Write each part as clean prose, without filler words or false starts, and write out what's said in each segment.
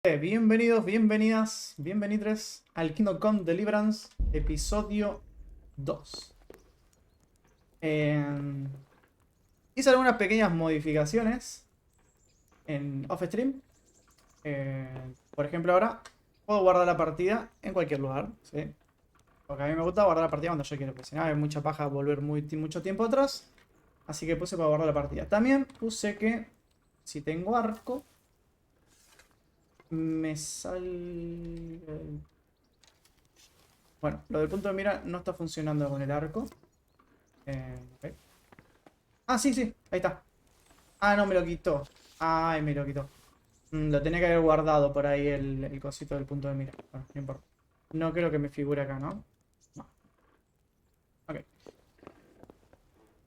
Bienvenidos, bienvenidas, bienvenidos al Kingdom Come Deliverance, episodio 2. Hice algunas pequeñas modificaciones en off-stream. Por ejemplo, ahora puedo guardar la partida en cualquier lugar, ¿sí? Porque a mí me gusta guardar la partida cuando yo quiero, porque si no hay mucha paja volver mucho tiempo atrás. Así que puse para guardar la partida. También puse que si tengo arco, me sale... Bueno, lo del punto de mira no está funcionando con el arco. Ok. Ah, sí, sí, ahí está. Ah, no, me lo quitó. Ay, me lo quitó. Lo tenía que haber guardado por ahí el cosito del punto de mira. Bueno, no importa. No creo que me figure acá, ¿no? No. Ok.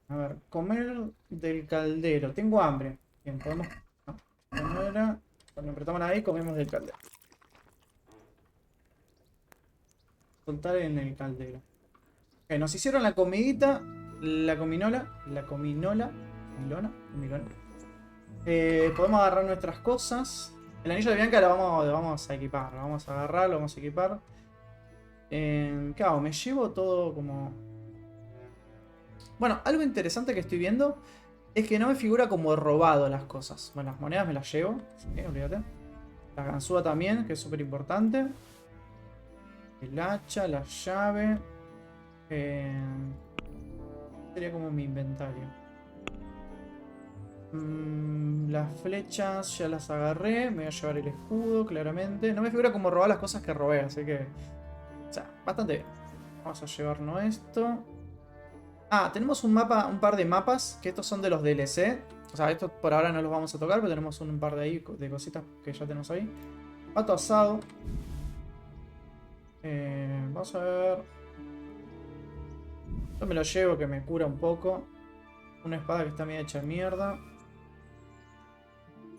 A ver, comer del caldero. Tengo hambre. Bien, podemos... No, esto no era. Cuando apretamos ahí, comemos del caldero. Soltar en el caldero. Ok, nos hicieron la comidita. La cominola. La cominola. Milona. Milona. Podemos agarrar nuestras cosas. El anillo de Bianca lo vamos a equipar. Lo vamos a agarrar, lo vamos a equipar. ¿Qué hago? Me llevo todo como... Bueno, algo interesante que estoy viendo es que no me figura como robado las cosas. Bueno, las monedas me las llevo. Sí, olvídate. La ganzúa también, que es súper importante. El hacha, la llave. Sería como mi inventario. Las flechas ya las agarré. Me voy a llevar el escudo, claramente. No me figura como robar las cosas que robé, así que... O sea, bastante bien. Vamos a llevarnos esto. Ah, tenemos un mapa, un par de mapas, que estos son de los DLC. O sea, estos por ahora no los vamos a tocar, pero tenemos un par de ahí, de cositas que ya tenemos ahí. Pato asado. Vamos a ver. Yo me lo llevo, que me cura un poco. Una espada que está medio hecha mierda.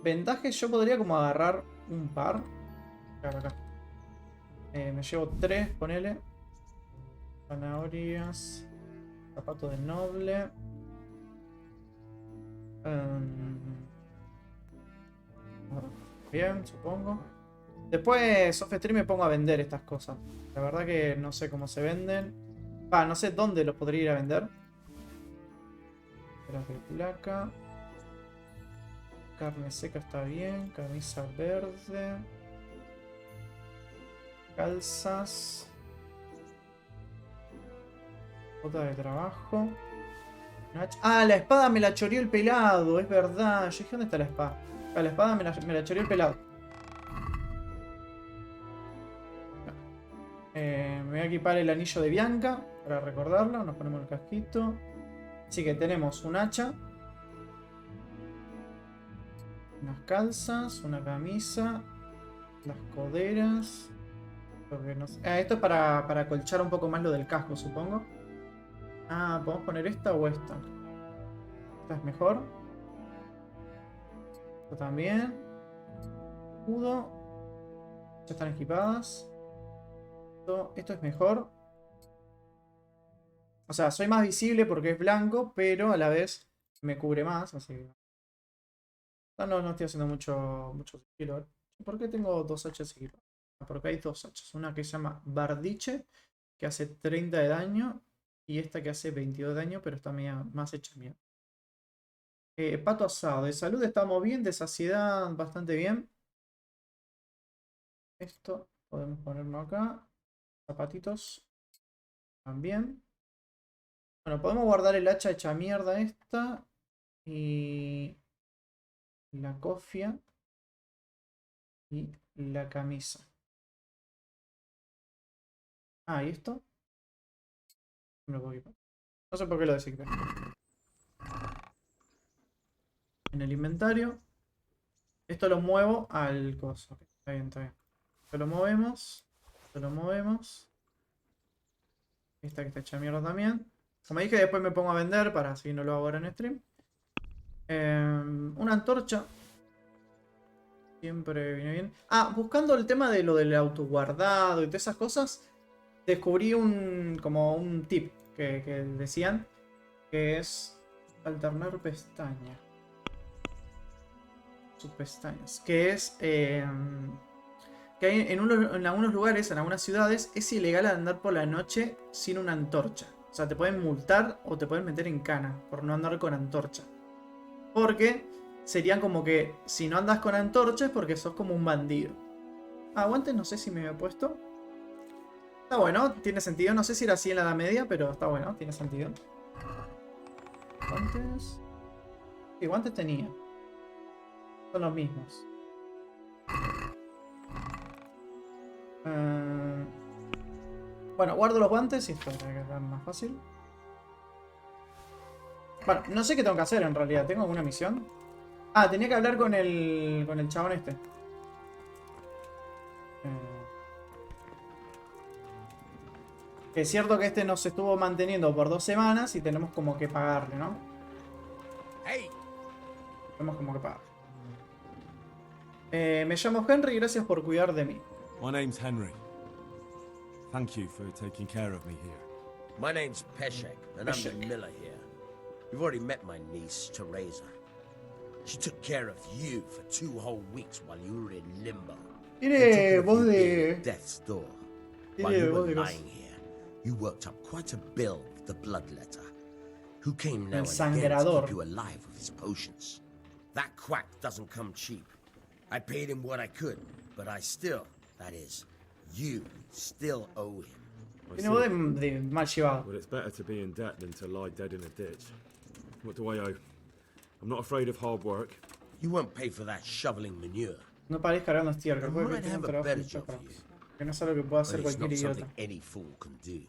Vendajes yo podría como agarrar un par. Claro, acá. Me llevo tres, ponele. Zanahorias. Zapato de noble. Em, Bien, supongo. Después, off stream me pongo a vender estas cosas. La verdad que no sé cómo se venden. Va, no sé dónde los podría ir a vender. Peras de placa. Carne seca está bien. Camisa verde. Calzas. Bota de trabajo. Ah, la espada me la choreó el pelado. Es verdad. Yo dije, ¿dónde está la espada? Ah, la espada me la choreó el pelado. Me voy a equipar el anillo de Bianca. Para recordarlo. Nos ponemos el casquito. Así que tenemos un hacha. Unas calzas. Una camisa. Las coderas. No sé. Esto es para acolchar un poco más lo del casco, supongo. Ah, ¿podemos poner esta o esta? Esta es mejor. Esta también. Escudo. Ya están equipadas. Esto es mejor. O sea, soy más visible porque es blanco, pero a la vez me cubre más, así que... No estoy haciendo mucho sigilo. ¿Por qué tengo dos hachas equipadas? Porque hay dos hachas. Una que se llama Bardiche, que hace 30 de daño, y esta que hace 22 de daño, pero está más hecha mía. Pato asado. De salud estamos bien, de saciedad bastante bien. Esto podemos ponerlo acá. Zapatitos también. Bueno, podemos guardar el hacha hecha mierda esta. Y la cofia. Y la camisa. Ah, ¿y esto? Me lo puedo equipar. No sé por qué lo desequipé. En el inventario. Esto lo muevo al coso. Ok, está bien, está bien. Esto lo movemos. Esto lo movemos. Esta que está hecha mierda también. Como dije, después me pongo a vender para así no lo hago ahora en stream. Una antorcha. Siempre viene bien. Ah, buscando el tema de lo del autoguardado y todas esas cosas, descubrí como un tip que decían, que es alternar pestaña. Sus pestañas. Que es... que hay en algunos lugares, en algunas ciudades, es ilegal andar por la noche sin una antorcha. O sea, te pueden multar o te pueden meter en cana por no andar con antorcha. Porque serían como que si no andas con antorcha es porque sos como un bandido. Ah, guantes no sé si me había puesto. Está bueno, tiene sentido. No sé si era así en la Edad Media, pero está bueno, tiene sentido. Guantes. Sí, guantes tenía. Son los mismos. Bueno, guardo los guantes y esto para que sea más fácil. Bueno, no sé qué tengo que hacer en realidad. ¿Tengo alguna misión? Ah, tenía que hablar con el chabón este. Es cierto que este nos estuvo manteniendo por 2 semanas y tenemos como que pagarle, ¿no? Hey. Tenemos como que pagarle. Me llamo Henry y gracias por cuidar de mí. My name's Henry. Thank you for taking care of me here. My name's Peshek, and I'm the miller here. You've already met my niece, Teresa. She took care of you for 2 whole weeks while you were in limbo. Tiene voz de... Death's door. While you were lying here, you worked up quite a bill with the bloodletter, who came now and again to keep you alive with his potions. That quack doesn't come cheap. I paid him what I could, but I still, that is, you still owe him. Tiene voz de mal llevado. Well, it's better to be in debt than to lie dead in a ditch. What do I owe? I'm not afraid of hard work. You won't pay for that shoveling manure. No pares cargando estiércol, porque tiene un trabajo mucho para que no es algo que pueda hacer cualquier idiota. Any fool can do.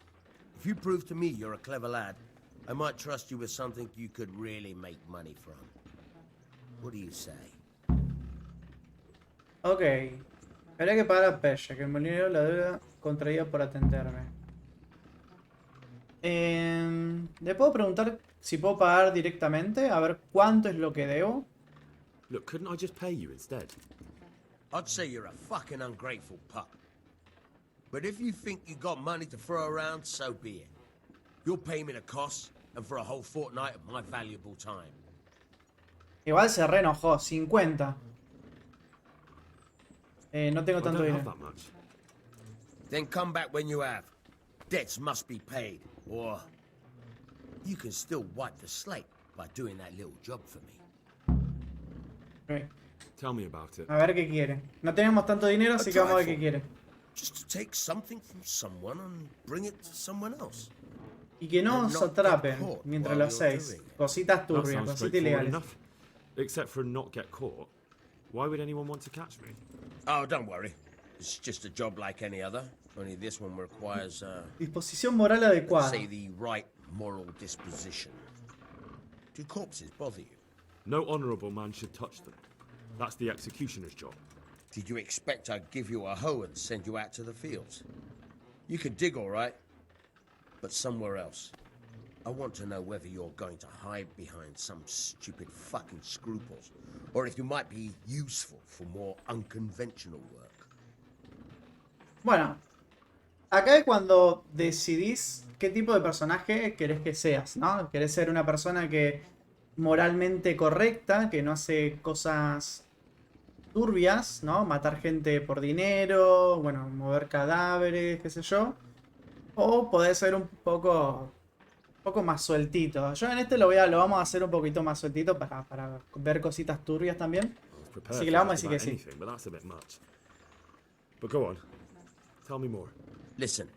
If you prove to me you're a clever lad, I might trust you with something you could really make money from. What do you say? Ok. Habría que pagar a Pesha, que me olvidó la deuda contraída por atenderme. ¿Le puedo preguntar si puedo pagar directamente? A ver cuánto es lo que debo. Look, couldn't I just pay you instead? I'd say you're a fucking ungrateful pup. But if you think you got money to throw around, so be it. You'll pay me the costs and for a whole fortnight of my valuable time. Igual se re enojó, 50. No tengo tanto dinero. Then come back when you have. Debts must be paid, or you can still wipe the slate by doing that little job for me. Okay. Tell me about it. A ver qué quiere. No tenemos tanto dinero, así que vamos a ver qué quiere. Just to take something from someone and bring it to someone else. Y que no os atrapen mientras lo hacéis. Cositas turbias, cositas ilegales. Except for not get caught. Why would anyone want to catch me? Oh, don't worry. It's just a job like any other. Only this one requires disposición moral adecuada. say the right moral disposition. Do corpses bother you? No honourable man should touch them. That's the executioner's job. Did you expect I'd give you a hoe and send you out to the fields? You can dig all right, but somewhere else. I want to know whether you're going to hide behind some stupid fucking scruples, or if you might be useful for more unconventional work. Bueno, acá es cuando decidís qué tipo de personaje querés que seas, ¿no? ¿Querés ser una persona que moralmente correcta, que no hace cosas turbias, ¿no? Matar gente por dinero, bueno, mover cadáveres, qué sé yo. O podés ser un poco más sueltito. Yo en este lo vamos a hacer un poquito más sueltito para ver cositas turbias también. Así que le vamos a decir que sí. But go on. Tell me more. Listen,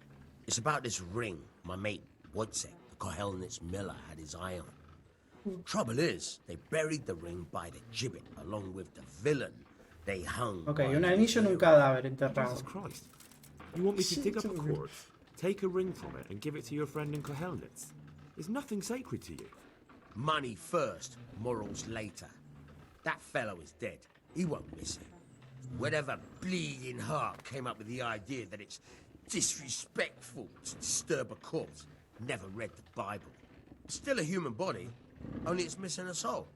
it's about this ring my mate Wojciech, the Kohelnitz miller, had his eye on. Trouble is, they buried the ring by the gibbet along with the villain they hung. Ok, un anillo en un cadáver enterrado. Jesus Christ. You want me to dig up a corpse, take a ring from it and give it to your friend in Kohelnitz? There's nothing sacred to you. Money first, morals later. That fellow is dead. He won't miss it. Whatever bleeding heart came up with the idea that it's disrespectful to disturb a corpse never read the Bible. It's still a human body, only it's missing a soul.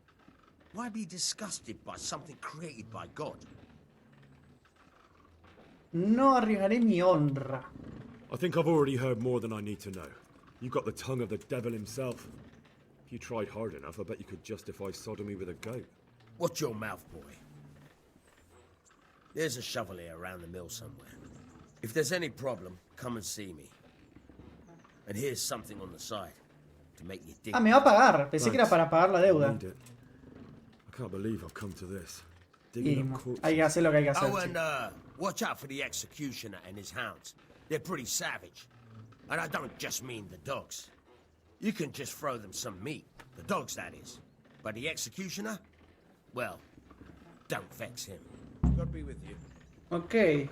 Why be disgusted by something created by God? No arriesgaré mi honra. I think I've already heard more than I need to know. You've got the tongue of the devil himself. If you tried hard enough, I bet you could justify sodomy with a goat. Watch your mouth, boy. There's a shovel here around the mill somewhere. If there's any problem, come and see me. And here's something on the side to make you dig. Ah, me va a pagar. Pensé que era para pagar la deuda. Need it. I can't believe I've come to this. Y Digging up hay que corpses. hacer lo que hay que hacer. Oh, Sí. and watch out for the executioner and his hounds. They're pretty savage. And I don't just mean the dogs. You can just throw them some meat. The dogs, that is. But the executioner? Well, don't vex him. God be with you. Ok.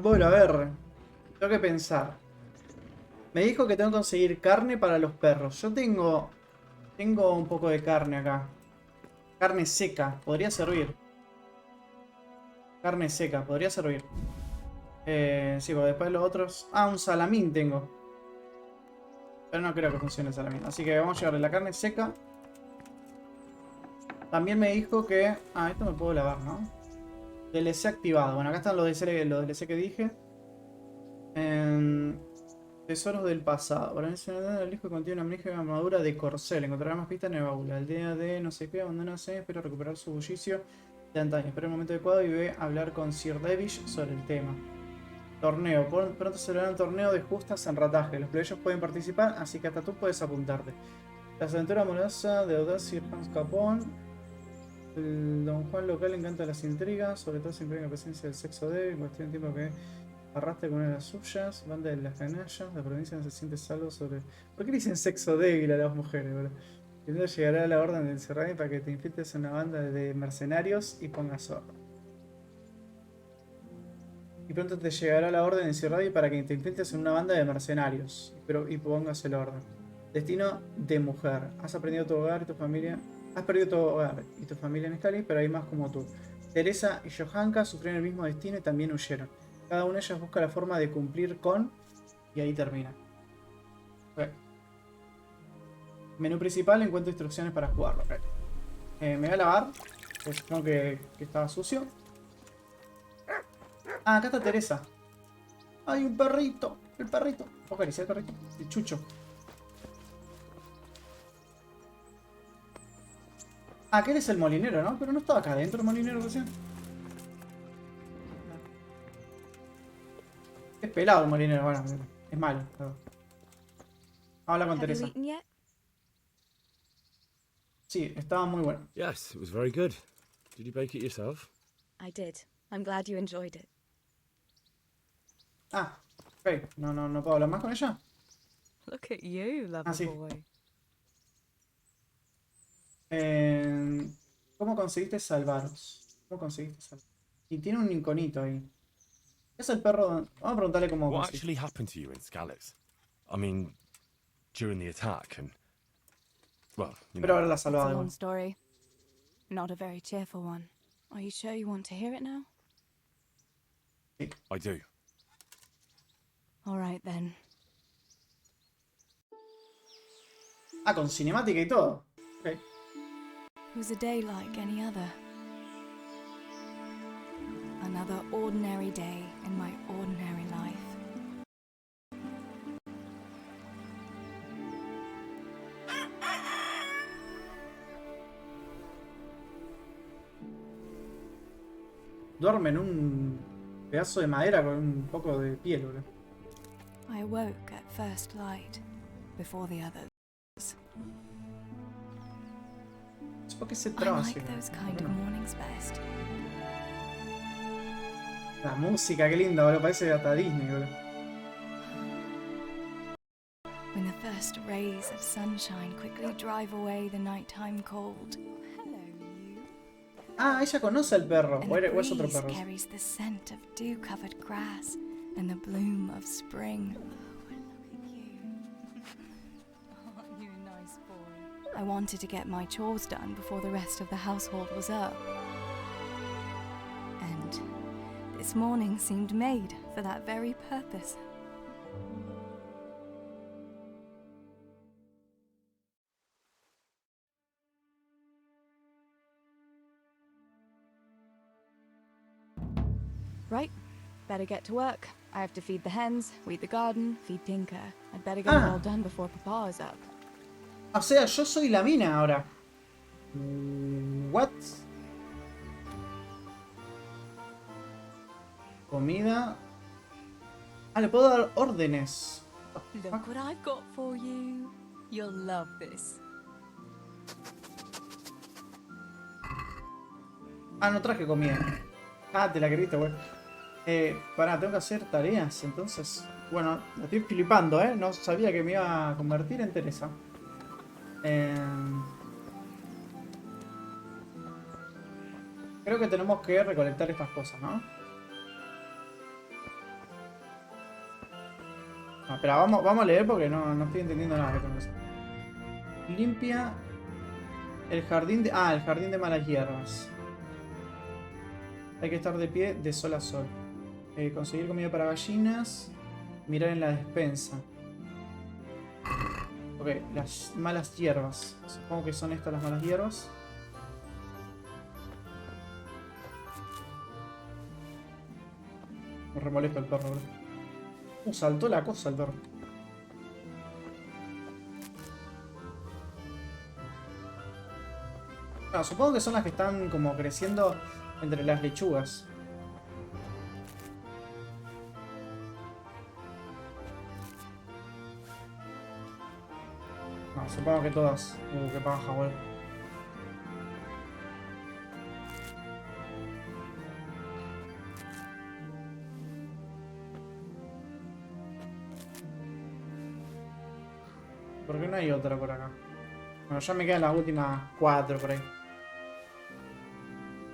Bueno, a ver. Tengo que pensar. Me dijo que tengo que conseguir carne para los perros. Yo tengo un poco de carne acá. Carne seca. Podría servir. Carne seca. Podría servir. Sí, porque después los otros... Ah, un salamín tengo. Pero no creo que funcione el salamín. Así que vamos a llevarle la carne seca. También me dijo que... Ah, esto me puedo lavar, ¿no? DLC activado. Bueno, acá están los DLC que dije. Tesoros del pasado. Para mencionar el disco contiene una magnífica armadura de corcel. Encontrará más pistas en el baúl. Aldea de no sé qué, abandonase. Espero recuperar su bullicio de antaño. Espera el momento adecuado y ve a hablar con Sir Davish sobre el tema. Torneo. Pronto se celebrará un torneo de justas en rataje. Los plebeyos pueden participar, así que hasta tú puedes apuntarte. Las aventuras amorosas de Audacia y Hans Capón. El don Juan local le encanta las intrigas, sobre todo siempre en la presencia del sexo débil, cuestión de tiempo que arrastre con una de las suyas, banda de las canallas, la provincia no se siente salvo sobre... ¿Por qué le dicen sexo débil a las mujeres, bro? Primero llegará la orden del Serrani para que te infiltres en una banda de mercenarios y pongas orden. Y pronto te llegará la orden del Serrani para que te infiltres en una banda de mercenarios y pongas el orden. Destino de mujer. Has aprendido tu hogar y tu familia... Has perdido tu hogar y tu familia en Scali, pero hay más como tú. Teresa y JoaKkoZ sufrieron el mismo destino y también huyeron. Cada una de ellas busca la forma de cumplir con... Y ahí termina. Okay. Menú principal, encuentro instrucciones para jugarlo. Okay. Me voy a lavar, pues supongo que estaba sucio. Ah, acá está Teresa. ¡Hay un perrito! El perrito. ¿Puedo acariciar el perrito? El chucho. Ah, que eres el molinero, ¿no? Pero no estaba acá adentro el molinero recién. Es pelado el molinero, bueno, es malo. Habla con Teresa. Sí, estaba muy bueno. Yes, it was very good. Did you bake it yourself? I did. I'm glad you enjoyed it. Ah, ok. No puedo hablar más con ella. Look at you, lover sí. boy. ¿Cómo conseguiste salvaros? ¿Cómo conseguiste salvaros? Y tiene un iconito ahí. Es el perro. Vamos a preguntarle cómo What conseguiste. actually happened to you in Scalise? I mean, during the attack and... Well, you Pero know. ahora la It's a salvado. long story. Not a very cheerful one. Are you sure you want to hear it now? I do. All right then. Ah, con cinemática y todo. Ok. It was a day like any other. Another ordinary day in my ordinary life. Duerme en un pedazo de madera con un poco de piel, bro. I awoke at first light, before the others. ¿Por qué se I traba así? like those kind of mornings best. La música, qué linda, bro. Parece hasta Disney, bro. When the first rays of sunshine quickly drive away the nighttime cold. Hello, you. Ah, ella conoce al perro. And O the es otro breeze perro. carries the scent of dew-covered grass and the bloom of spring. Oh, and look at you. Aren't you a nice boy? I wanted to get my chores done before the rest of the household was up. And this morning seemed made for that very purpose. Right, better get to work. I have to feed the hens, weed the garden, feed Tinker. I'd better get it all done before Papa is up. O sea, yo soy la mina ahora. What? Comida. Ah, le puedo dar órdenes. Look what I've got for you. You'll love this. Ah, no traje comida. Ah, te la queriste, güey. Pará, tengo que hacer tareas, entonces. Bueno, la estoy flipando, ¿eh? No sabía que me iba a convertir en Teresa. Creo que tenemos que recolectar estas cosas, ¿no? Ah, espera, vamos a leer porque no estoy entendiendo nada que tengo que hacer. Limpia el jardín de... Ah, el jardín de malas hierbas. Hay que estar de pie de sol a sol. Conseguir comida para gallinas. Mirar en la despensa. Ok, las malas hierbas. Supongo que son estas las malas hierbas. Me remolesto el perro, bro. Saltó la cosa el perro. Ah, supongo que son las que están como creciendo entre las lechugas. No, supongo que todas. Qué paja, güey. ¿Por qué no hay otra por acá? Bueno, ya me quedan las últimas 4 por ahí.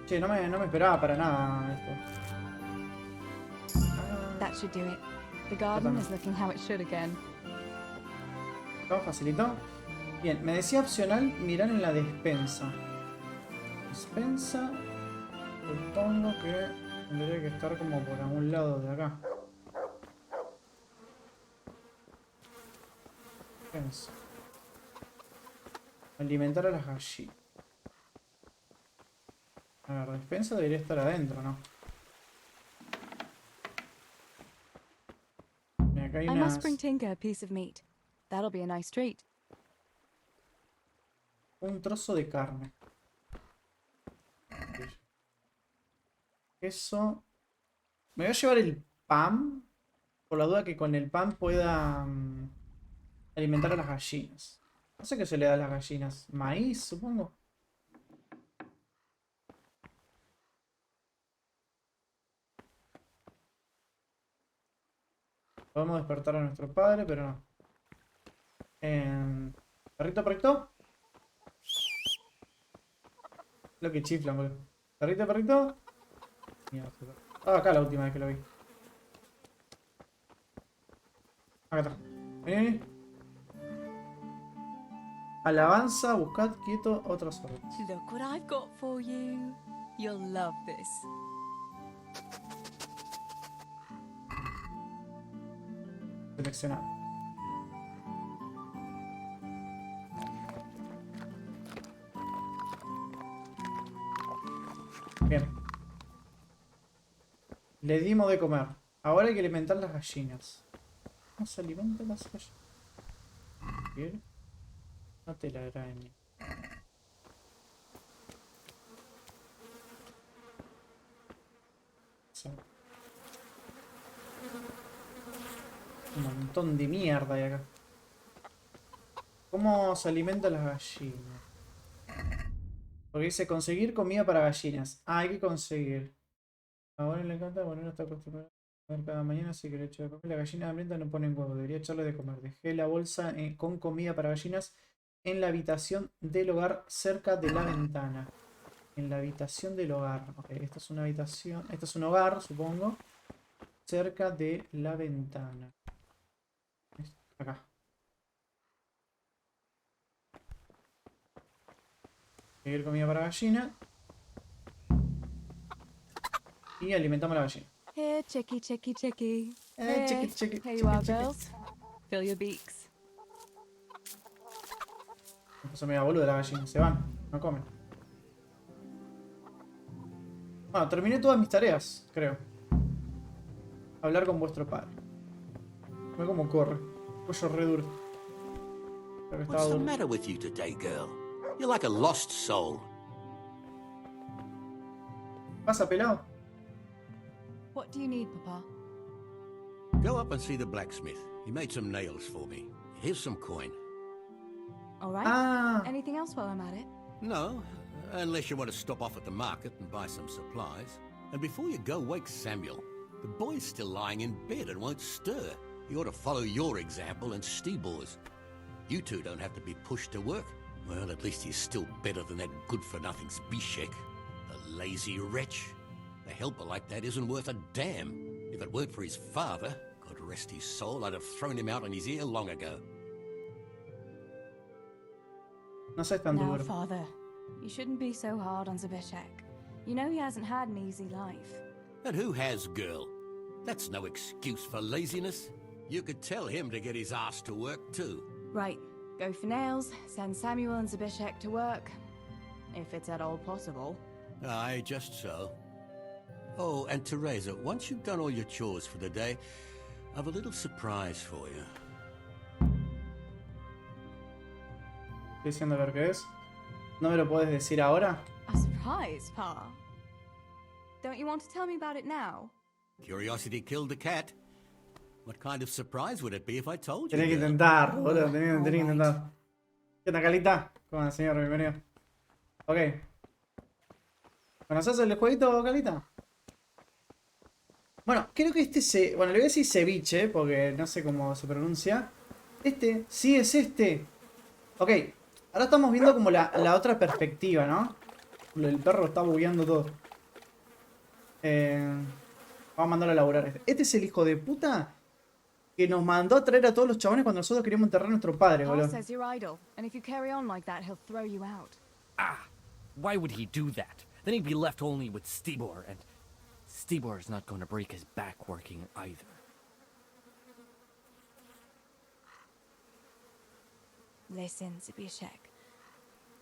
Che, no me esperaba para nada esto. That should do it. The garden is looking how it should again. ¿Todo facilitó? Bien, me decía opcional mirar en la despensa. Despensa. Supongo que tendría que estar como por algún lado de acá. ¿Qué es? Alimentar a las gallinas. A ver, despensa debería estar adentro, ¿no? Mira, acá hay I must unas... bring Tinker a piece of meat. That'll be a nice treat. Un trozo de carne. Eso. Me voy a llevar el pan. Por la duda que con el pan pueda alimentar a las gallinas. No sé qué se le da a las gallinas. Maíz, supongo. Podemos despertar a nuestro padre, pero no. ¿Perrito, perrito? Lo que chiflan, boludo. ¿Perrito, perrito? Mierda, estaba acá la última vez que lo vi. Acá está. Vení, vení. Alabanza, buscad quieto, otras órdenes. Look what I've got for you. You'll love this. Seleccionar. Bien. Le dimos de comer. Ahora hay que alimentar las gallinas. ¿Cómo se alimentan las gallinas? Bien. No te la arañe. Un montón de mierda hay acá. ¿Cómo se alimentan las gallinas? Porque dice conseguir comida para gallinas. Ah, hay que conseguir. Ahora le encanta, bueno, no está acostumbrado a comer cada mañana, así que le echo de comer. La gallina hambrienta no pone huevo, debería echarle de comer. Dejé la bolsa con comida para gallinas en la habitación del hogar cerca de la ventana. En la habitación del hogar. Ok, esta es una habitación. Esto es un hogar, supongo. Cerca de la ventana. Acá. Seguir comida para gallina. Y alimentamos a la gallina. Here, chickie, chickie, chickie. Chiqui, chiqui, Here you chiqui, are, chiqui. girls. Fill your beaks. Me puso medio boludo la gallina. Se van. No comen. Bueno, terminé todas mis tareas, creo. Hablar con vuestro padre. Ve cómo corre. Cuello re duro. Creo que estaba What's the duro. matter with you today, girl? You're like a lost soul. ¿Pasa, pelado? What do you need, Papa? Go up and see the blacksmith. He made some nails for me. Here's some coin. All right. Ah, Anything else while I'm at it? No, unless you want to stop off at the market and buy some supplies. And before you go, wake Samuel. The boy's still lying in bed and won't stir. He ought to follow your example and Stebor's. You two don't have to be pushed to work. Well, at least he's still better than that good-for-nothing Zbyszek. A lazy wretch. A helper like that isn't worth a damn. If it weren't for his father, God rest his soul, I'd have thrown him out on his ear long ago. no seas tan Now, duro. Father, you shouldn't be so hard on Zbyszek. You know he hasn't had an easy life. And who has, girl? That's no excuse for laziness. You could tell him to get his ass to work, too. Right, go for nails, send Samuel and Zbyszek to work. If it's at all possible. Aye, just so. Oh, and Teresa, once you've done all your chores for the day, I've a little surprise for you. Estoy diciendo ver qué es. ¿No me lo puedes decir ahora? A surprise, Pa. Don't you want to tell me about it now? Curiosity killed the cat. What kind of surprise would it be if I told you? Tenés que girl? intentar, boludo. Tenés que intentar. ¿Qué tal, Calita? ¿Cómo andas, señor? Bienvenido. Ok. ¿Conoces el jueguito, Calita? Bueno, creo que este se... Bueno, le voy a decir ceviche, porque no sé cómo se pronuncia. Este, sí es este. Ok, ahora estamos viendo como la otra perspectiva, ¿no? El perro está bugueando todo. Vamos a mandarlo a laburar. Este es el hijo de puta que nos mandó a traer a todos los chabones cuando nosotros queríamos enterrar a nuestro padre, Pa boludo. says you're idle, and if you carry on like that, he'll throw you out. Ah, why would he do that? Then he'd be left only with Stibor, and Stibor's not going to break his back working either. Listen, Zbyszek.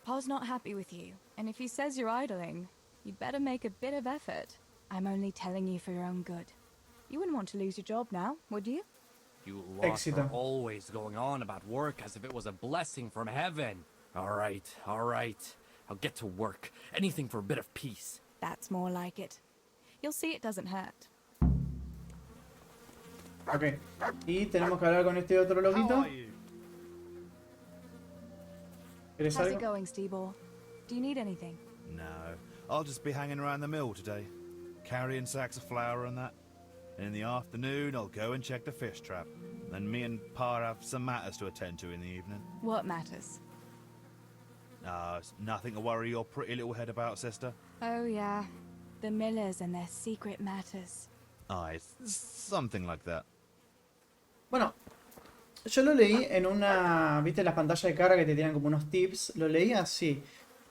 Pa's not happy with you, and if he says you're idling, you'd better make a bit of effort. I'm only telling you for your own good. You wouldn't want to lose your job now, would you? You lot Éxito. are always going on about work as if it was a blessing from heaven. All right, all right. I'll get to work. Anything for a bit of peace. That's more like it. You'll see it doesn't hurt. Ok. Y tenemos que hablar con este otro loquito. ¿Querés How's algo? it going, Stibor? Do you need anything? No, I'll just be hanging around the mill today, carrying sacks of flour and that. And in the afternoon, I'll go and check the fish trap. Then me and Pa have some matters to attend to in the evening. What matters? It's nothing to worry your pretty little head about, sister. Oh, yeah. The Millers and their secret matters. It's something like that. Bueno, yo lo leí en una... ¿Viste las pantallas de carga que te tiran como unos tips? Lo leí así.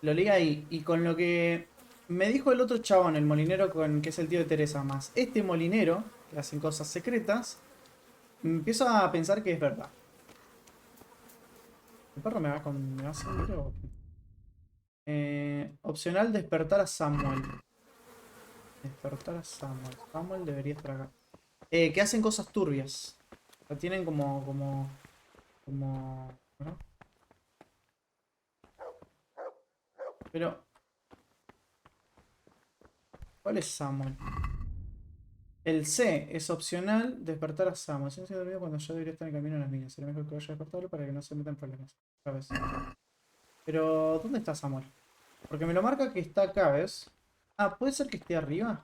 Lo leí ahí. Y con lo que me dijo el otro chabón, el molinero que es el tío de Teresa, más este molinero, que hacen cosas secretas, empiezo a pensar que es verdad. ¿El perro me va a hacer un video? Opcional, despertar a Samuel. Despertar a Samuel. Samuel debería estar acá. Que hacen cosas turbias. O sea, tienen como... ¿no? Pero... ¿cuál es Samuel? El C es opcional, despertar a Samuel. Se ha dormido cuando yo debería estar en camino a las minas. Será mejor que vaya a despertarlo para que no se metan problemas. Otra vez. Pero, ¿dónde está Samuel? Porque me lo marca que está acá, ¿ves? Ah, ¿puede ser que esté arriba?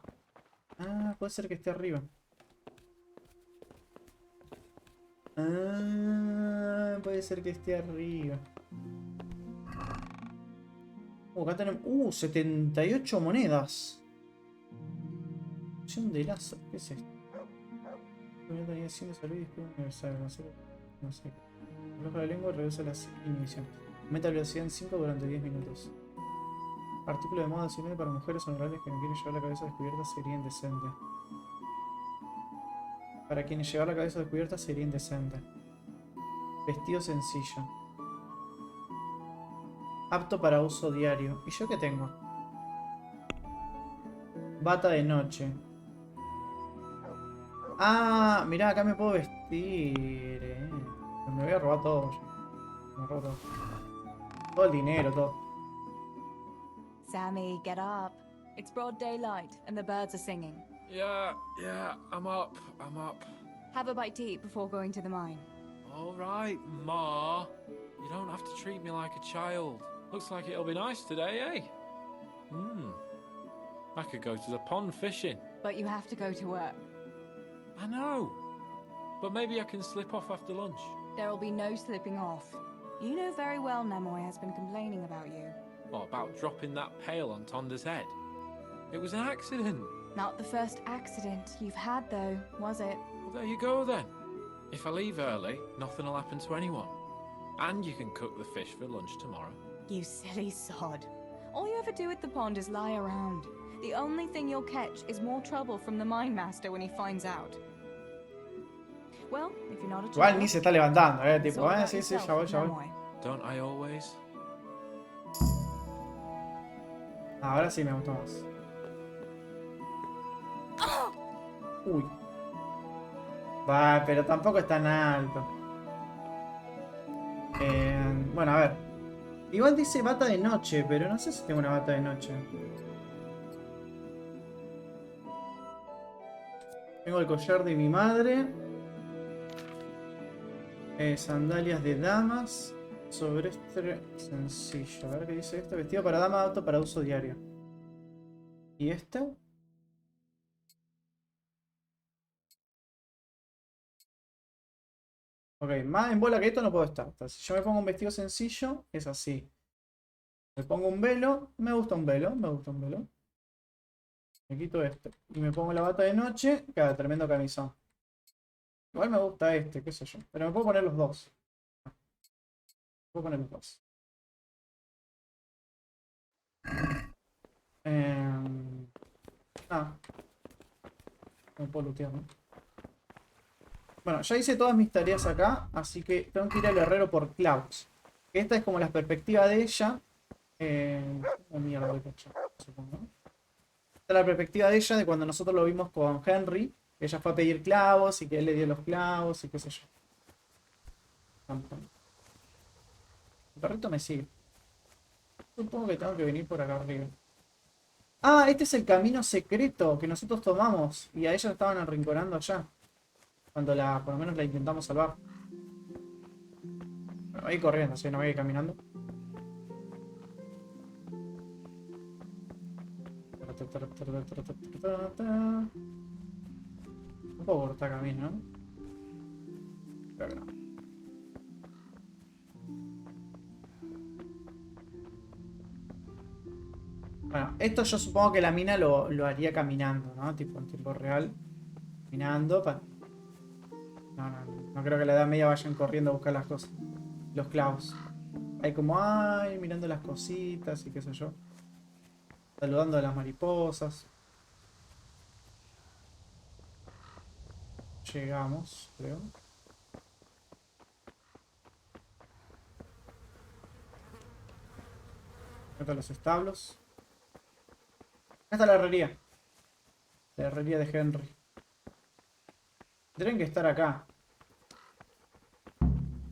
Ah, puede ser que esté arriba. Ah, puede ser que esté arriba. Acá tenemos... 78 monedas. Opción de lazo. ¿Qué es esto? Tenía 100 de salud y después universal. No sé. Afloja la lengua y reduce las inhibiciones. Aumenta la velocidad en 5 durante 10 minutos. Artículo de moda adicional para mujeres honorables que no quieren llevar la cabeza descubierta sería indecente. Para quienes llevar la cabeza descubierta sería indecente. Vestido sencillo. Apto para uso diario. ¿Y yo qué tengo? Bata de noche. Ah, mirá, acá me puedo vestir. Me voy a robar todo. Me robo todo. Todo el dinero, todo. Sammy, get up. It's broad daylight, and the birds are singing. Yeah, I'm up. Have a bite to eat before going to the mine. All right, Ma. You don't have to treat me like a child. Looks like it'll be nice today, eh? I could go to the pond fishing. But you have to go to work. I know. But maybe I can slip off after lunch. There will be no slipping off. You know very well Namoy has been complaining about you. What about dropping that pail on Tonda's head? It was an accident. Not the first accident you've had, though, was it? Well, there you go then. If I leave early, nothing will happen to anyone. And you can cook the fish for lunch tomorrow. You silly sod. All you ever do at the pond is lie around. The only thing you'll catch is more trouble from the mine master when he finds out. Well, if you're not a Igual child, ni se está levantando, it's tipo, all about sí, yourself ya voy, with ya voy. Namoy. Don't I always? Ahora sí me gustó más. Uy. Va, pero tampoco es tan alto. Bueno, a ver. Igual dice bata de noche, pero no sé si tengo una bata de noche. Tengo el collar de mi madre. Sandalias de damas. Sobre este sencillo. A ver qué dice esto. Vestido para dama, apto para uso diario. ¿Y este? Ok, más en bola que esto no puedo estar. Entonces, si yo me pongo un vestido sencillo, es así. Me pongo un velo, me gusta un velo, me gusta un velo. Me quito este. Y me pongo la bata de noche, queda tremendo camisón. Igual me gusta este, qué sé yo. Pero me puedo poner los dos. Puedo poner los dos. No puedo lootear, ¿no? Bueno, ya hice todas mis tareas acá, así que tengo que ir al herrero por clavos. Esta es como la perspectiva de ella. Oh, mierda, voy a echar, supongo. Esta es la perspectiva de ella de cuando nosotros lo vimos con Henry. Ella fue a pedir clavos y que él le dio los clavos y qué sé yo. El perrito me sigue. Supongo que tengo que venir por acá arriba. Ah, este es el camino secreto que nosotros tomamos. Y a ella la estaban arrinconando allá. Cuando por lo menos la intentamos salvar. Bueno, voy corriendo, así no voy a ir caminando. No puedo cortar camino, ¿no? Creo que no. Bueno, esto yo supongo que la mina lo haría caminando, ¿no? Tipo en tiempo real. Caminando para... No creo que a la edad media vayan corriendo a buscar las cosas. Los clavos. Hay como, ay, mirando las cositas y qué sé yo. Saludando a las mariposas. Llegamos, creo. Acá están los establos. Acá está la herrería. La herrería de Henry. Tienen que estar acá.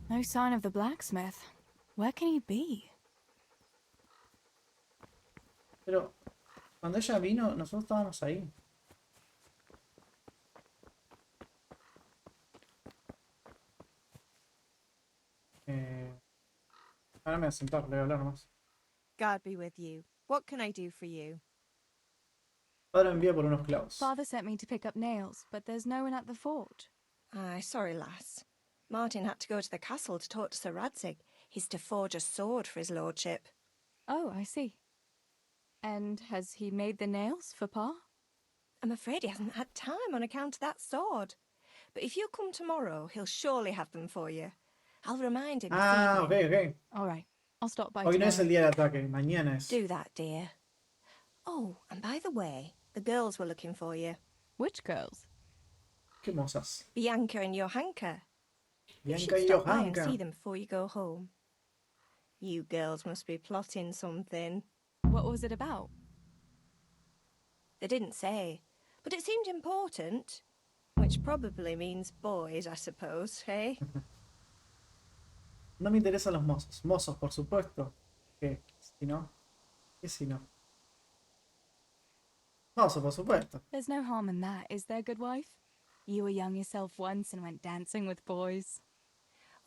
No sign of the blacksmith. Where can he be? Pero cuando ella vino, nosotros estábamos ahí. Ahora me voy a sentar, le voy a hablar más. God be with you. What can I do for you? Padre me envía por unos clavos. Father sent me to pick up nails, but there's no one at the forge. Aye, sorry, lass. Martin had to go to the castle to talk to Sir Radzig. He's to forge a sword for his lordship. Oh, I see. And has he made the nails for Pa? I'm afraid he hasn't had time on account of that sword. But if you come tomorrow, he'll surely have them for you. I'll remind him. Ah, ok, ok. All right. I'll stop by Hoy no es el tomorrow. día del ataque, mañana es. Do that, dear. Oh, and by the way, the girls were looking for you. Which girls? Qué mozas. Bianca and Johanka. You Bianca should y stop by and Johanka. see them before you go home. You girls must be plotting something. What was it about? They didn't say, but it seemed important. Which probably means boys, I suppose, eh? No me interesan los mozos. Mozos, por supuesto. ¿Qué? Si no. ¿Qué si no? Famoso, por supuesto. There's no harm in that, is there, good wife? You were young yourself once and went dancing with boys.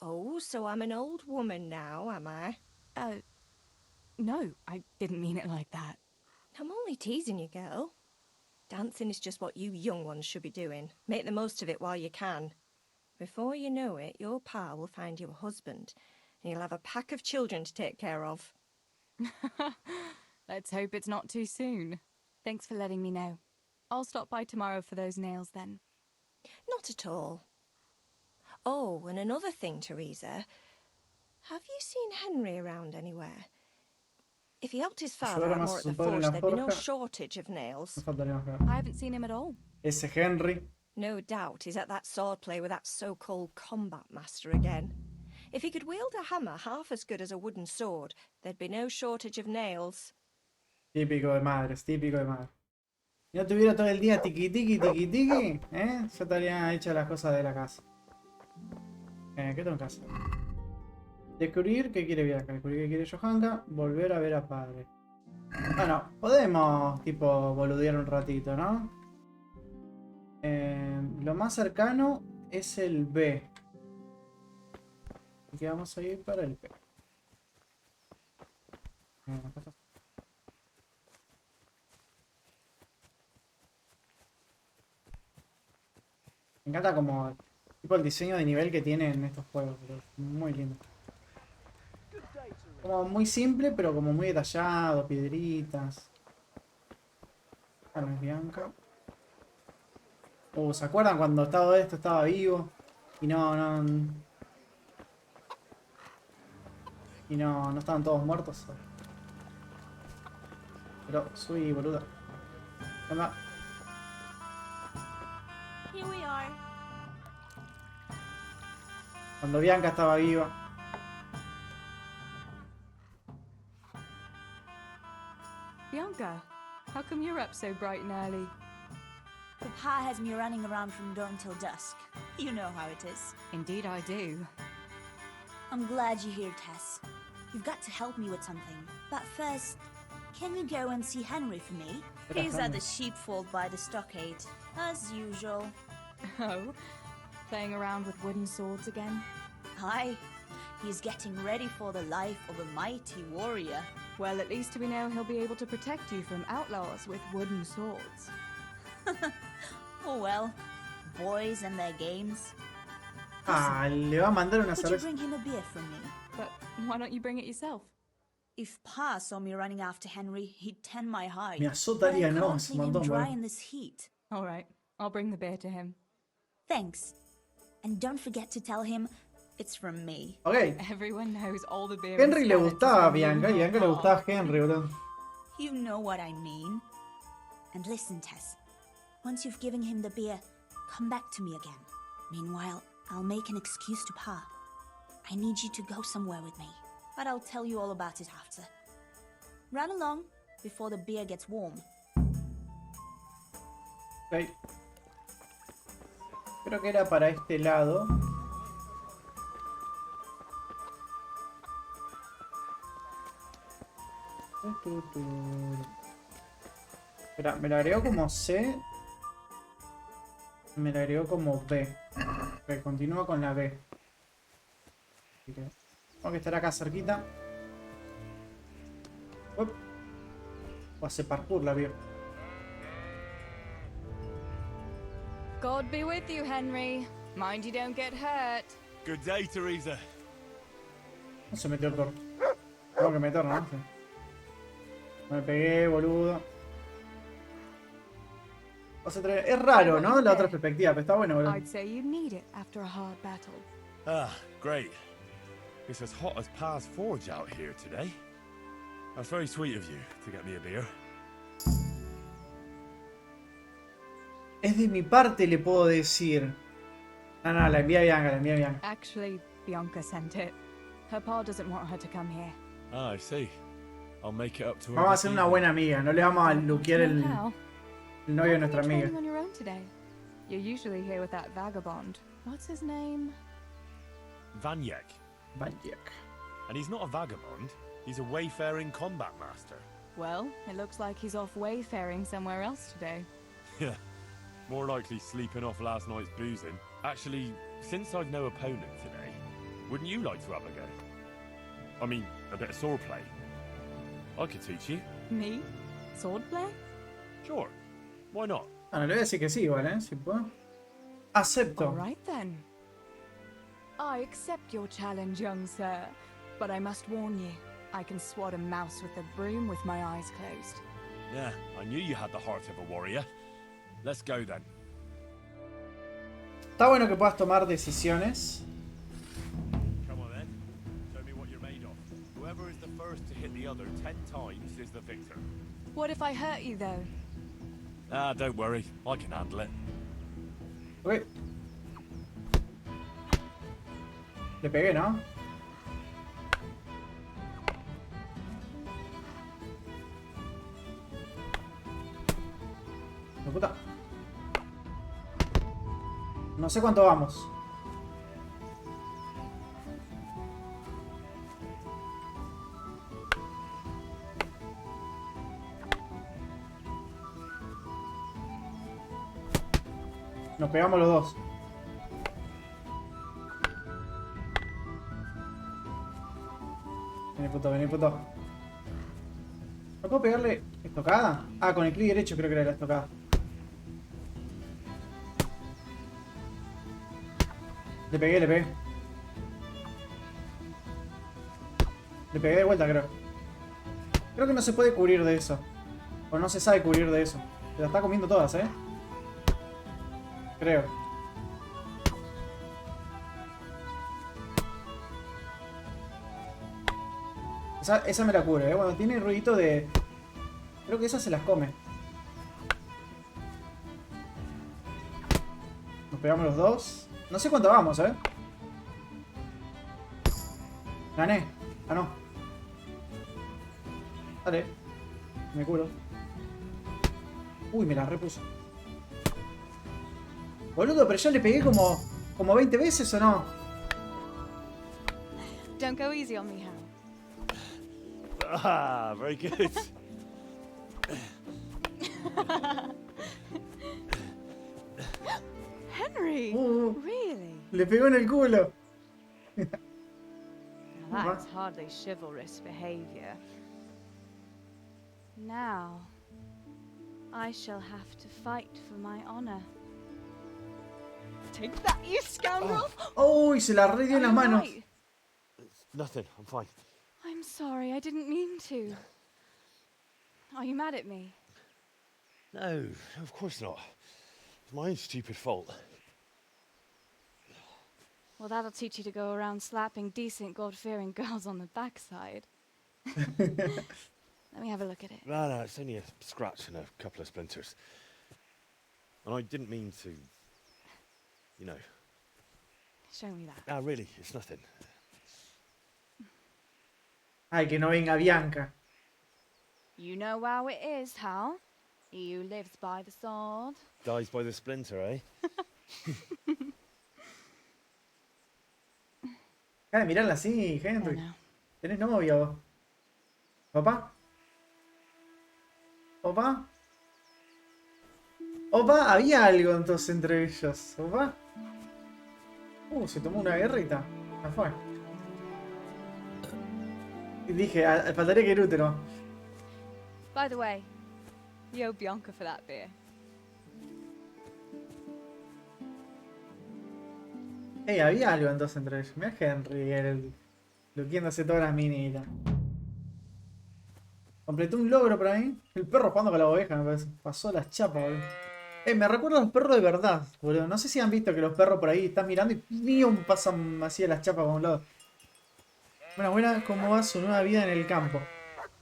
Oh, so I'm an old woman now, am I? No, I didn't mean it like that. I'm only teasing you, girl. Dancing is just what you young ones should be doing. Make the most of it while you can. Before you know it, your pa will find you a husband, and you'll have a pack of children to take care of. Let's hope it's not too soon. Thanks for letting me know. I'll stop by tomorrow for those nails then. Not at all. Oh, and another thing, Teresa. Have you seen Henry around anywhere? If he helped his father out more at the forge, there'd be no shortage of nails. I haven't seen him at all. Ese Henry. No doubt he's at that swordplay with that so-called combat master again. If he could wield a hammer half as good as a wooden sword, there'd be no shortage of nails. Típico de madres, típico de madres. Si no tuviera todo el día tiqui tiqui tiqui tiqui, ya estarían hechas las cosas de la casa. ¿Qué tengo que hacer? Descubrir que quiere Bianca, descubrir que quiere JoaKkoZ, volver a ver a padre. Bueno, podemos tipo boludear un ratito, ¿no? Lo más cercano es el B. Así que vamos a ir para el B. Acá está. Me encanta como tipo el diseño de nivel que tienen estos juegos, pero es muy lindo. Como muy simple, pero como muy detallado, piedritas. Esta no es Bianca. ¿Se acuerdan cuando todo esto estaba vivo? Y no estaban todos muertos. Pero soy boluda. Anda. Here we are. Cuando Bianca estaba viva. Bianca, how come you're up so bright and early? Papa has me running around from dawn till dusk. You know how it is. Indeed I do. I'm glad you're here, Tess. You've got to help me with something. But first, can you go and see Henry for me? He's at the sheepfold by the stockade, as usual. Oh, playing around with wooden swords again? Aye, he's getting ready for the life of a mighty warrior. Well, at least we know he'll be able to protect you from outlaws with wooden swords. Oh well, boys and their games. Le va a mandar una Could you cerveza. bring him a beer from me? But why don't you bring it yourself? If Pa saw me running after Henry, he'd tend my hide. Me But I azotaría, no, can't es leave un him montón, dry bueno. in this heat. All right, I'll bring the beer to him. Thanks. And don't forget to tell him it's from me. Ok. Everyone knows all the beer. Henry in le Spanish is gustaba a from you Bianca y and Bianca le Pa. gustaba a Henry, bro. You know what I mean. And listen, Tess. Once you've given him the beer, come back to me again. Meanwhile, I'll make an excuse to Pa. I need you to go somewhere with me, but I'll tell you all about it after. Run along before the beer gets warm. Ok. Creo que era para este lado. Espera, me lo agregó como C. Me lo agregó como B. Ok, continúo con la B. Así que tengo que estar acá cerquita. Up. O hace parkour la vio. God be with you, Henry. Mind you don't get hurt. Good day, Teresa. No se metió el toro. Tengo que meterlo, ¿no? Sí. Me pegué, boludo. O sea, es raro, ¿no? La otra perspectiva, pero está bueno, boludo. I'd say you need it after a hard battle. Ah, great. It's as hot as Pa's Forge out here today. That's very sweet of you to get me a beer. Es de mi parte, le puedo decir. No, la envía Bianca, la envía Bianca. Actually, Bianca sent it. Her pa doesn't want her to come here. Ah, I see. I'll make it up to her. Vamos a this ser una evening. buena amiga, no le vamos a luquear el novio de nuestra amiga. Training on your own today. You're usually here with that vagabond. What's his name? Vanyek. Vanyek. And he's not a vagabond. He's a wayfaring combat master. Well, it looks like he's off wayfaring somewhere else today. Yeah. More likely sleeping off last night's boozing. Actually, since I've no opponent today, wouldn't you like to have a go? I mean, a bit of swordplay. I could teach you. Me? Swordplay? Sure. Why not? Bueno, le voy a decir que sí igual, ¿eh? Si puedo. Acepto. All right then. I accept your challenge, young sir, but I must warn you, I can swat a mouse with a broom with my eyes closed. Yeah, I knew you had the heart of a warrior. Let's go then. Está bueno que puedas tomar decisiones. Come on then. Show me what you're made of. Whoever is the first to hit the other 10 times is the victor. What if I hurt you, though? Ah, don't worry. I can handle it. Ok. Le pegué, ¿no? ¡Hijo de puta! No sé cuánto vamos. Nos pegamos los dos. Vení puto, vení puto. ¿No puedo pegarle estocada? Ah, con el clic derecho creo que era la estocada. Le pegué, le pegué. Le pegué de vuelta, creo. Creo que no se puede cubrir de eso. O no se sabe cubrir de eso. Se la está comiendo todas, ¿eh? Creo. Esa me la cubre, ¿eh? Bueno, tiene ruidito de... Creo que esa se las come. Nos pegamos los dos. No sé cuánto vamos, ¿eh? Gané. Ah, no. Dale. Me curo. Uy, me la repuso. Boludo, pero yo le pegué como 20 veces, ¿o no? Don't go easy on me, Hal. Ah, very good. Henry! Really? Le pegó en el culo. Now that is hardly chivalrous behavior. Now, I shall have to fight for my honor. Take that, you scoundrel! Oh, y se la redió en las manos. Right. Nothing, I'm fine. I'm sorry, I didn't mean to. Are you mad at me? No, of course not. It's my own stupid fault. Well, that'll teach you to go around slapping decent, God-fearing girls on the backside. Let me have a look at it. No, it's only a scratch and a couple of splinters. And I didn't mean to, you know. Show me that. No, really, it's nothing. Ay, que no venga Bianca. You know how it is, Hal. He who lives by the sword. Dies by the splinter, eh? Deja de mirarla así, Henry. Oh, no. ¿Tenés novia vos? ¿Papá? ¿Opa? ¿Opa? Había algo entonces entre ellos. ¿Opa? Se tomó una guerrita. Ya fue. Y dije, faltaría que útero. By the way, you owe Bianca for that beer. Ey, había algo entonces entre ellos. Mira Henry, el luquiéndose todas las minitas. Completé un logro por ahí. El perro jugando con la oveja, me parece. Pasó las chapas, boludo. Me recuerdo a los perros de verdad, boludo. No sé si han visto que los perros por ahí están mirando y ¡pium! Pasan así a las chapas por un lado. Buena, ¿cómo va su nueva vida en el campo?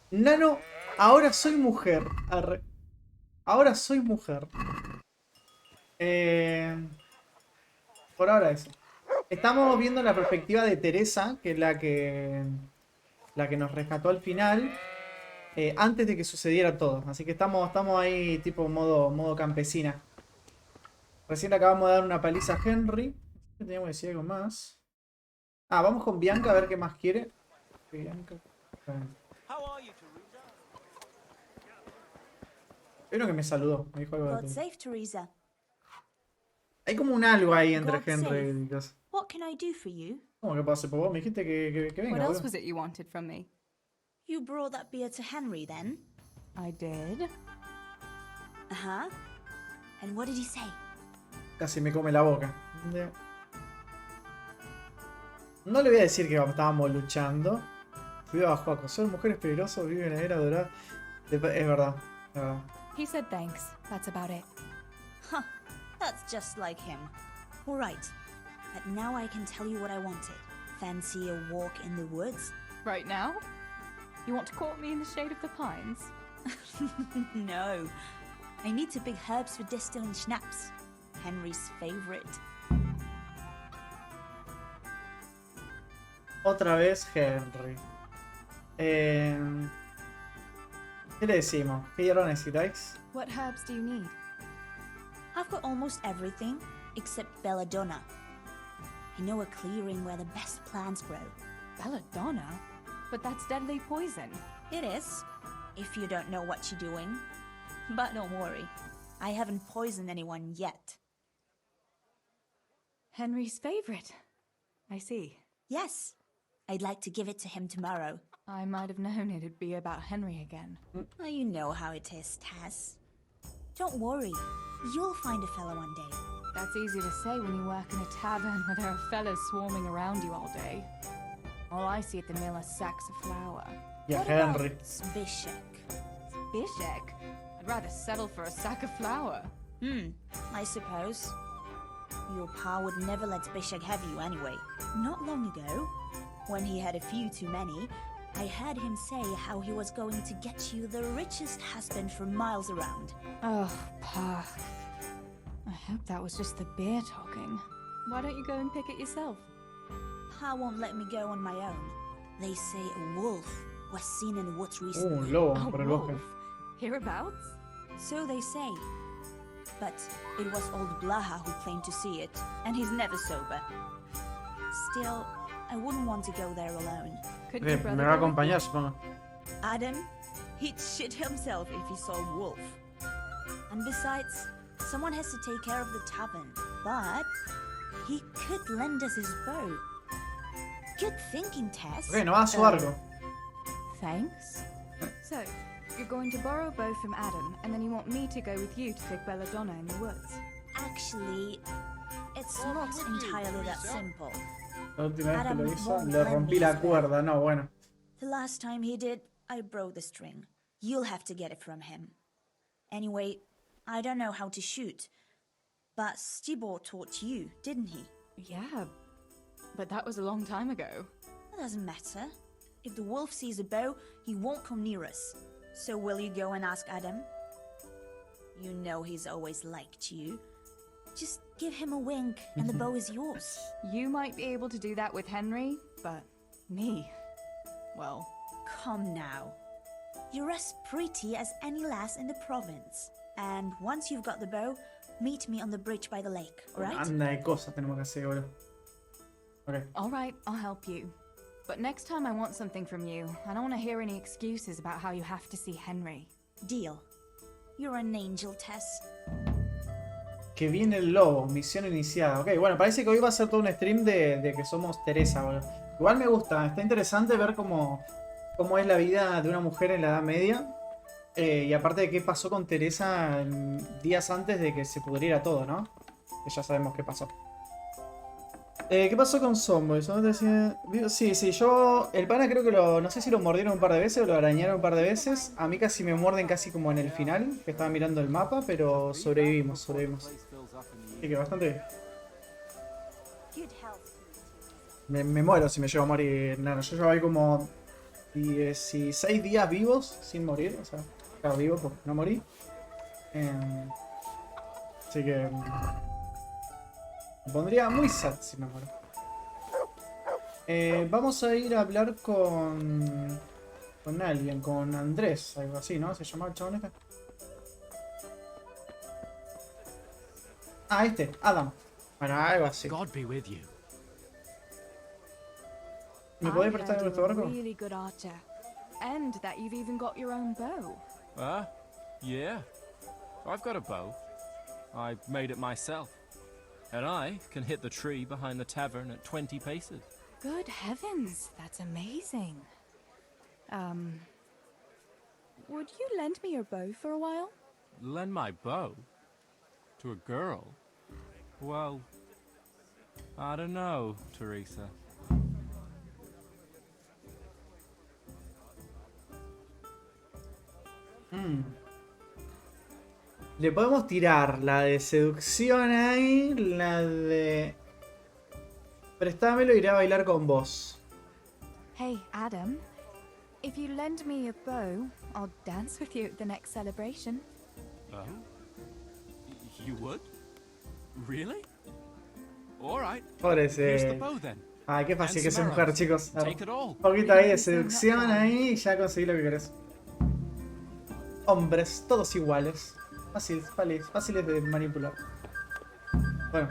Nano, ahora soy mujer. Arre. Ahora soy mujer. Por ahora eso. Estamos viendo la perspectiva de Teresa, que es la que nos rescató al final. Antes de que sucediera todo. Así que estamos ahí tipo modo campesina. Recién le acabamos de dar una paliza a Henry. Teníamos que decir algo más. Vamos con Bianca a ver qué más quiere. Bianca. Hay uno que me saludó, me dijo algo de God todo. save Teresa. Hay como un algo ahí entre God Henry save. y Gus. What can I do for you? ¿Cómo que pase por vos? Me dijiste que What venga, else boludo. was it you wanted from me? You brought that beer to Henry then? I did. Uh-huh. And what did he say? Casi me come la boca. No le voy a decir que estábamos luchando. Viva JoaKkoZ. Ser mujeres peligrosas, vive en la era dorada. Es verdad, es verdad. He said thanks. That's about it. Huh. That's just like him. All right. But now I can tell you what I wanted. Fancy a walk in the woods? Right now? You want to court me in the shade of the pines? No. I need to pick herbs for distilling schnapps. Henry's favorite. Otra vez Henry. ¿Qué le decimos? ¿Qué hierro necesitáis? What herbs do you need? I've got almost everything except belladonna. I know a clearing where the best plants grow. Belladonna? But that's deadly poison. It is, if you don't know what you're doing. But don't worry, I haven't poisoned anyone yet. Henry's favorite. I see. Yes, I'd like to give it to him tomorrow. I might have known it'd be about Henry again. Well, you know how it is, Tess. Don't worry, you'll find a fella one day. That's easy to say when you work in a tavern where there are fellas swarming around you all day. All I see at the mill are sacks of flour. Yeah, What Henry. about Zbyszek? Bishek? I'd rather settle for a sack of flour. I suppose. Your pa would never let Zbyszek have you anyway. Not long ago, when he had a few too many, I heard him say how he was going to get you the richest husband for miles around. Oh, Pa. I hope that was just the beer talking. Why don't you go and pick it yourself? Pa won't let me go on my own. They say a wolf was seen in the woods Un recently. lobo por el bosque. Hereabouts? So they say. But it was old Blaha who claimed to see it, and he's never sober. Still, I wouldn't want to go there alone. Could Me your brother va a go with acompañar, supongo. Adam, he'd shit himself if he saw a wolf. And besides, someone has to take care of the tavern. But he could lend us his bow. Good thinking, Tess. Ok, no va a su arco. Thanks. So, you're going to borrow a bow from Adam, and then you want me to go with you to pick belladonna in the woods. Actually, it's not entirely that simple. La última vez que Adam lo hizo, won't le lend rompí me la his bow. cuerda. No, bueno. The last time he did, I broke the string. You'll have to get it from him. Anyway, I don't know how to shoot. But Stibor taught you, didn't he? Yeah, but that was a long time ago. It doesn't matter. If the wolf sees a bow, he won't come near us. So will you go and ask Adam? You know he's always liked you. Just give him a wink and the bow is yours. You might be able to do that with Henry, but me, well, Come now. You're as pretty as any lass in the province. And once you've got the bow, meet me on the bridge by the lake, right? Anda de cosas tenemos que hacer, boludo. Ok. all right, I'll help you. But next time I want something from you, I don't want to hear any excuses about how you have to see Henry. Deal. You're an angel, Tess. Que viene el lobo, misión iniciada. Ok, bueno, parece que hoy va a ser todo un stream de que somos Teresa, boludo. Igual me gusta, está interesante ver cómo es la vida de una mujer en la Edad Media. Y aparte de qué pasó con Teresa días antes de que se pudriera todo, ¿no? Que ya sabemos qué pasó. ¿Qué pasó con Zomboy? Sí, yo... El pana creo que no sé si lo mordieron un par de veces o lo arañaron un par de veces. A mí casi me muerden casi como en el final, que estaba mirando el mapa, pero sobrevivimos. Así que bastante bien. Good health. Me muero si me llevo a morir. No, yo llevo ahí como 16 días vivos sin morir. O sea, claro, vivo porque no morí. Así que... Me pondría muy sad si me muero. Vamos a ir a hablar con alguien, con Andrés, algo así, ¿no? ¿Se llama el chabón este? Ah, este, Adam. Bueno, algo así. God be with you. ¿Me I podés heard prestar you're nuestro a barco? really good archer, and that you've even got your own bow. Yeah. I've got a bow. I made it myself. And I can hit the tree behind the tavern at 20 paces. Good heavens, that's amazing. Would you lend me your bow for a while? Lend my bow? To a girl? Well, I don't know, Teresa. Le podemos tirar la de seducción ahí, la de... Préstamelo, iré a bailar con vos. Hey, Adam. If you lend me your bow, I'll dance with you at the next celebration. Oh? You would? Really? All right. Por Here's the ese... bow then. Ay, qué fácil que es And some mujer, arrows. chicos. Take it all. Un poquito ahí de seducción ahí y ya conseguí lo que querés. Hombres, todos iguales. Fáciles de manipular. Bueno.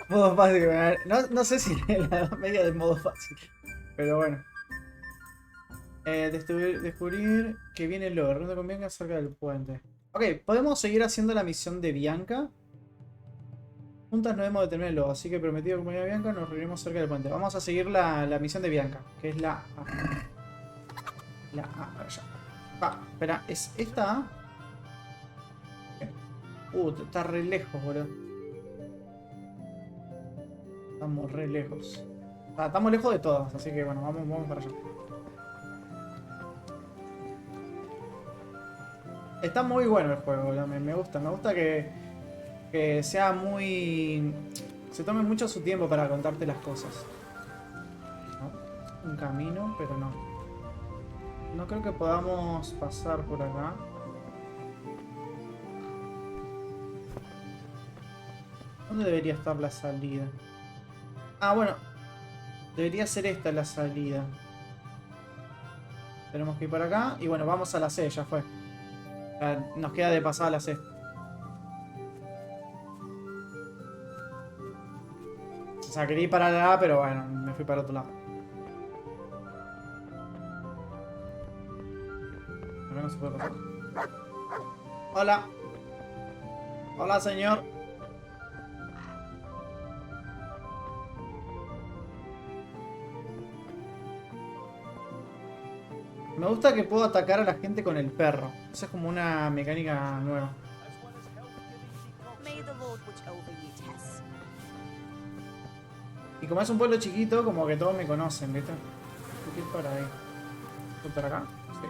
Modo fácil. No sé si en la edad media de modo fácil. Pero bueno. Descubrir que viene el logro. No te conviene cerca del puente. Ok, podemos seguir haciendo la misión de Bianca. Juntas no debemos detenerlo, así que prometido acompañar a Bianca, nos reuniremos cerca del puente. Vamos a seguir la misión de Bianca, que es la A. La A, allá. Espera, ¿es esta A? Está re lejos, boludo. Estamos re lejos. Estamos lejos de todas, así que bueno, vamos para allá. Está muy bueno el juego, boludo. Me gusta que sea muy... Se tome mucho su tiempo para contarte las cosas. ¿No? Un camino, pero no. No creo que podamos pasar por acá. ¿Dónde debería estar la salida? Ah, bueno. Debería ser esta la salida. Tenemos que ir por acá. Y bueno, vamos a la C, ya fue. Nos queda de pasada la C. O sea, quería ir para allá, pero bueno, me fui para otro lado. Acá no se puede pasar. Hola. Hola, señor. Me gusta que puedo atacar a la gente con el perro. Eso es como una mecánica nueva. Y como es un pueblo chiquito, como que todos me conocen, ¿viste? Tengo que ir para ahí. ¿Estoy para acá? Sí.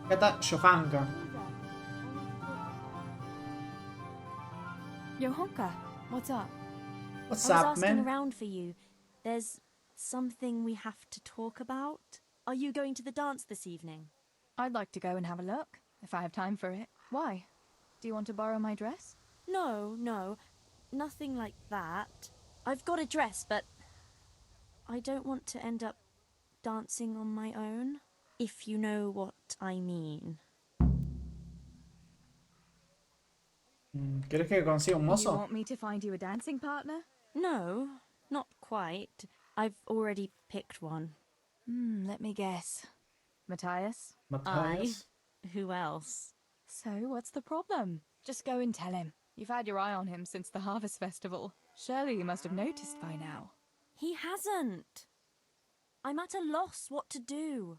Acá está JoaKkoZ. JoaKkoZ, what's up? What's I was up, asking man? around for you. There's something we have to talk about. Are you going to the dance this evening? I'd like to go and have a look, if I have time for it. Why? Do you want to borrow my dress? No, nothing like that. I've got a dress, but I don't want to end up dancing on my own, if you know what I mean. ¿Quieres que consiga un You mozo? want me to find you a dancing partner? No, not quite. I've already picked one. Let me guess. Matthias? Matthias? Who else? So, what's the problem? Just go and tell him. You've had your eye on him since the Harvest Festival. Surely you must have noticed by now. He hasn't. I'm at a loss what to do.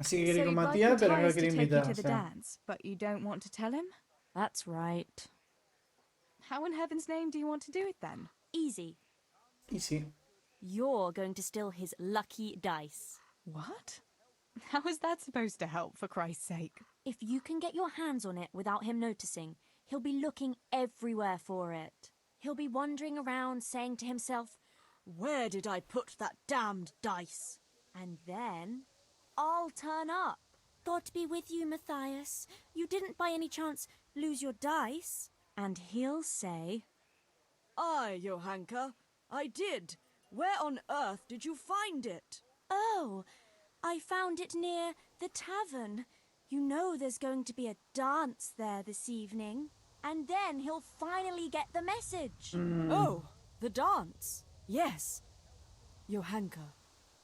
Así que quiere So con you'd like Matías, pero no lo Matthias to quiere take you invitar. to O the sea. dance, but you don't want to tell him? That's right. How in heaven's name do you want to do it then? Easy. Y sí. You're going to steal his lucky dice. What? How is that supposed to help, for Christ's sake? If you can get your hands on it without him noticing, he'll be looking everywhere for it. He'll be wandering around saying to himself, "Where did I put that damned dice?" And then I'll turn up. God be with you, Matthias. You didn't by any chance lose your dice? And he'll say, Aye, JoaKkoZ, I did. Where on earth did you find it? "Oh, I found it near the tavern. You know there's going to be a dance there this evening." and then he'll finally get the message. Oh, the dance. Yes. JoaKkoZ,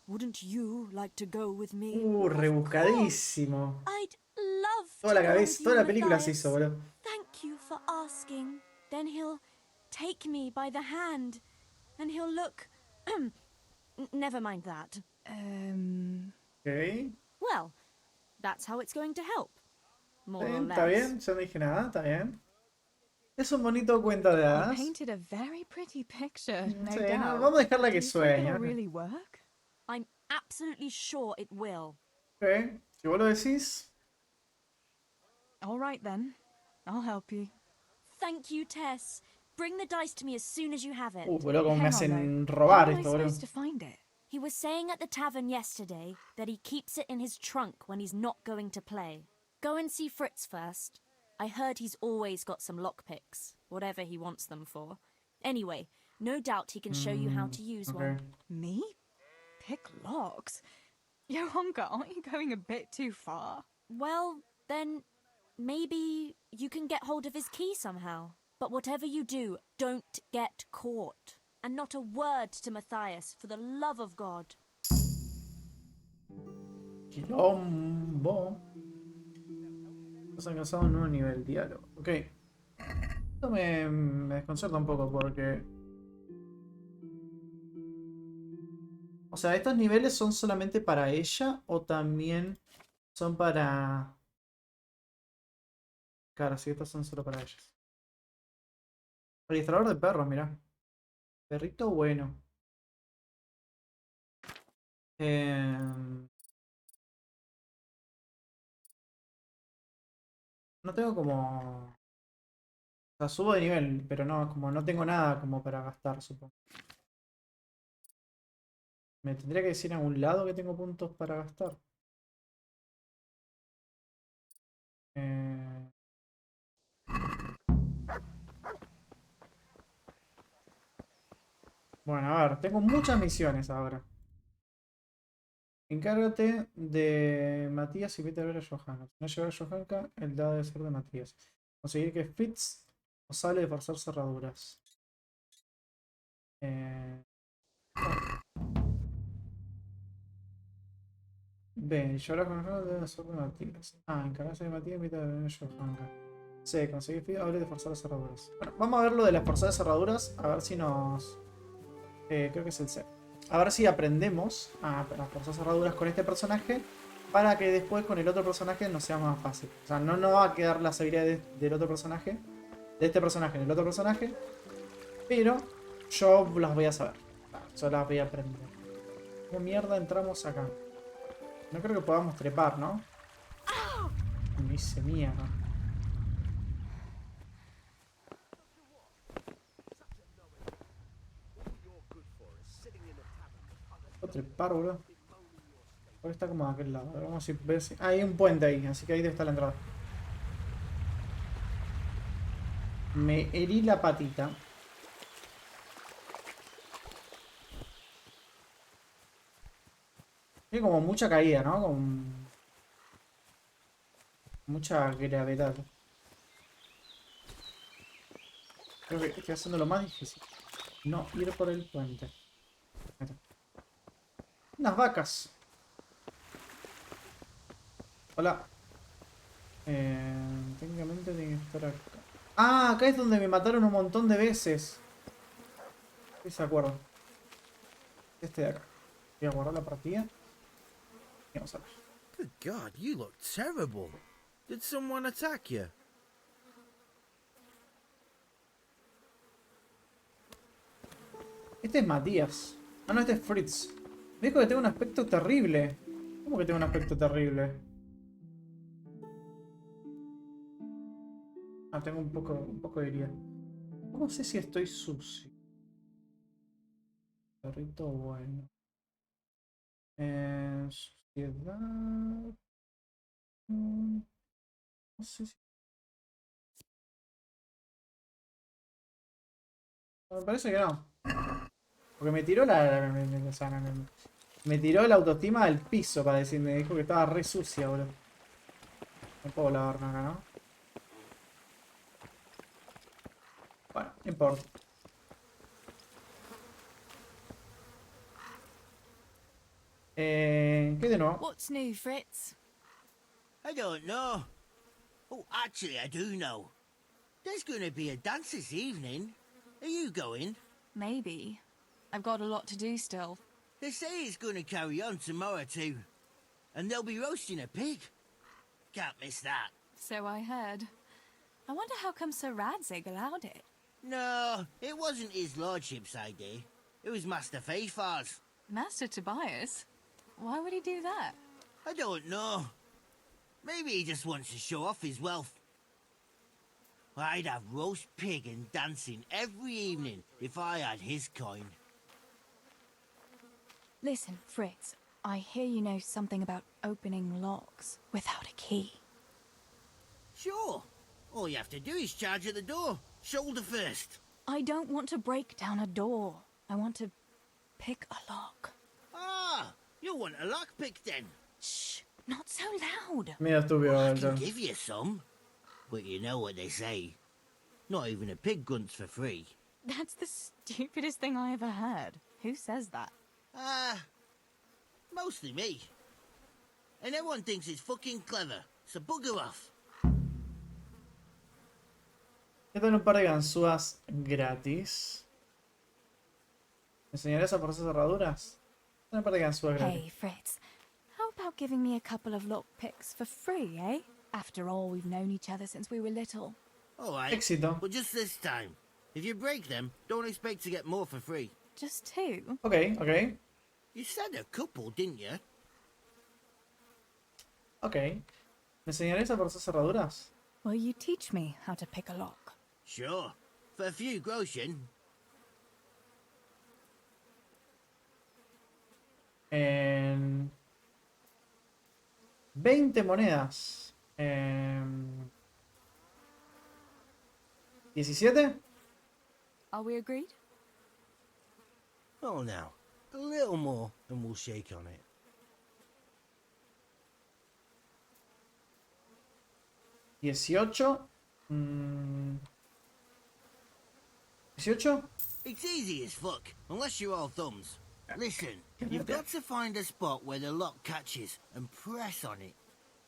wouldn't you like to go with me? Rebuscadísimo. I'd love Toda to la go cabeza, with toda you, la película se Matthias. hizo, boludo. Thank you for asking. Then he'll take me by the hand, and he'll look... Never mind that. Ok. Well, that's how it's going to help. More or Está less. bien, yo no dije nada, está bien. Es un bonito cuento de You hadas. painted a very pretty picture, no Sí, doubt. vamos a dejarla que Do you think sueñe. it'll really work? I'm absolutely sure it will. Ok, si vos lo decís. All right then. I'll help you. Thank you, Tess. Bring the dice to me as soon as you have it. Boludo, como me Hang on, hacen though. robar How am I esto, boludo. supposed to find it? He was saying at the tavern yesterday that he keeps it in his trunk when he's not going to play. Go and see Fritz first. I heard he's always got some lockpicks, whatever he wants them for. Anyway, no doubt he can show you how to use one. Me? Pick locks? JoaKkoZ, aren't you going a bit too far? Well, then maybe you can get hold of his key somehow. But whatever you do, don't get caught. And not a word to Matthias, for the love of God. Quilombo. Nos han alcanzado un nuevo nivel, diálogo. Ok. Esto me desconcerta un poco porque... O sea, ¿estos niveles son solamente para ella o también son para... Claro, sí, estos son solo para ellas. Registrador de perros, mirá. Perrito bueno. No tengo como... O sea, subo de nivel, pero no, como no tengo nada como para gastar, supongo. Me tendría que decir a algún lado que tengo puntos para gastar. Bueno, a ver, tengo muchas misiones ahora. Encárgate de Matías y vete a ver a JoaKkoZ. Si no llevar a JoaKkoZ, el dado debe ser de Matías. Conseguir que Fritz os hable de forzar cerraduras. Ven, yo ahora con JoaKkoZ debe ser de Matías. Encargarse de Matías y vete a ver a JoaKkoZ. Sí, conseguir Fritz hable de forzar las cerraduras. Bueno, vamos a ver lo de las forzadas cerraduras. A ver si nos... creo que es el C. A ver si aprendemos a forzar cerraduras con este personaje para que después con el otro personaje nos sea más fácil. O sea, no va a quedar las habilidades del otro personaje, de este personaje en el otro personaje, pero yo las voy a saber. Yo las voy a aprender. ¿Cómo mierda entramos acá? No creo que podamos trepar, ¿no? Me hice mierda. Puedo trepar, boludo. Ahora está como de aquel lado. A ver, vamos a ver si... hay un puente ahí, así que ahí debe estar la entrada. Me herí la patita. Tiene como mucha caída, ¿no? Con mucha gravedad. Creo que estoy haciendo lo más difícil. No ir por el puente. Unas vacas. Hola. Técnicamente tiene que estar acá. Acá es donde me mataron un montón de veces. Sí, se acuerdo. Este de acá. Voy a guardar la partida. Y vamos a ver. Good God, you look terrible. Did someone attack you? Este es Matías. No, este es Fritz. Me dijo que tengo un aspecto terrible. ¿Cómo que tengo un aspecto terrible? Tengo un poco de herida. ¿Cómo sé si estoy sucio? Perrito bueno. Suciedad. No sé si... Me parece que no. Porque me tiró me tiró la autoestima al piso para decirme. Me dijo que estaba re sucia, boludo. No puedo lavarme acá, ¿no? Bueno, no importa. ¿Qué de nuevo? What's new, Fritz? I don't know. Oh, actually, I do know. There's going to be a dance this evening. Are you going? Maybe. I've got a lot to do still. They say it's going to carry on tomorrow too. And they'll be roasting a pig. Can't miss that. So I heard. I wonder how come Sir Radzig allowed it. No, it wasn't his lordship's idea. It was Master Faithfar's. Master Tobias? Why would he do that? I don't know. Maybe he just wants to show off his wealth. I'd have roast pig and dancing every evening if I had his coin. Listen, Fritz, I hear you know something about opening locks without a key. Sure. All you have to do is charge at the door, shoulder first. I don't want to break down a door. I want to pick a lock. Ah, you want a lockpick then? Shh, not so loud. Medio estúpido I el can tema. give you some. But you know what they say. Not even a pig grunts for free. That's the stupidest thing I ever heard. Who says that? Mostly me. And everyone thinks it's fucking clever, so bugger off. Voy a tener un par de ganzúas gratis. ¿Me enseñarás a por esas cerraduras? Un par de ganzúas gratis. Hey, Fritz, how about giving me a couple of lockpicks for free, eh? After all, we've known each other since we were little. Alright, Éxito. but just this time. If you break them, don't expect to get more for free. Just two? Ok, ok. You said a couple, didn't you? Ok. ¿Me enseñarás a por esas cerraduras? Will you teach me how to pick a lock? Sure. For a few groschen. En 20 monedas. 17. Are we agreed? Oh, now. A little more, and we'll shake on it. 18. 18. It's easy as fuck, unless you're all thumbs. Listen, you've got to find a spot where the lock catches and press on it.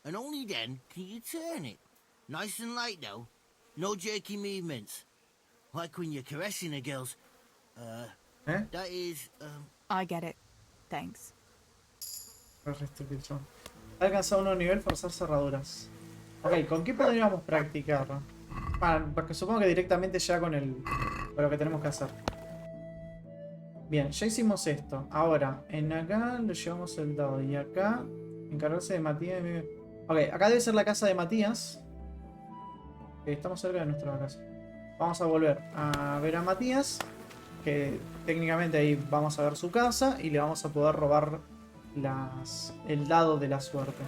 And only then can you turn it. Nice and light though. No jerky movements. Like when you're caressing a girl's... That is, I get it. Thanks. Ha alcanzado un nuevo nivel, forzar cerraduras. Ok, ¿con qué podríamos practicar? Bueno, porque supongo que directamente ya con lo que tenemos que hacer. Bien, ya hicimos esto. Ahora, en acá lo llevamos el dado. Y acá, encargarse de Matías. Ok, acá debe ser la casa de Matías. Ok, estamos cerca de nuestra casa. Vamos a volver a ver a Matías. Que técnicamente ahí vamos a ver su casa. Y le vamos a poder robar el dado de la suerte.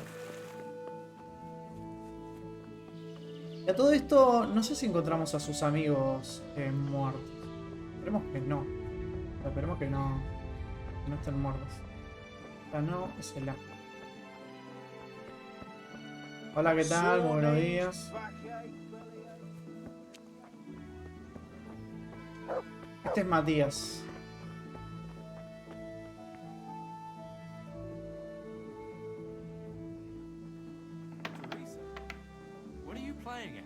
Y a todo esto, no sé si encontramos a sus amigos muertos. Esperemos que no. Esperemos que no estén muertos. La no es el A. Hola, ¿qué tal? Muy buenos días. Este es Matías. What are you playing at?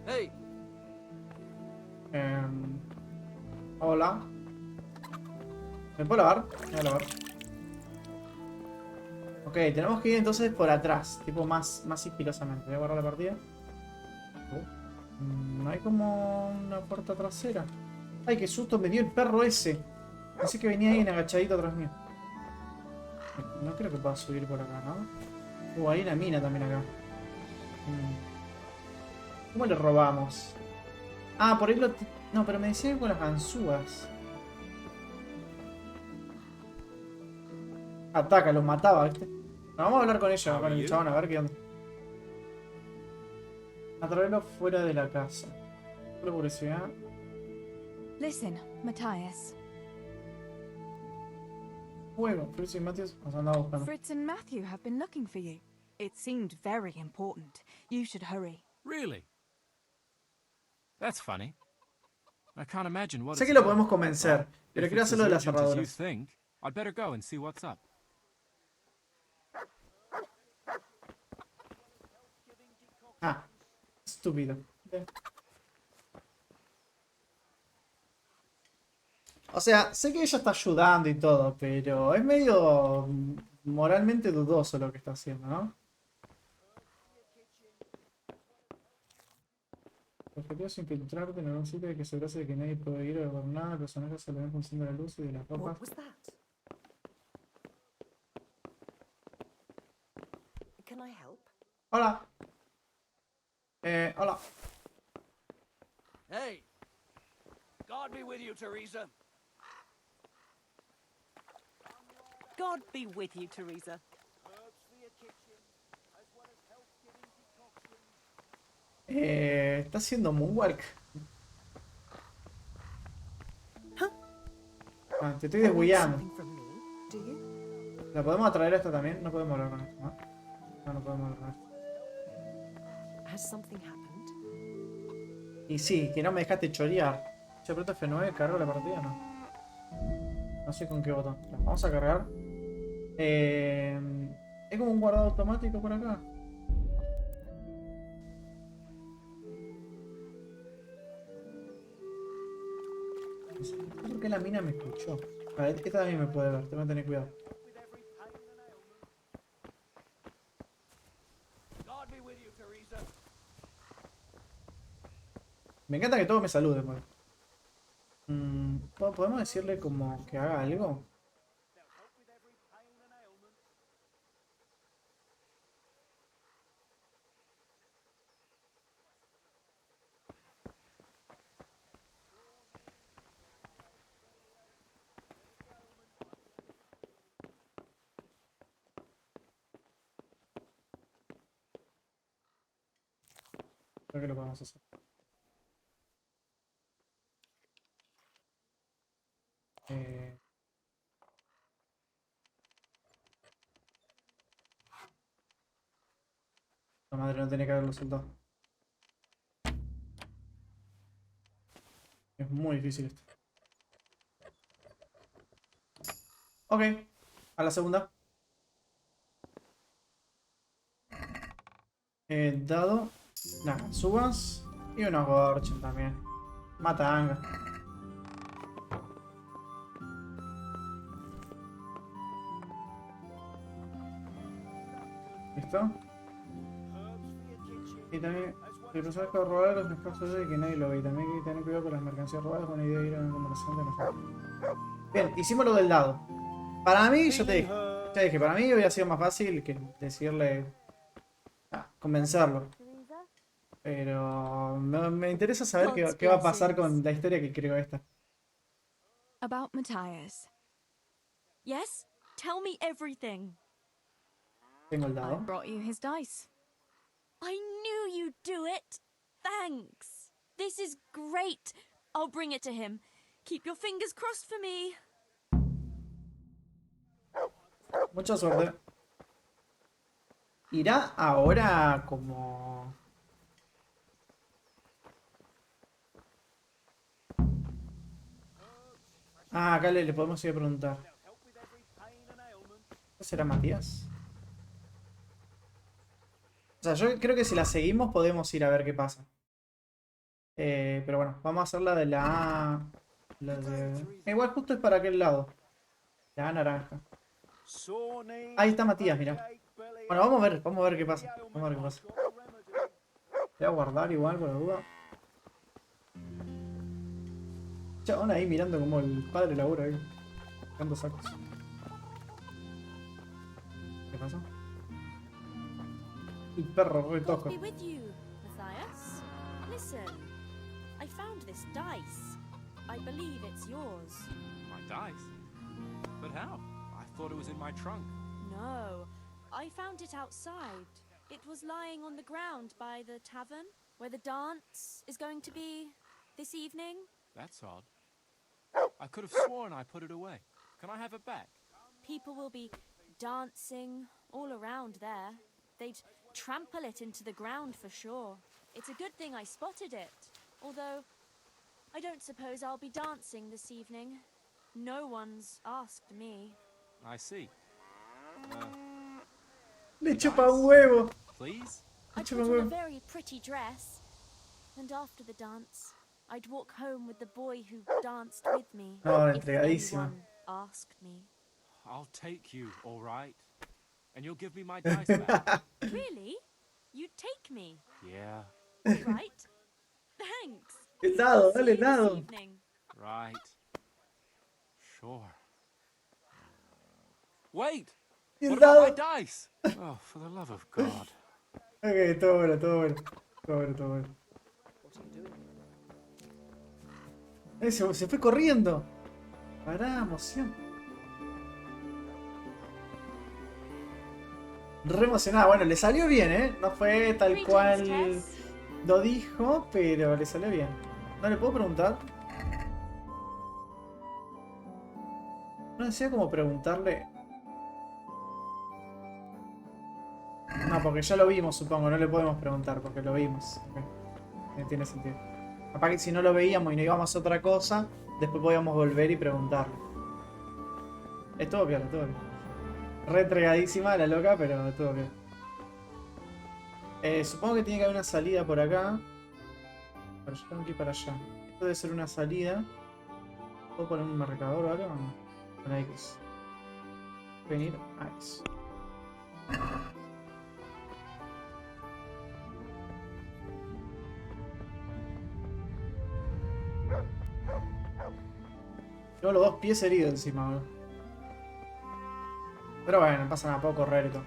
Hey. Hola. ¿Me puedo lavar? Me voy a lavar. Ok, tenemos que ir entonces por atrás. Tipo más sigilosamente. Voy a guardar la partida. No hay como una puerta trasera. Ay, qué susto me dio el perro ese. Pensé que venía ahí agachadito atrás mío. No creo que pueda subir por acá, ¿no? Hay una mina también acá. ¿Cómo le robamos? Ah, por ahí lo... No, pero me decían con las ganzúas. Ataca, los mataba, ¿viste? Bueno, vamos a hablar con ella, con el chabón, a ver qué onda. Atraerlo fuera de la casa. Por curiosidad. Listen, Matthias. Fuego, Fritz y Matthias nos andaba buscando. Fritz and Matthew have been looking for you. It seemed very important. You should hurry. Really? That's funny. I can't imagine what Sé it's que lo about. podemos convencer, pero If quiero it's hacerlo as de las urgent as you cerraduras. think, I'd better go and see what's up. Ah, estúpido. Bien. O sea, sé que ella está ayudando y todo, pero es medio moralmente dudoso lo que está haciendo, ¿no? El objetivo es infiltrarte en algún sitio y que asegurarse de que nadie puede ir o ver nada. El personaje se lo ven función de la luz y de las ropas. Hola. Hola. Hey! God be with you, Teresa. God be with you, Teresa. Está haciendo moonwalk. Ah, te estoy desbullando. ¿La podemos atraer a esta también? No podemos hablar con esto, ¿no? No podemos hablar con esto. Y sí, que no me dejaste chorear. Si aprieto F9, ¿cargo la partida? No. No sé con qué botón. La vamos a cargar. Es como un guardado automático por acá. ¿Por qué la mina me escuchó? A ver, esta también me puede ver, tengo que tener cuidado. Me encanta que todos me saluden, bueno. ¿Podemos decirle como que haga algo? Creo que lo podemos hacer. La madre no tenía que haberlo soltado. Es muy difícil esto. Ok, a la segunda. Dado. Nada, subas. Y unos gorchen también. Matanga. ¿Listo? Y también, el personaje de robar los escasos de que nadie lo ve. Y también hay que tener cuidado con las mercancías robadas. Buena idea ir a una conversación de nosotros. Bien, hicimos lo del dado. Para mí, yo te dije, para mí hubiera sido más fácil que decirle. Convencerlo. Pero me interesa saber qué va a pasar con la historia que creo esta. About Matthias. Yes? Tell me everything. Tengo el I dado. brought you his dice. I knew you'd do it. Thanks. This is great. I'll bring it to him. Keep your fingers crossed for me. Mucha suerte. Irá ahora como... Ah, acá le podemos ir a preguntar. ¿Qué será Matías? O sea, yo creo que si la seguimos podemos ir a ver qué pasa. Pero bueno, vamos a hacer la de la A. Igual justo es para aquel lado. La A naranja. Ahí está Matías, mira. Bueno, vamos a ver qué pasa. Vamos a ver qué pasa. Voy a guardar igual por la duda. Chabón ahí mirando como el padre labura ahí. Sacando sacos. ¿Qué pasa? El perro re tosco. Be with you, Matthias. Listen, I found this dice. I believe it's yours. My dice? But how? I thought it was in my trunk. No, I found it outside. It was lying on the ground by the tavern, where the dance is going to be this evening. That's odd. I could have sworn I put it away. Can I have it back? People will be dancing all around there. They'd trample it into the ground for sure. It's a good thing I spotted it. Although, I don't suppose I'll be dancing this evening. No one's asked me. I see. Le chupa un huevo. Please? I put on a very pretty dress. And after the dance, I'd walk home with the boy who danced with me. No, if entregadísima. anyone asked me. I'll take you, all right? And you'll give me my dice back. Really? You'd take me? Yeah. All right. Thanks. El dado, See dale you el this dado. evening. Right. Sure. Wait! El What about my dado. dice? Oh, for the love of God. Ok, todo bueno, todo bueno. Todo bueno, todo bueno. Se fue corriendo. Pará, emoción. Re emocionada. Bueno, le salió bien, ¿eh? No fue tal cual lo dijo, pero le salió bien. ¿No le puedo preguntar? No decía como preguntarle. No, porque ya lo vimos, supongo. No le podemos preguntar porque lo vimos. Okay. Tiene sentido. Capaz que si no lo veíamos y no íbamos a otra cosa, después podíamos volver y preguntarle. Estuvo bien, estuvo bien. Re entregadísima la loca, pero estuvo bien. Supongo que tiene que haber una salida por acá. Pero yo tengo que ir para allá. Esto debe ser una salida. ¿Puedo poner un marcador o algo? Con X. Venir a X. Tengo los dos pies heridos encima, bro. Pero bueno, no pasa nada, puedo correr y todo.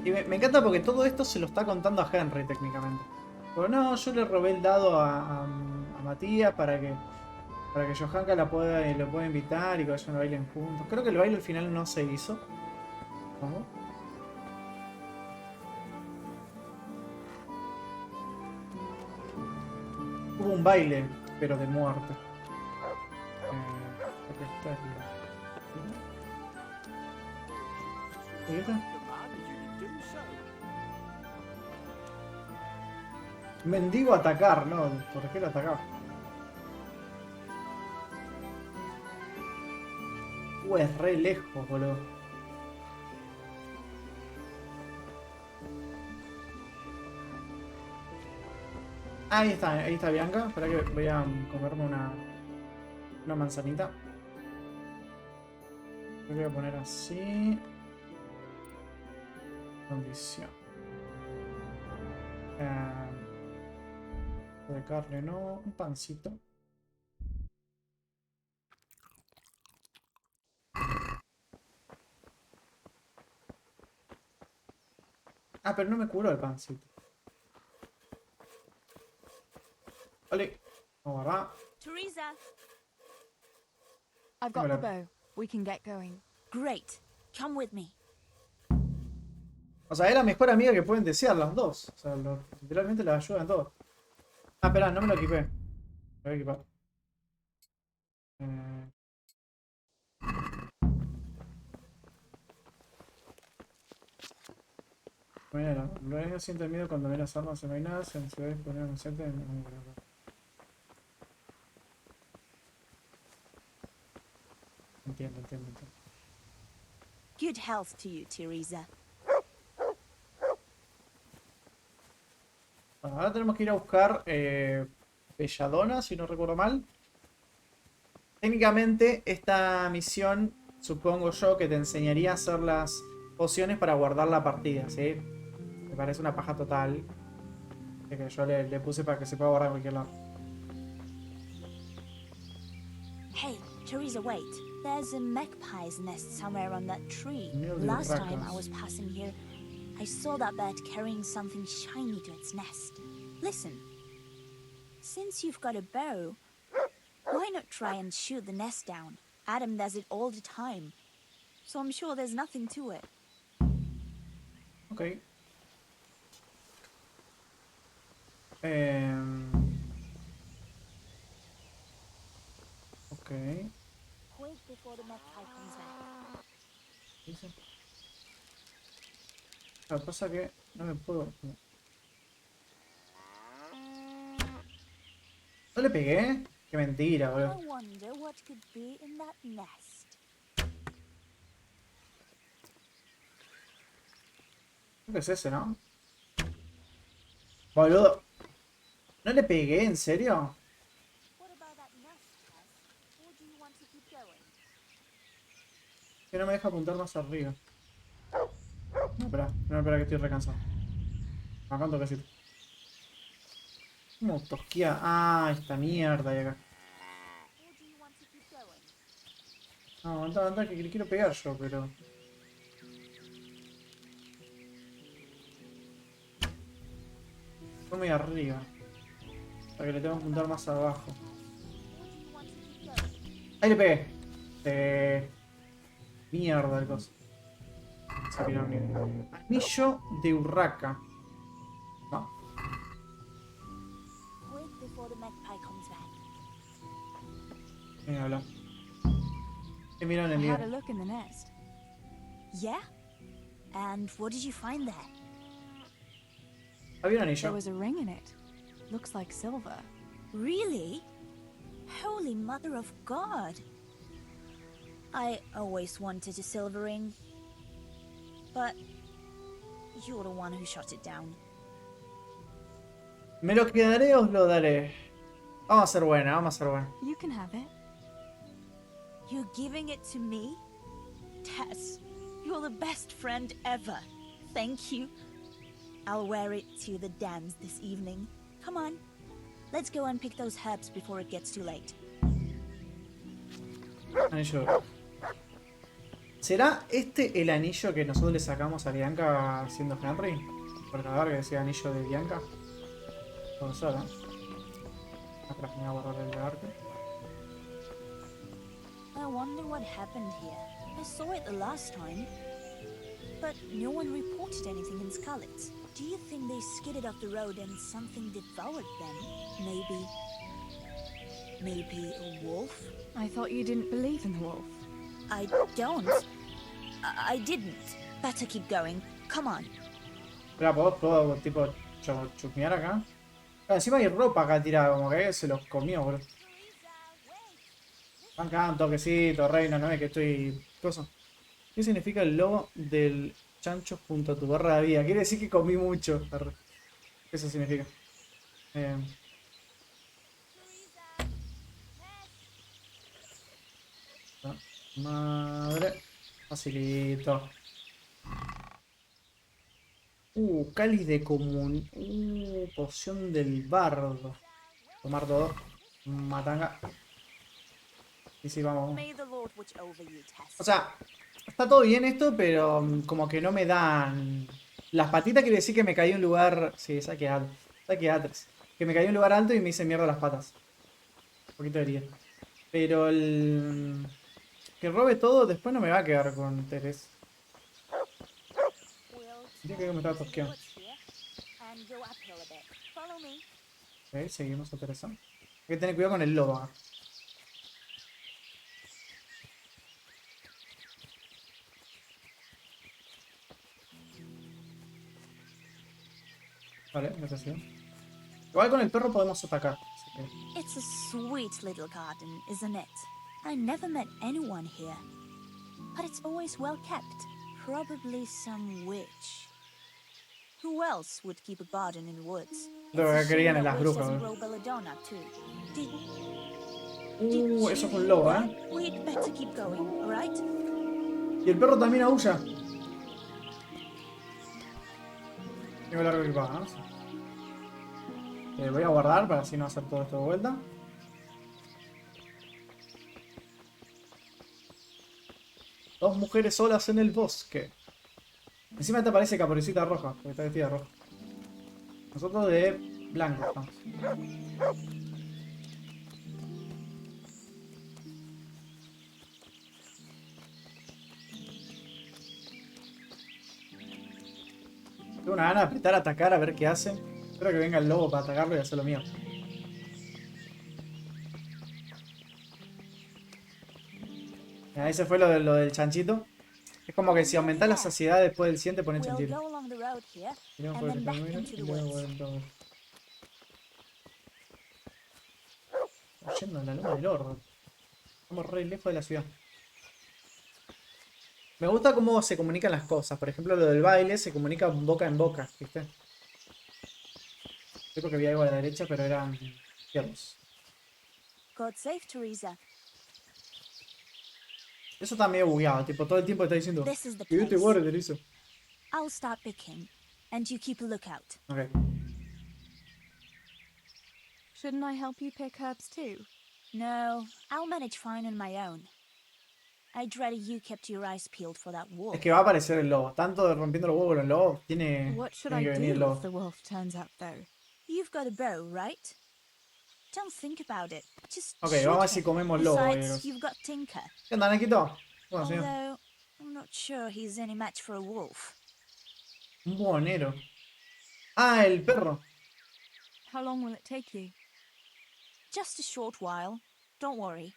Y me encanta porque todo esto se lo está contando a Henry técnicamente. Pero no, yo le robé el dado a Matías para que JoaKkoZ lo pueda invitar y que vayan a bailen juntos. Creo que el baile al final no se hizo. ¿Cómo? Hubo un baile, pero de muerte. ¿Y esta? Mendigo atacar, ¿no? ¿Por qué lo atacaba? Es re lejos, boludo. Ahí está Bianca. Espera que voy a comerme una manzanita. Lo voy a poner así. Condición. De carne no, un pancito. Ah, pero no me curó el pancito. Vale, vamos a guardar. Teresa. I've got the bow. We can get going. Great. Come with me. O sea, es la mejor amiga que pueden desear las dos. O sea, literalmente las ayudan en todo. Ah, espera, no me lo equipé. Lo voy a equipar. Mira, no siente miedo cuando ve las armas envainadas en ciudades que ponen inocente en... Entiendo. Good health to you, Teresa. Bueno, ahora tenemos que ir a buscar Belladonna, si no recuerdo mal. Técnicamente, esta misión, supongo yo, que te enseñaría a hacer las pociones para guardar la partida, ¿sí? Me parece una paja total. Que yo le puse para que se pueda guardar en cualquier lado. Hey, Teresa, wait. There's a magpie's nest somewhere on that tree. Mildred Last time Raccoons. I was passing here, I saw that bird carrying something shiny to its nest. Listen, since you've got a bow, why not try and shoot the nest down? Adam does it all the time, so I'm sure there's nothing to it. Ok. Ok. Quick before the magpie comes back. Lo que pasa es que no me puedo... ¿No le pegué? Qué mentira, boludo. I wonder what could be in that nest. Creo que es ese, ¿no? Boludo. ¿No le pegué? ¿En serio? What about that nest, Tess? Or do you want to keep going? Que no me deja apuntar más arriba. No, espera que estoy recansado. Acá un toquecito. ¿Cómo tosquía? Ah, esta mierda de acá. Or do you want to keep going? No, anda, que le quiero pegar yo, pero... Estoy muy arriba. Para que le tengo que apuntar más abajo. ¡Ahí le pegué! Mierda el coso. Anillo de Urraca. No. Quick before the magpie comes back. Venga, habla. Mira en el I had libro. a look in the nest. Yeah? And what did you find there? Había un There anillo. was a ring in it. Looks like silver. Really? Holy Mother of God! I always wanted a silver ring. But you're the one who shot it down. ¿Me lo quedaré o os lo daré? Vamos a ser buena, vamos a ser buena. You can have it. You're giving it to me? Tess, you're the best friend ever. Thank you. I'll wear it to the dance this evening. Come on. Let's go and pick those herbs before it gets too late. Anillo. ¿Será este el anillo que nosotros le sacamos a Bianca siendo Henry? Por cagar que decía anillo de Bianca. Puede ser, ¿eh? Atrás me voy a borrar el de arte. I wonder what happened here. I saw it the last time. But no one reported anything in Scarlet. Do you think they skidded off the road and something devoured them? Maybe a wolf? I thought you didn't believe in the wolf. I don't. I didn't. Better keep going. Come on. Espera, ¿puedo tipo chusmear acá? Ah, encima hay ropa acá tirada, como que se los comió, bro. Acá un toquecito, reina, no es que estoy... Cosa. ¿Qué significa el logo del chancho junto a tu barra de vida? Quiere decir que comí mucho. Eso significa. Madre. Facilito. Cáliz de comun... poción del bardo. Tomar todo. Matanga. Y sí, vamos. May the Lord watch over you, Tess. O sea, está todo bien esto, pero como que no me dan... Las patitas quiere decir que me caí en un lugar... Sí, saque atrás. Que me caí en un lugar alto y me hice mierda las patas. Un poquito de herida. Pero el... Que robe todo, después no me va a quedar con Teres. Diría que me estaba tosqueando. And go uphill a bit. Follow me. Ok, seguimos a Teresa. Hay que tener cuidado con el lobo acá. Vale, gracias. Igual con el perro podemos atacar. Así que... It's a sweet little garden, isn't it? I never met anyone here. But it's always well kept. Probably some witch. Who else would keep a garden in the woods? Lo que querían en las brujas. Eso fue un lobo, ¿eh? We'd better keep going, all right? Y el perro también aúlla. Tengo largo equipado, ¿no? Sí. Voy a guardar para así no hacer todo esto de vuelta. Dos mujeres solas en el bosque. Encima te aparece Caperucita Roja, porque está vestida de rojo. Nosotros de blanco estamos. Tengo una gana de apretar a atacar a ver qué hace. Espero que venga el lobo para atacarlo y hacer lo mío. Ahí se fue lo del chanchito. Es como que si aumentás la saciedad después del 100 te pone chanchito. out here Tiramos and por el then back camino into y the luego woods. volvemos. Estamos yendo a la loma del orto. Estamos re lejos de la ciudad. Me gusta cómo se comunican las cosas. Por ejemplo, lo del baile se comunica boca en boca, ¿viste? Creo que había algo a la derecha, pero eran ciervos. God save Teresa. Eso está medio bugueado, tipo, todo el tiempo está diciendo This is the que yo te place. guarde, Teresa. I'll start picking, and you keep a lookout. Ok. Shouldn't I help you pick herbs too? No, I'll manage fine on my own. I'd rather you kept your eyes peeled for that wolf. Es que va a aparecer el lobo. Tanto de rompiendo los huevos con el lobo, What should tiene I que venir el do lobo. if the wolf turns up, though? You've got a bow, right? Don't think about it. Just Ok, shoot vamos a ver si him. comemos lobo. Besides, you've got Tinker. ¿Qué onda, Nequito? Bueno, señor. Although, I'm not sure he's any match for a wolf. Un buhonero. Ah, el perro. How long will it take you? Just a short while. Don't worry.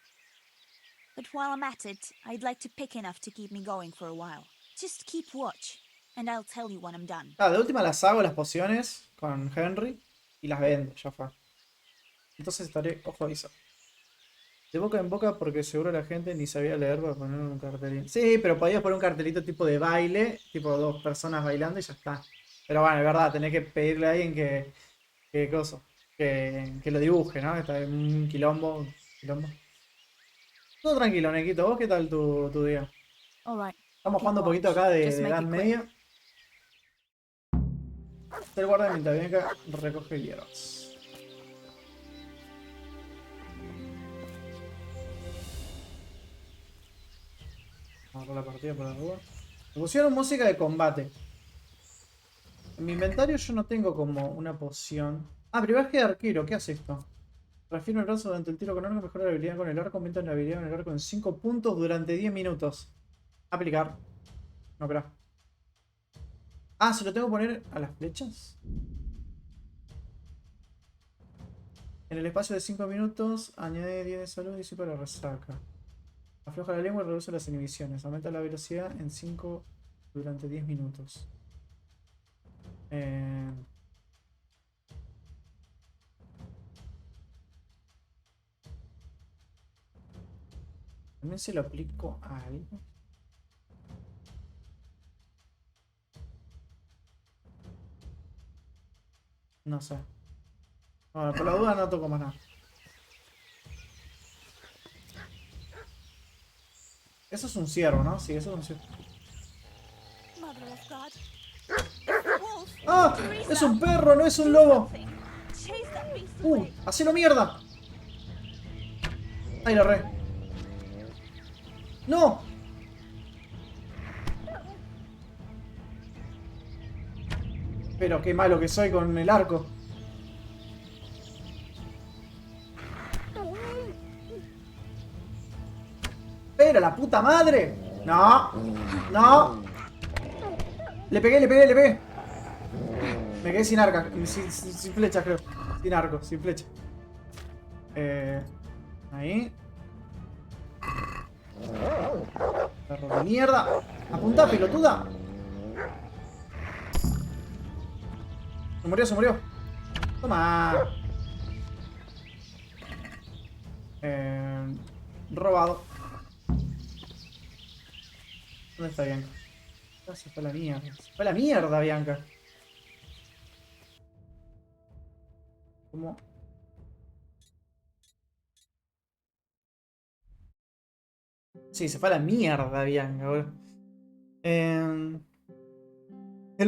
But while I'm at it, I'd like to pick enough to keep me going for a while. Just keep watch, and I'll tell you when I'm done. Ah, de última las hago las pociones con Henry y las vendo, ya fue. Entonces estaré ojo aviso. De boca en boca porque seguro la gente ni sabía leer para poner un cartelito. Sí, pero podías poner un cartelito tipo de baile, tipo dos personas bailando y ya está. Pero bueno, es verdad, tenés que pedirle a alguien que lo dibuje, ¿no? Está en un quilombo. Todo tranquilo, Nequito. ¿Vos qué tal tu día? All right. Estamos jugando un poquito acá de Just make Edad it quick. Media. El guarda mientras Bianca recoge hierbas. Vamos con la partida por la duda. Me pusieron música de combate. En mi inventario yo no tengo como una poción. Ah, brebaje de arquero. ¿Qué hace esto? Refiero el brazo durante el tiro con arco, mejora la habilidad con el arco, aumenta la habilidad con el arco en 5 puntos durante 10 minutos. Aplicar. No, espera. Ah, ¿se lo tengo que poner a las flechas? En el espacio de 5 minutos, añade 10 de salud y disipa la resaca. Afloja la lengua y reduce las inhibiciones. Aumenta la velocidad en 5 durante 10 minutos. También se lo aplico a algo. No sé. Bueno, por la duda no toco más nada. Eso es un ciervo, ¿no? Sí, eso es un ciervo. Mother of God. ¡Ah! ¡Es un perro, no es un lobo! ¡Hacelo mierda! ¡Ahí la re! ¡No! Pero qué malo que soy con el arco. ¡Pero la puta madre! ¡No! ¡No! Le pegué. Me quedé sin arca. Sin flecha, creo. Sin arco, sin flecha. Ahí. Perro de mierda. Apunta, pelotuda. Se murió. Toma. Robado. ¿Dónde está Bianca? Ah, se fue a la mierda. Se fue a la mierda, Bianca. ¿Cómo? Sí, se fue a la mierda, Bianca, boludo. El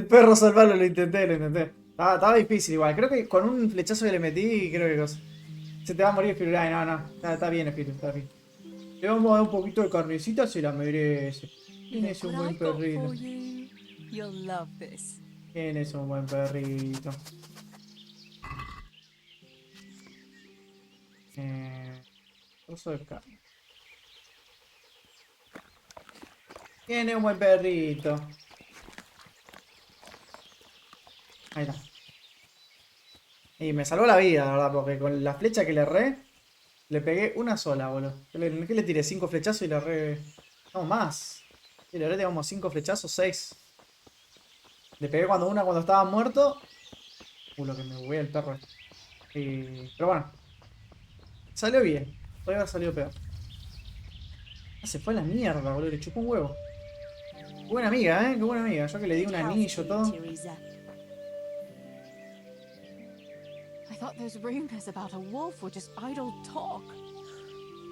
perro salvarlo, lo intenté. Estaba difícil igual. Creo que con un flechazo que le metí, creo que cosa. Se te va a morir Spirit. Ay, no. Está bien, Spirit, está bien. Le vamos a dar un poquito de carnecita, se la merece. ¿Quién es un buen perrito? You'll love this. ¿Quién es un buen perrito? Trozo de carne. ¿Quién es un buen perrito? Ahí está. Y me salvó la vida, la verdad, porque con la flecha que le erré, le pegué una sola, boludo. ¿Qué le tiré? 5 flechazos y le erré. No, más. Y le erré, digamos, 5 flechazos, 6. Le pegué cuando estaba muerto. Lo que me voy el perro. Pero bueno. Salió bien. Podría haber salido peor. Ah, se fue a la mierda, boludo. Le chupó un huevo. Qué buena amiga, ¿eh? Qué buena amiga. Yo que le di un anillo, todo. I thought those rumors about a wolf were just idle talk.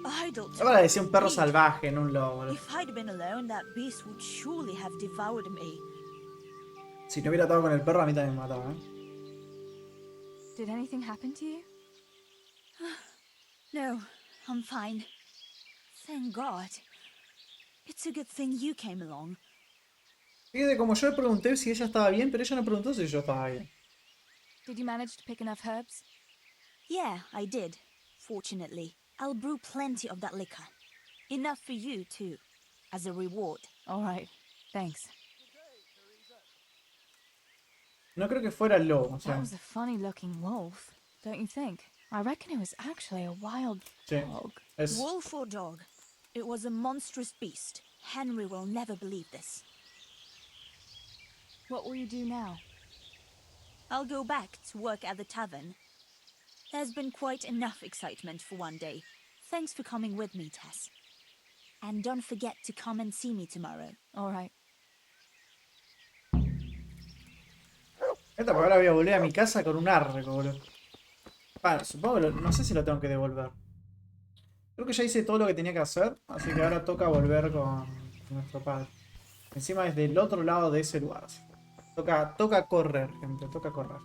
Idle Ahora talk, decía un perro indeed. salvaje, no un lobo, boludo. If I'd been alone, that beast would surely have devoured me. Si no hubiera estado con el perro, a mí también me mataba, ¿eh? Did anything happen to you? No, I'm fine. Thank God. It's a good thing you came along. Fíjate, como yo le pregunté si ella estaba bien, pero ella no preguntó si yo estaba bien. Did you manage to pick enough herbs? Yeah, I did. Fortunately, I'll brew plenty of that liquor. Enough for you, too. As a reward. All right. Thanks. No creo que fuera el lobo, o sea. That was a funny-looking wolf, don't you think? I reckon it was actually a wild dog. Wolf or dog? It was a monstrous beast. Henry will never believe this. What will you do now? I'll go back to work at the tavern. There's been quite enough excitement for one day. Thanks for coming with me, Tess. And don't forget to come and see me tomorrow. All right. Esta por ahora voy a volver a mi casa con un arco, boludo. Bueno, supongo que no sé si lo tengo que devolver. Creo que ya hice todo lo que tenía que hacer, así que ahora toca volver con nuestro padre. Encima es del otro lado de ese lugar. Toca correr, gente, toca correr.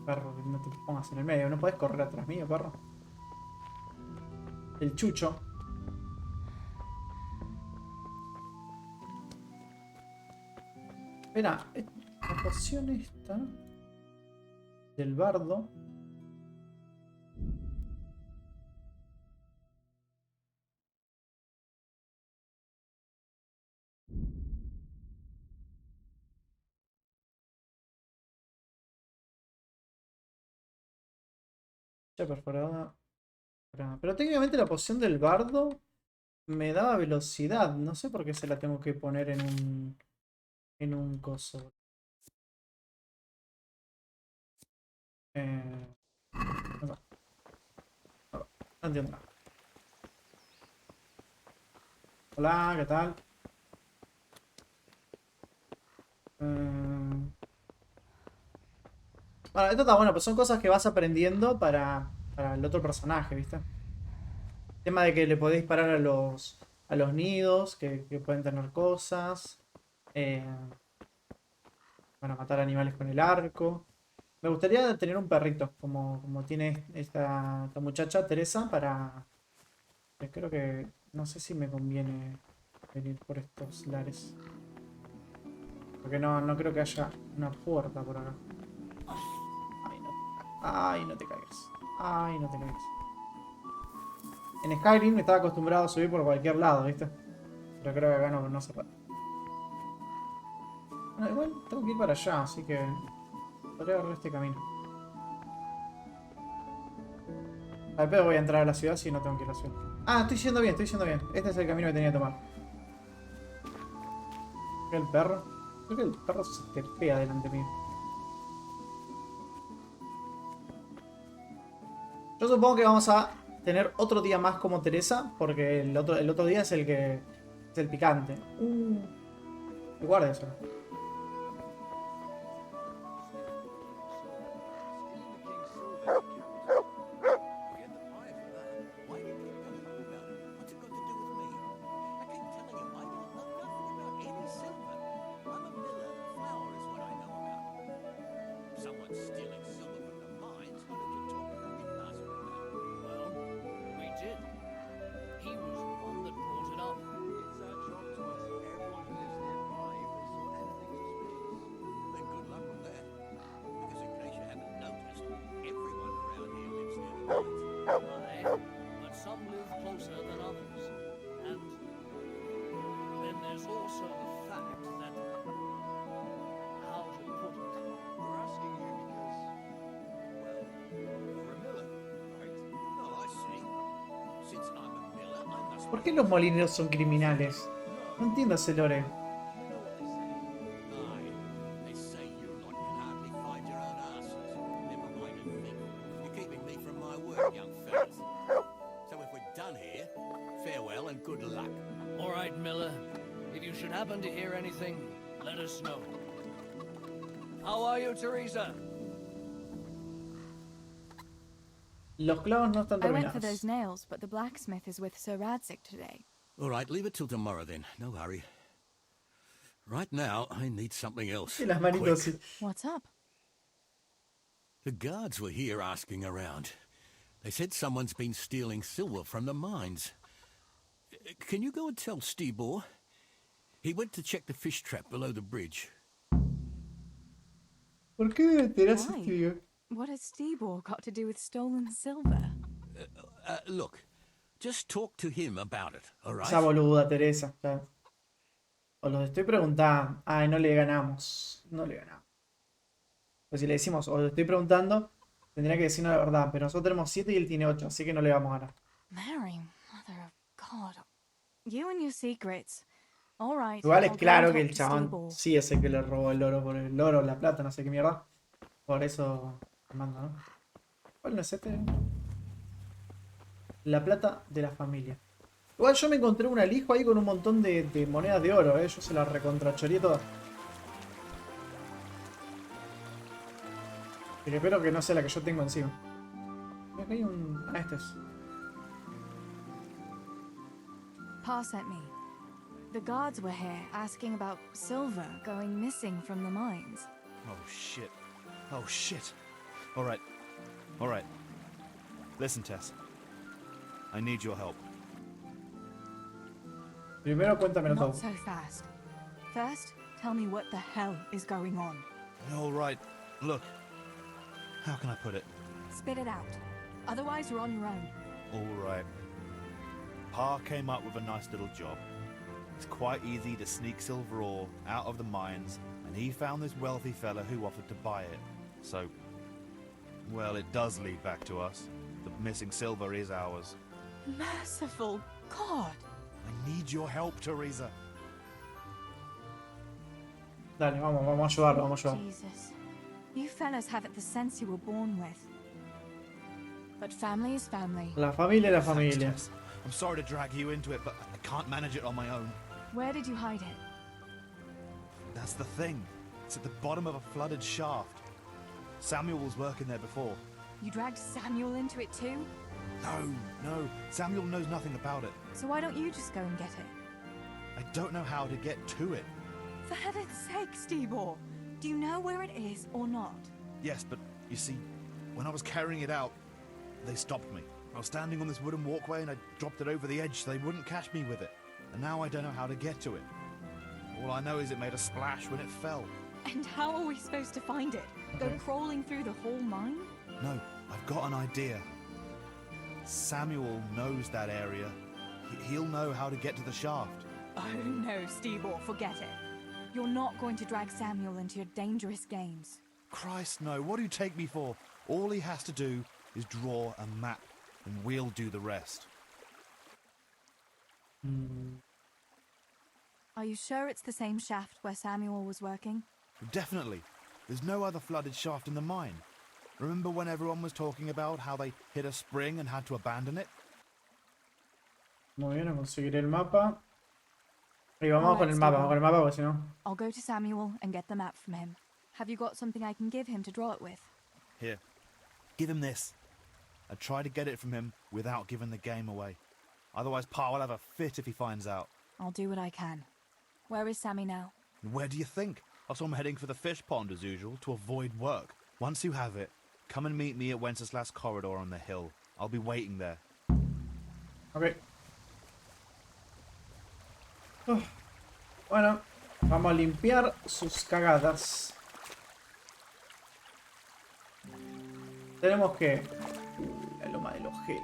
Perro, no te pongas en el medio, no podés correr atrás mío, perro. El chucho. Espera, la poción esta del bardo. Ya perforada. Pero técnicamente la poción del bardo me daba velocidad. No sé por qué se la tengo que poner en un coso. No, no entiendo nada. Hola, ¿qué tal? Bueno, esto está bueno, pues son cosas que vas aprendiendo para el otro personaje, ¿viste? El tema de que le podés disparar a los nidos, que pueden tener cosas. Para matar animales con el arco. Me gustaría tener un perrito, como tiene esta muchacha, Teresa, para... Creo que... No sé si me conviene venir por estos lares. Porque no creo que haya una puerta por acá. Ay, no te caigas. Ay, no te caigas. En Skyrim estaba acostumbrado a subir por cualquier lado, ¿viste? Pero creo que acá no se puede. Bueno, igual tengo que ir para allá, así que... podría agarrar este camino. Al pedo voy a entrar a la ciudad si no tengo que ir a la ciudad. Ah, estoy yendo bien, estoy yendo bien. Este es el camino que tenía que tomar. ¿El perro? Creo que el perro se tepea delante mío. Yo supongo que vamos a tener otro día más como Teresa, porque el otro día es el que... es el picante. Guarda eso. But some live closer than others. And then there's also the fact that, how to put it, we're asking you because ¿Por qué los molineros son criminales? No entiendo ese lore. They say you're lot can hardly find your own asses. Never mind a thing. You're keeping me from my work, young fellas. So if we're done here, farewell and good luck. All right, Miller. If you should happen to hear anything, let us know. How are you, Teresa? Los clavos no están I went for terminados. those nails, but the blacksmith is with Sir Radzik today. All right, leave it till tomorrow then. No hurry. Right now, I need something else. Y las manitos Quick. sí. What's up? The guards were here asking around. They said someone's been stealing silver from the mines. Can you go and tell Stibor? He went to check the fish trap below the bridge. ¿Por qué te das Why? tío? What has Stibor got to do with stolen silver? Look, just talk to him about it, all right? Esa boluda, Teresa. Claro. Os lo estoy preguntando. Ay, no le ganamos. No le ganamos. Pues si le decimos, os lo estoy preguntando, tendría que decirnos la verdad. Pero nosotros tenemos 7 y él tiene 8, así que no le vamos a ganar. Mary, mother of God. You and your secrets. All right. Igual es I'll go claro and que talk el to chabón Stibor. sí es el que le robó el oro por el oro, la plata, no sé qué mierda. Por eso manda, ¿no? ¿Cuál no es este? La plata de la familia. Igual yo me encontré un alijo ahí con un montón de monedas de oro, Yo se la recontrachoreé todas. Pero espero que no sea la que yo tengo encima. Mira, acá hay un... Ah, este es. Pa sent me. The guards were here asking about silver going missing from the mines. Oh, shit. Oh, shit. All right. All right. Listen, Tess. I need your help. Primero cuéntamelo todo. Not so fast. First, tell me what the hell is going on. All right. Look. How can I put it? Spit it out. Otherwise, you're on your own. All right. Pa came up with a nice little job. It's quite easy to sneak silver ore out of the mines, and he found this wealthy fella who offered to buy it. So, well, it does lead back to us. The missing silver is ours. Merciful God! I need your help, Teresa. Dale, vamos a ayudarlo, vamos a ayudarlo. Jesus. You fellas haven't the sense you were born with. But family is family. La familia es la familia. Tess. I'm sorry to drag you into it, but I can't manage it on my own. Where did you hide it? That's the thing. It's at the bottom of a flooded shaft. Samuel was working there before. You dragged Samuel into it too? No. Samuel knows nothing about it. So why don't you just go and get it? I don't know how to get to it. For heaven's sake, Stibor! Do you know where it is or not? Yes, but you see, when I was carrying it out, they stopped me. I was standing on this wooden walkway and I dropped it over the edge so they wouldn't catch me with it. And now I don't know how to get to it. All I know is it made a splash when it fell. And how are we supposed to find it? Go crawling through the whole mine? No, I've got an idea. Samuel knows that area. He'll know how to get to the shaft. Oh no, Stibor, forget it. You're not going to drag Samuel into your dangerous games. Christ, no. What do you take me for? All he has to do is draw a map, and we'll do the rest. Are you sure it's the same shaft where Samuel was working? Definitely. There's no other flooded shaft in the mine. Remember when everyone was talking about how they hit a spring and had to abandon it? Muy bien, a conseguir el mapa. Y vamos con el mapa, porque si no... I'll go to Samuel and get the map from him. Have you got something I can give him to draw it with? Here. Give him this. I try to get it from him without giving the game away. Otherwise, Pa will have a fit if he finds out. I'll do what I can. Where is Sammy now? Where do you think? I saw him heading for the fish pond as usual, to avoid work. Once you have it, come and meet me at Wenceslas Corridor on the hill. I'll be waiting there. Ok. Bueno, vamos a limpiar sus cagadas. Tenemos que... la loma del ojel.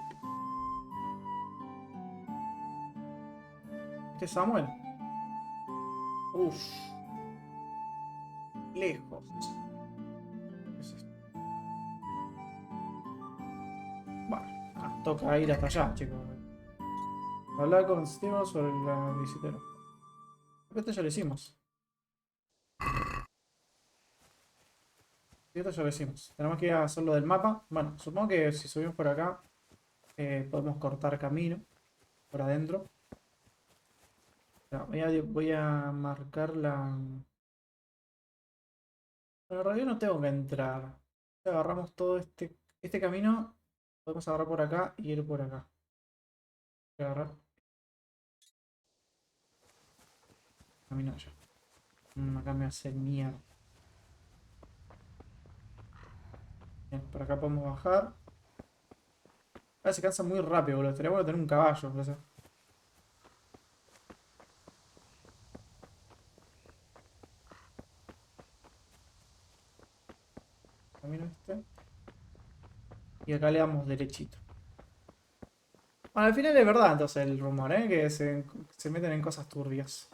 ¿Este es Samuel? Uff. Lejos. ¿Qué es esto? Bueno, toca ir hasta allá, chicos. Hablar con Steve sobre la visitera. Esto ya lo hicimos. Esto ya lo hicimos. Tenemos que ir a hacer lo del mapa. Bueno, supongo que si subimos por acá, podemos cortar camino por adentro. No, voy a marcar la... Bueno, en realidad no tengo que entrar. Agarramos todo este camino. Podemos agarrar por acá y ir por acá. Voy a agarrar. Camino allá. Acá me hace mierda. Bien, por acá podemos bajar. Ahora se cansa muy rápido, boludo. Estaría bueno tener un caballo, no sé. Camino este. Y acá le damos derechito. Bueno, al final es verdad entonces el rumor, que se meten en cosas turbias.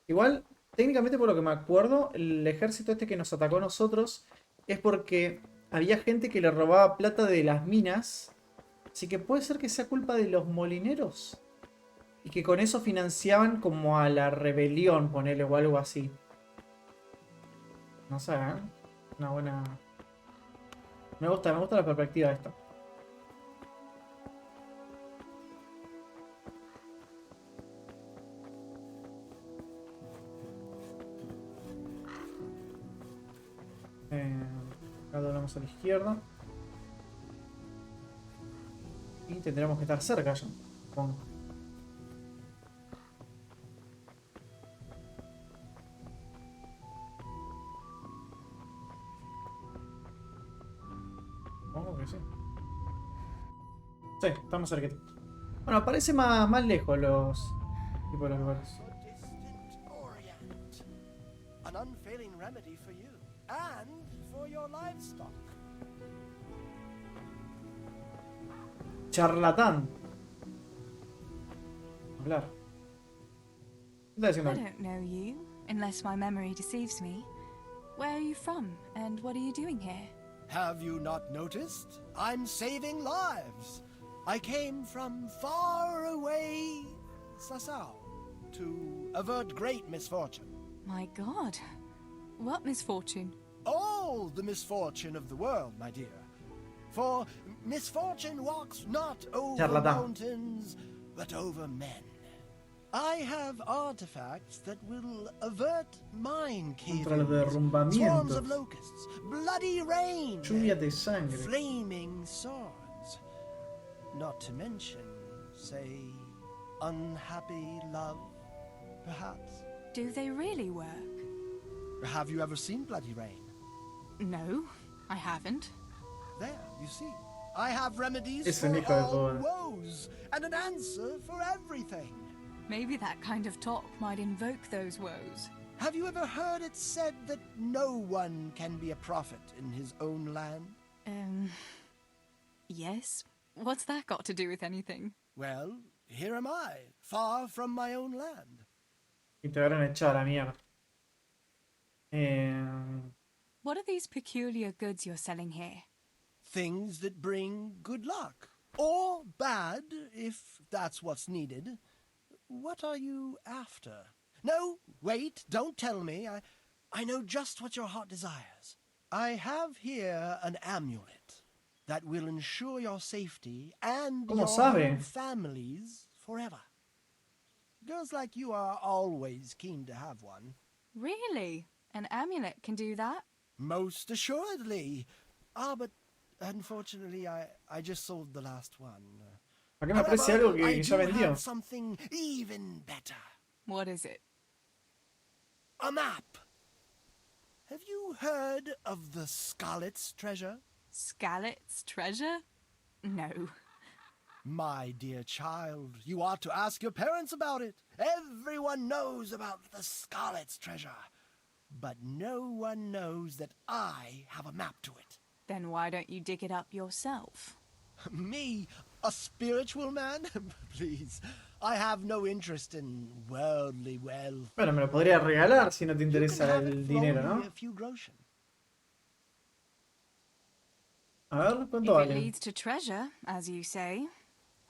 Igual, técnicamente por lo que me acuerdo, el ejército este que nos atacó a nosotros es porque había gente que le robaba plata de las minas. Así que puede ser que sea culpa de los molineros. Y que con eso financiaban como a la rebelión, ponele, o algo así. No sé, ¿eh? Una buena... Me gusta la perspectiva de esto. Acá doblamos a la izquierda. Y tendremos que estar cerca ya. Supongo. Supongo que sí. Sí, estamos cerquita. Bueno, parece más lejos los tipos de los lugares. An unfailing remedy for you and for your livestock. Charlatán. Hablar. ¿Qué estás I haciendo? don't know you, unless my memory deceives me. Where are you from, and what are you doing here? Have you not noticed? I'm saving lives. I came from far away Sasau to avert great misfortune. My God, what misfortune? All the misfortune of the world, my dear. For misfortune walks not over Charlatán. mountains, but over men. I have artifacts that will avert mine Contra los cave-ins, swarms derrumbamientos. of locusts, bloody rain, Lluvia de sangre. flaming swords. Not to mention, say, unhappy love, perhaps. Do they really work? Have you ever seen bloody rain? No, I haven't. There, you see. I have remedies Es un for hijo de all puta. woes, and an answer for everything. Maybe that kind of talk might invoke those woes. Have you ever heard it said that no one can be a prophet in his own land? Yes. What's that got to do with anything? Well, here am I, far from my own land. Y te habrán echado a la mierda. What are these peculiar goods you're selling here? Things that bring good luck. Or bad, if that's what's needed. What are you after? No, wait, don't tell me. I know just what your heart desires. I have here an amulet that will ensure your safety and ¿Cómo your sabe? whole families forever. Girls like you are always keen to have one. Really? An amulet can do that? Most assuredly. But unfortunately, I just sold the last one. ¿Para qué me aprecia algo que ya I do vendió? have something even better. What is it? A map. Have you heard of the Scarlet's treasure? Scarlet's treasure? No. My dear child, you ought to ask your parents about it. Everyone knows about the Scarlet's treasure. But no one knows that I have a map to it. Then why don't you dig it up yourself? Me? A spiritual man? Please. I have no interest in worldly wealth. Bueno, me lo podría regalar si no te You can interesa have el it for dinero, only ¿no? a few groschen. A ver, If ¿cuánto it vale? leads to treasure, as you say,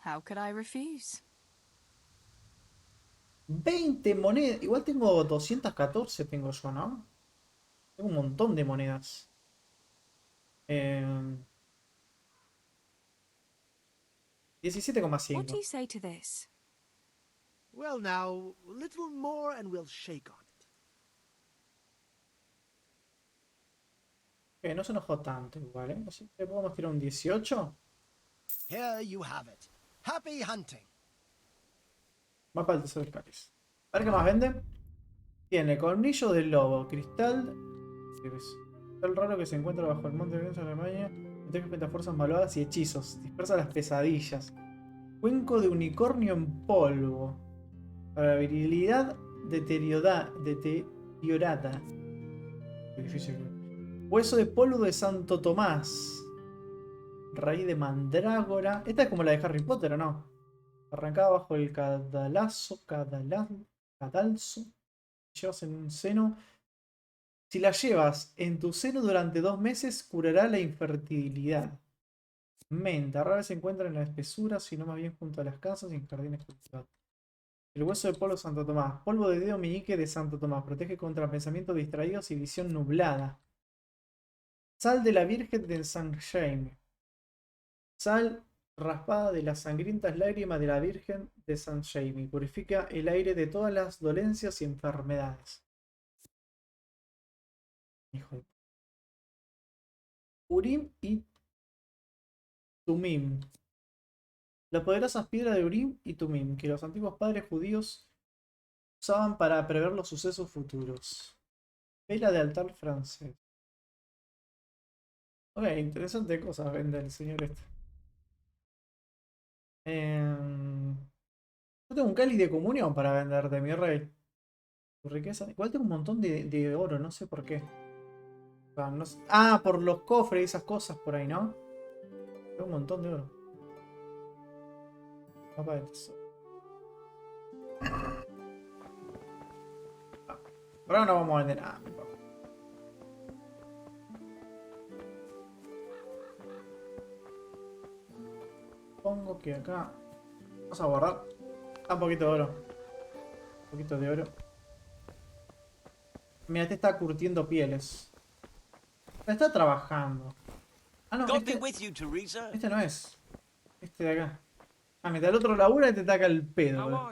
how could I refuse? 20 monedas. Igual tengo 214, tengo yo, ¿no? Tengo un montón de monedas. Eh, What do 17,5. you say to this? Well, now, a little more and we'll shake on it. No se enojó tanto igual, ¿eh? Así que podemos tirar un 18. Here you have it. Happy hunting. Mapa del tesoro del cáliz. A ver qué más vende. Tiene colmillo del lobo, cristal. ¿Qué ves? Cristal raro que se encuentra bajo el monte de Violencia de Alemania. Protege frente a fuerzas malvadas y hechizos. Dispersa las pesadillas. Cuenco de unicornio en polvo. Para la virilidad deteriorada. Qué difícil. Hueso de polvo de Santo Tomás. Raíz de mandrágora. Esta es como la de Harry Potter, ¿o no? Arrancada bajo el cadalso. Llevas en un seno. Si la llevas en tu seno durante 2 meses, curará la infertilidad. Menta. Rara vez se encuentra en la espesura, sino más bien junto a las casas y en jardines cultivados. El hueso de polvo de Santo Tomás. Polvo de dedo meñique de Santo Tomás. Protege contra pensamientos distraídos y visión nublada. Sal de la Virgen de San Jaime. Sal raspada de las sangrientas lágrimas de la Virgen de San Jaime. Purifica el aire de todas las dolencias y enfermedades. Hijo de... Urim y Tumim. Las poderosas piedras de Urim y Tumim, que los antiguos padres judíos usaban para prever los sucesos futuros. Vela de altar francés. Ok, interesante cosa vende el señor este. Yo tengo un cáliz de comunión para venderte, mi rey. Tu riqueza. Igual tengo un montón de oro, no sé por qué. O sea, no sé. Ah, por los cofres y esas cosas por ahí, ¿no? Tengo un montón de oro. Mapa del tesoro. Por ahora no vamos a vender nada. Supongo que acá vamos a guardar un poquito de oro. Un poquito de oro. Mira, este está curtiendo pieles. Está trabajando. Ah, no, este no es. Este de acá. Ah, mientras el otro labura y te taca el pedo.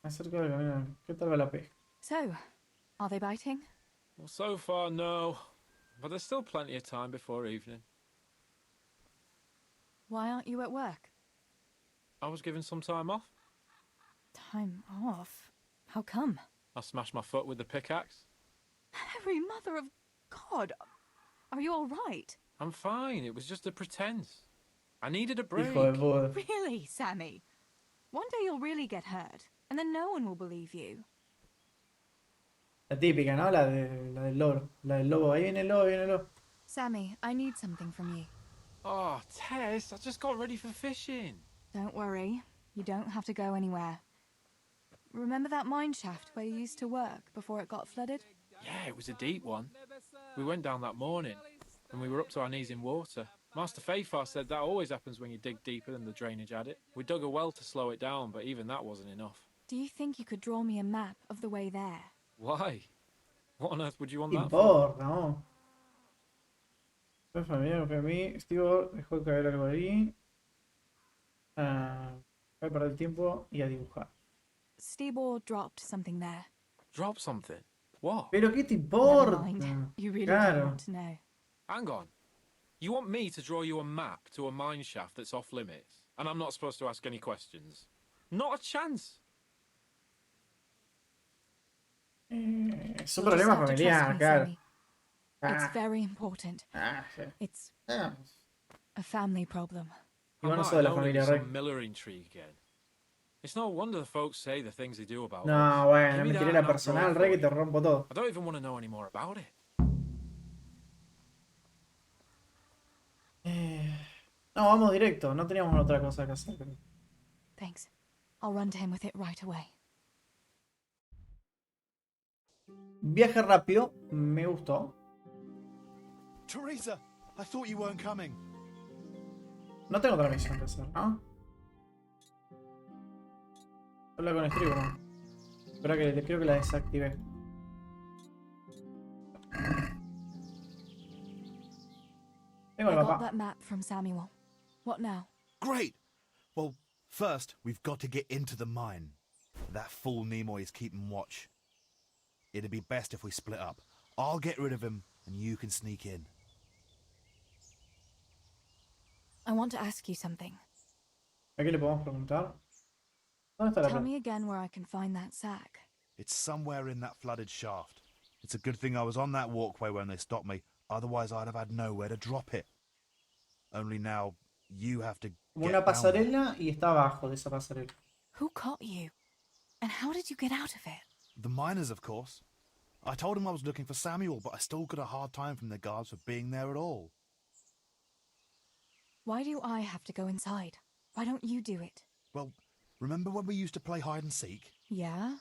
Me acerco del camino. ¿Qué tal va la pesca? So, are they biting? Well, so far, no. But there's still plenty of time before evening. Why aren't you at work? I was given some time off. Time off? How come? I smashed my foot with the pickaxe. Mary, Mother of God, are you all right? I'm fine. It was just a pretense. I needed a break. Hijo de puta. Really, Sammy? One day you'll really get hurt, and then no one will believe you. La típica, ¿no? La del lobo. La del lobo. Ahí viene el lobo, ahí viene el lobo. Sammy, I need something from you. Oh, Tess, I just got ready for fishing. Don't worry. You don't have to go anywhere. Remember that mine shaft where you used to work before it got flooded? Yeah, it was a deep one. We went down that morning, and we were up to our knees in water. Master Fayfar said that always happens when you dig deeper than the drainage had it. We dug a well to slow it down, but even that wasn't enough. Do you think you could draw me a map of the way there? Why? What on earth would you want that for? for? No. Fue familiar para mí. Steve dejó caer algo ahí. Voy a perder el tiempo y a dibujar. Stibor dropped something there. Drop something? What? Pero qué te Never importa. mind. You really Claro. don't want to know. Hang on. You want me to draw you a map to a mine shaft that's off limits, and I'm not supposed to ask any questions? Not a chance. Es un You'll just problema have to familiar, trust me, claro. Sammy. It's very important. Sí. It's a family problem. Y bueno, I eso de la might familia only be Rey. some Miller intrigue again. It's no wonder the folks say the things they do about No, us. bueno, Give me me that tiré la and I'll draw personal, it Rey, for que te you. rompo todo. I don't even want to know any more about it. No, vamos directo. No teníamos otra cosa que hacer. Thanks. I'll run to him with it right away. Viaje rápido. Me gustó. Teresa, I thought you weren't coming. No tengo otra misión que hacer, ¿no? Habla con estribo, ¿no? Espera que creo que la desactivé. Tengo I el got mapa. that map from Samuel. What now? Great! Well, first, we've got to get into the mine. That fool Nimoy is keeping watch. It'd be best if we split up. I'll get rid of him, and you can sneak in. I want to ask you something. ¿A qué le podemos preguntar? ¿Dónde está la Tell plata? me again where I can find that sack. It's somewhere in that flooded shaft. It's a good thing I was on that walkway when they stopped me. Otherwise, I'd have had nowhere to drop it. Only now, you have to Como get una down there. pasarela y está abajo de esa pasarela. Who caught you? And how did you get out of it? The miners, of course. I told him I was looking for Samuel, but I still got a hard time from the guards for being there at all. Why do I have to go inside? Why don't you do it? Well, remember when we used to play hide and seek? Yeah?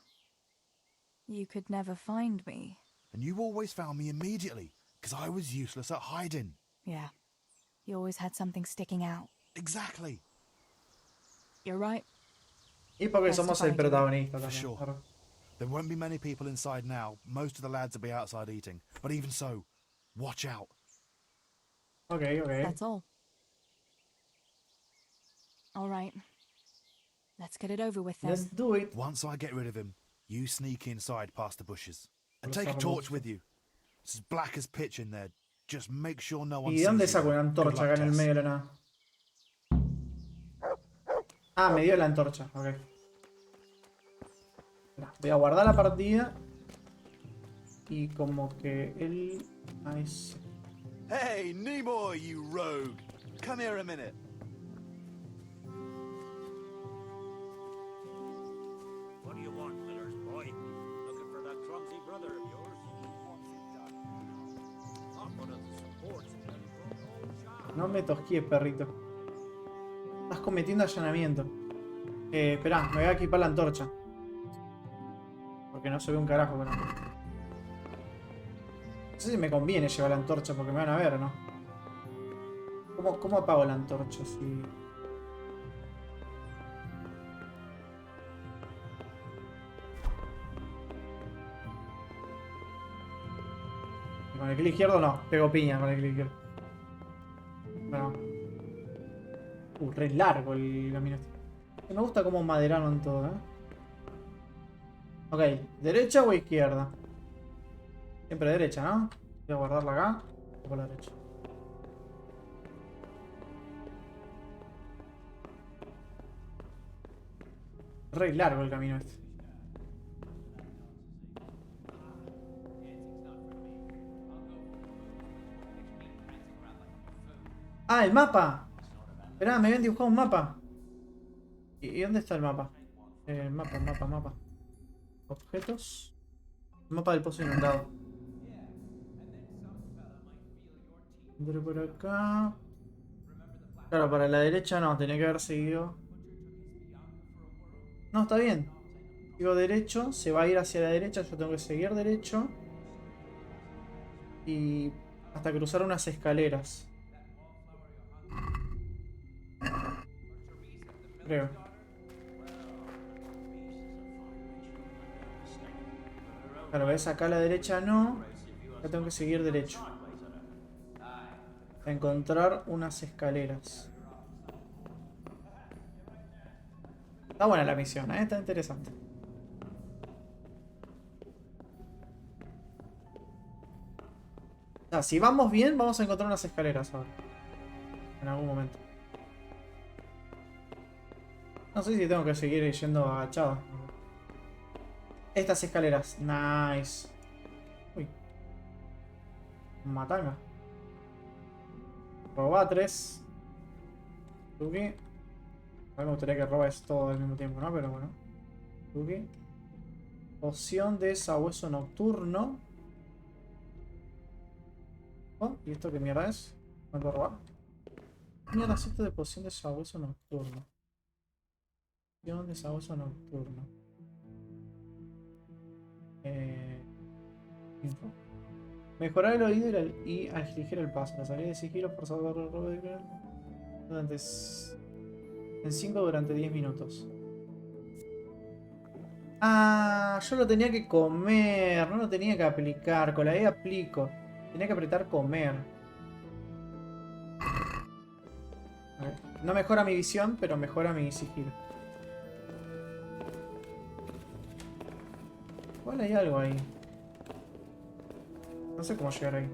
You could never find me. And you always found me immediately, because I was useless at hiding. Yeah. You always had something sticking out. Exactly. You're right. Y porque Best somos if I el do it. protagonista For también. sure. Claro. There won't be many people inside now. Most of the lads will be outside eating. But even so, watch out. Ok. That's all. All right. Let's get it over with then. Let's do it. Once I get rid of him, you sneak inside past the bushes. And Pues take a está torch hermoso. with you. It's as black as pitch in there. Just make sure no one ¿Y sees de dónde you. saco una Good antorcha luck, acá en el Tess. medio de la nada? Ah, me dio la antorcha. Ok. Espera, voy a guardar la partida. Y como que él... Ahí sí. Hey, Nimoy, you rogue! Come here a minute. What do you want, Miller's boy? Looking for that clumsy brother of yours? Not one of the supports of that old No me tosquíes, perrito. Estás cometiendo allanamiento. Esperá, me voy a equipar la antorcha. Porque no se ve un carajo con la antorcha. No sé si me conviene llevar la antorcha porque me van a ver, ¿no? ¿Cómo apago la antorcha? Si... Con el clic izquierdo no, pego piña con el clic izquierdo. Bueno. Re largo el camino este. Me gusta cómo maderaron todo, ¿eh? Ok, ¿derecha o izquierda? Siempre derecha, ¿no? Voy a guardarla acá. O por la derecha. Re largo el camino este. ¡Ah, el mapa! Esperá, me habían dibujado un mapa. ¿Y dónde está el mapa? Mapa. Objetos. El mapa del pozo inundado. Entré por acá. Claro, para la derecha no, tenía que haber seguido. No, está bien. Sigo derecho, se va a ir hacia la derecha, yo tengo que seguir derecho. Y hasta cruzar unas escaleras. Creo. Claro, ves acá a la derecha no. Ya tengo que seguir derecho. A encontrar unas escaleras. Está buena la misión, ¿eh? Está interesante. O sea, si vamos bien, vamos a encontrar unas escaleras ahora. En algún momento. No sé si tengo que seguir yendo agachado. Estas escaleras. Nice. Uy. Matanga. Roba 3. Tuki. A mí me gustaría que robes todo al mismo tiempo, ¿no? Pero bueno. Tuki. Poción de sabueso nocturno. Oh, ¿y esto qué mierda es? ¿Me puedo robar? ¿Qué mierda es esto de poción de sabueso nocturno? Poción de sabueso nocturno. Info. Mejorar el oído y agilizar el paso. La salida de sigilo forzado por el robo de en 5 durante 10 minutos. Ah, yo lo tenía que comer, no lo tenía que aplicar. Con la E aplico. Tenía que apretar comer. No mejora mi visión, pero mejora mi sigilo. Igual hay algo ahí. No sé cómo llegar ahí.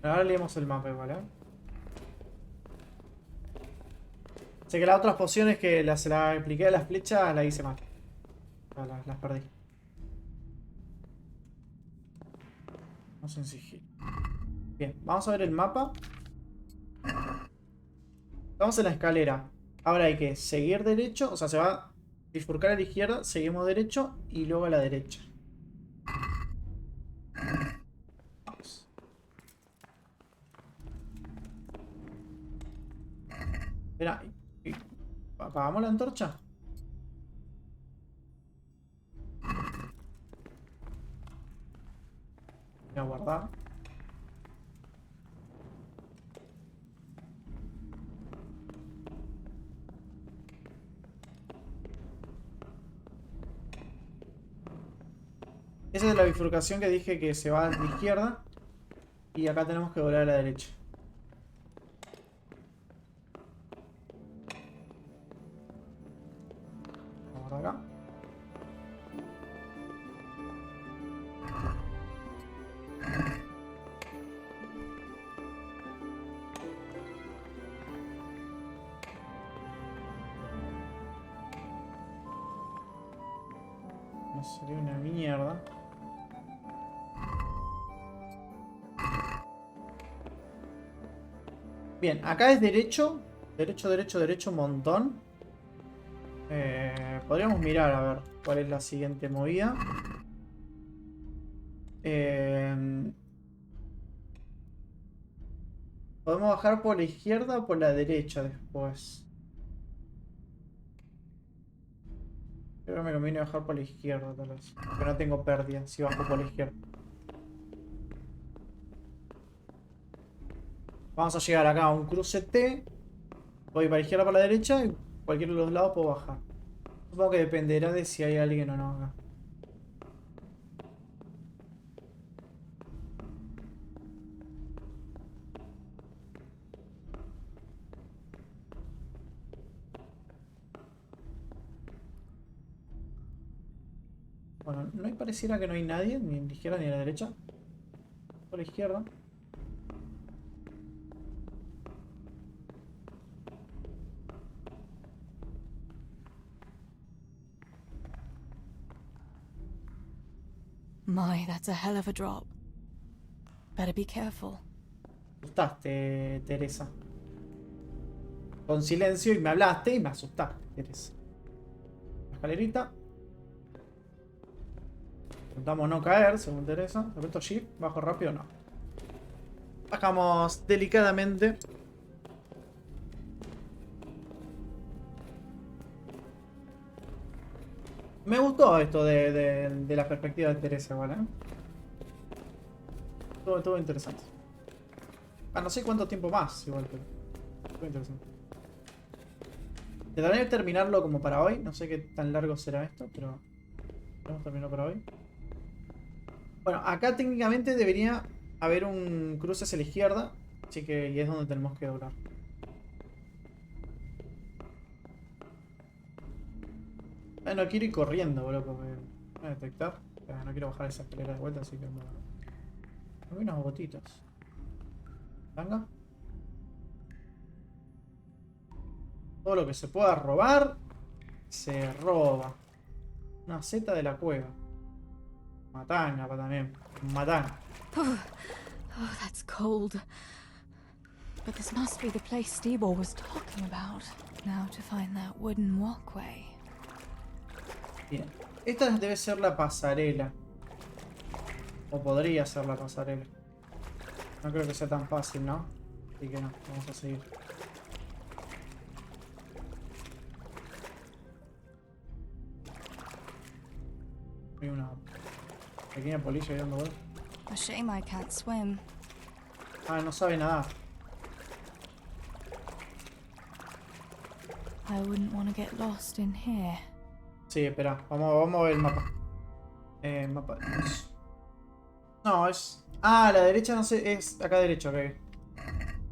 Ahora leemos el mapa igual, ¿eh? Sé que las otras pociones que se las apliqué a las flechas las hice mal. Las perdí. Vamos en sigilo. Bien, vamos a ver el mapa. Estamos en la escalera. Ahora hay que seguir derecho. O sea, se va a bifurcar a la izquierda. Seguimos derecho y luego a la derecha. Vamos. Espera. ¿Apagamos la antorcha? Voy a guardar. Esa es la bifurcación que dije que se va a la izquierda. Y acá tenemos que volar a la derecha. Vamos por acá. No sería una mierda. Bien, acá es derecho. Derecho, derecho, derecho un montón. Podríamos mirar a ver cuál es la siguiente movida. Podemos bajar por la izquierda o por la derecha después. Creo que me conviene bajar por la izquierda tal vez. Porque no tengo pérdida si bajo por la izquierda. Vamos a llegar acá a un cruce T. Voy para la izquierda o para la derecha y cualquiera de los lados puedo bajar. Supongo que dependerá de si hay alguien o no acá. Bueno, no pareciera que no hay nadie, ni en la izquierda ni a la derecha. Por la izquierda. My, that's a hell of a drop. Better be careful. Me asustaste, Teresa. Con silencio y me hablaste y me asustaste, Teresa. La escalerita. Intentamos no caer, según Teresa. ¿Apreto Shift? ¿Bajo rápido? No. Bajamos delicadamente. Me gustó esto de la perspectiva de Teresa, igual, ¿eh? Todo interesante. Ah, no sé cuánto tiempo más, igual, pero... Todo interesante. Trataré de terminarlo como para hoy. No sé qué tan largo será esto, pero... Vamos a terminar para hoy. Bueno, acá técnicamente debería haber un cruce hacia la izquierda. Así que y es donde tenemos que doblar. No quiero ir corriendo, boludo, porque me voy a detectar. No quiero bajar esa escalera de vuelta, así que me voy unos botitos. Venga. Todo lo que se pueda robar, se roba. Una seta de la cueva. Matanga también. Matanga. Oh, that's cold. But this must be the place Stebor was talking about. Now to find that wooden walkway. Bien. Esta debe ser la pasarela. O podría ser la pasarela. No creo que sea tan fácil, ¿no? Así que no, vamos a seguir. Hay una pequeña polilla ahí dando vueltas. A shame I can't swim. Ah, no sabe nadar. I wouldn't want to get lost in here. Sí, espera. Vamos a ver el mapa. Mapa. No, es... Ah, la derecha no sé. Es acá derecho, ok.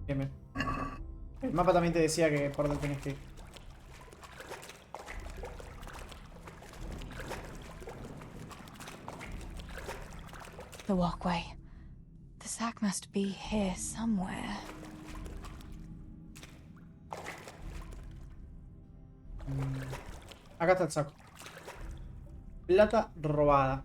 Bien, bien. El mapa también te decía que por dónde tenés que ir. The walkway. The sack must be here somewhere. Acá está el saco. Plata robada.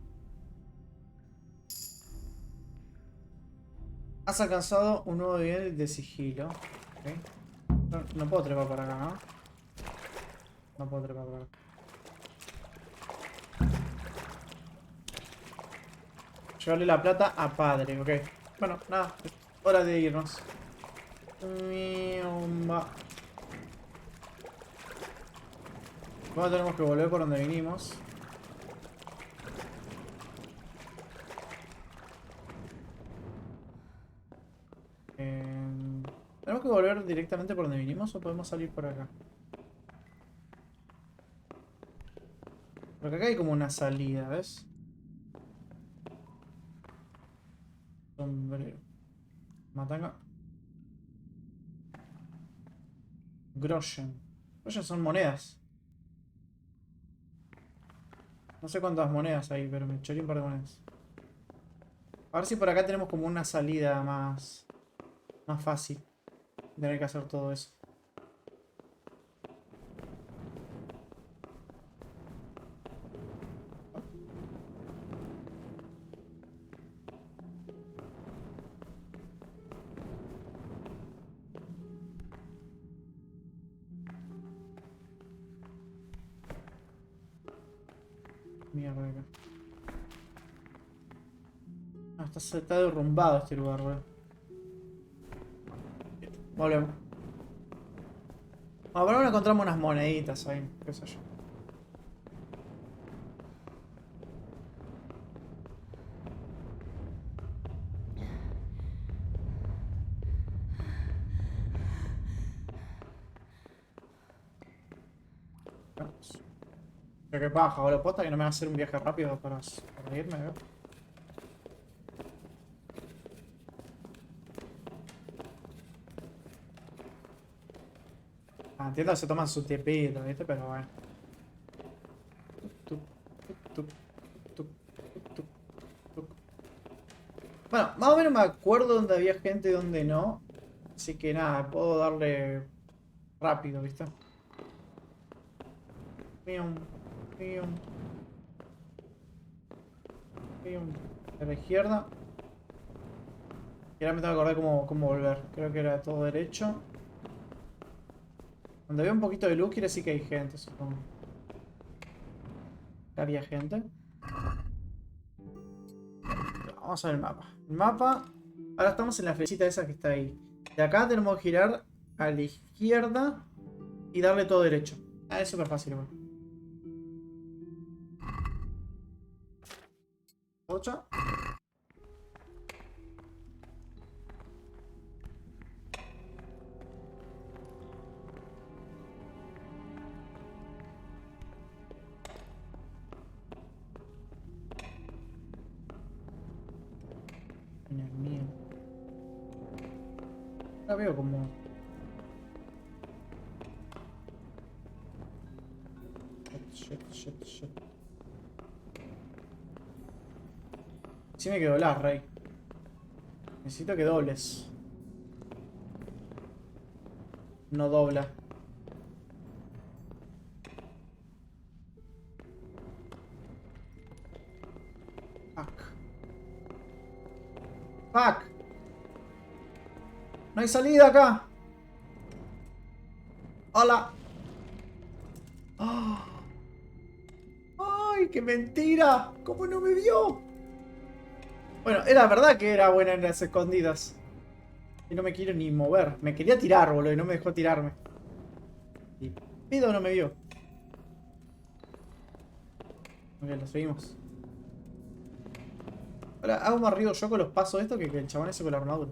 Has alcanzado un nuevo nivel de sigilo. Okay. No puedo trepar por acá, ¿no? No puedo trepar por acá. Llevarle la plata a padre, ok. Bueno, nada. Hora de irnos. Bueno, tenemos que volver por donde vinimos. ¿Tenemos que volver directamente por donde vinimos o podemos salir por acá? Porque acá hay como una salida, ¿ves? Sombrero. Matanga. Groschen. Groschen son monedas. No sé cuántas monedas hay, pero me choré un par de monedas. A ver si por acá tenemos como una salida más fácil. Tener que hacer todo eso. Mierda acá. Ah, está derrumbado este lugar, weón. Volvemos. Bueno, por ahora encontramos unas moneditas ahí, qué sé yo. Vamos. Creo que baja, o la posta que no me va a hacer un viaje rápido para irme, ¿eh? Entiendo que se toman su tiempito, ¿viste? Pero bueno. Bueno, más o menos me acuerdo dónde había gente y dónde no. Así que nada, puedo darle rápido, ¿viste? Pium, pium. Pium. A la izquierda. Y ahora me tengo que acordar cómo volver. Creo que era todo derecho. Donde veo un poquito de luz quiere decir que hay gente, supongo. Acá había gente. Vamos a ver el mapa. El mapa. Ahora estamos en la flechita esa que está ahí. De acá tenemos que girar a la izquierda y darle todo derecho. Ah, es súper fácil, bueno. 8. Dios mío. La veo como... Shit. Sí me quedó la rey. Necesito que dobles. No dobla. Fuck. No hay salida acá. Hola. Oh. ¡Ay, qué mentira! ¿Cómo no me vio? Bueno, era verdad que era buena en las escondidas. Y no me quiero ni mover. Me quería tirar, boludo, y no me dejó tirarme. Y pido no me vio. Ok, lo seguimos. Ahora hago más ruido yo con los pasos de esto que el chabón ese con la armadura.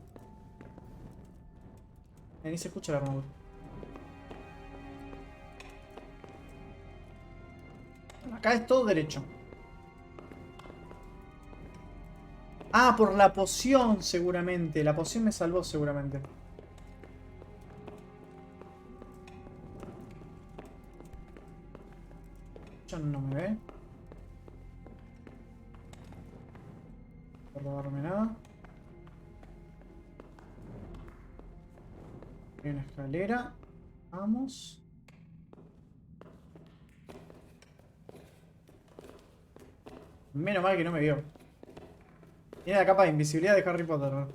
Ni se escucha la armadura. Acá es todo derecho. Ah, por la poción seguramente. La poción me salvó seguramente. Ya no me ve. No puedo robarme nada. Hay una escalera. Vamos. Menos mal que no me vio. Tiene la capa de invisibilidad de Harry Potter, ¿no?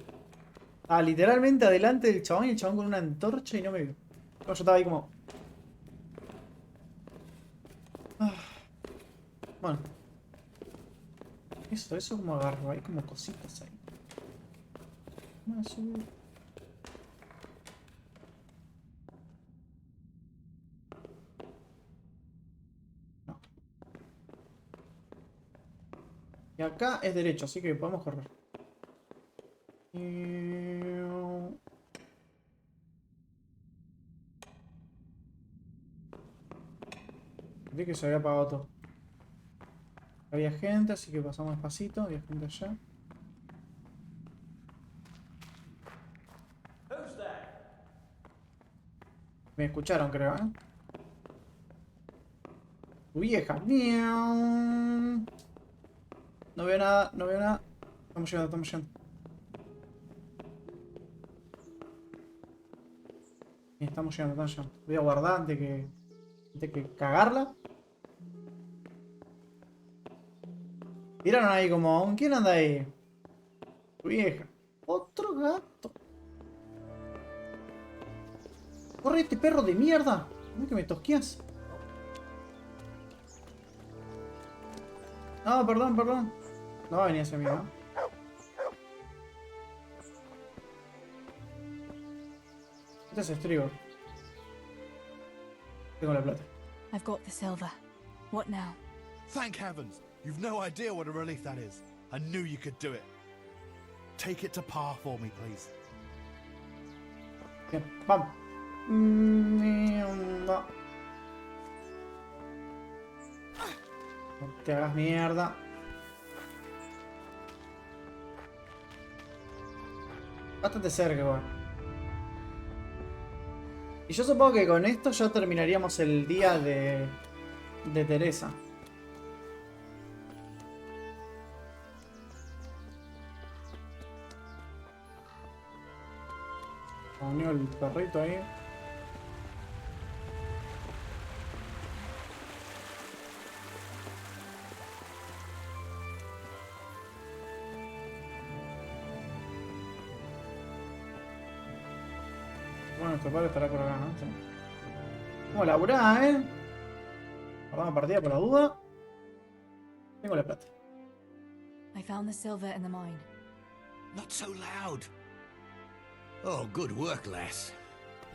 Ah, literalmente adelante del chabón y el chabón con una antorcha y no me vio. No, yo estaba ahí como... Ah. Bueno. Eso como agarro, hay como cositas ahí. Vamos a subir. No. Y acá es derecho, así que podemos correr. Vi que se había apagado todo. Había gente, así que pasamos despacito. Había gente allá. Me escucharon, creo, ¿eh? Tu vieja. Miau. No veo nada, no veo nada. Estamos llegando, estamos llegando. Estamos llegando, estamos llegando. Voy a guardar antes que cagarla. Tiraron ahí como... ¿Quién anda ahí? Tu vieja. Otro gato. Corre este perro de mierda. ¿No es que me tosqueas? No, perdón, perdón. No va a venir hacia mí, ¿no? Este es estribo. Tengo la plata. I've got the silver. What now? Thank heavens! You've no idea what a relief that is. I knew you could do it. Take it to Pa for me, please. Bien, vamos. No. No te hagas mierda. Bastante cerca, igual. Y yo supongo que con esto ya terminaríamos el día de Teresa. Unió el perrito ahí. Bueno, nuestro padre estará por acá, ¿no? Sí. Vamos a laburar, ¿eh? Guardamos partida por la duda. Tengo la plata. I found the silver in the mine. Not so loud. Oh, good work, lass.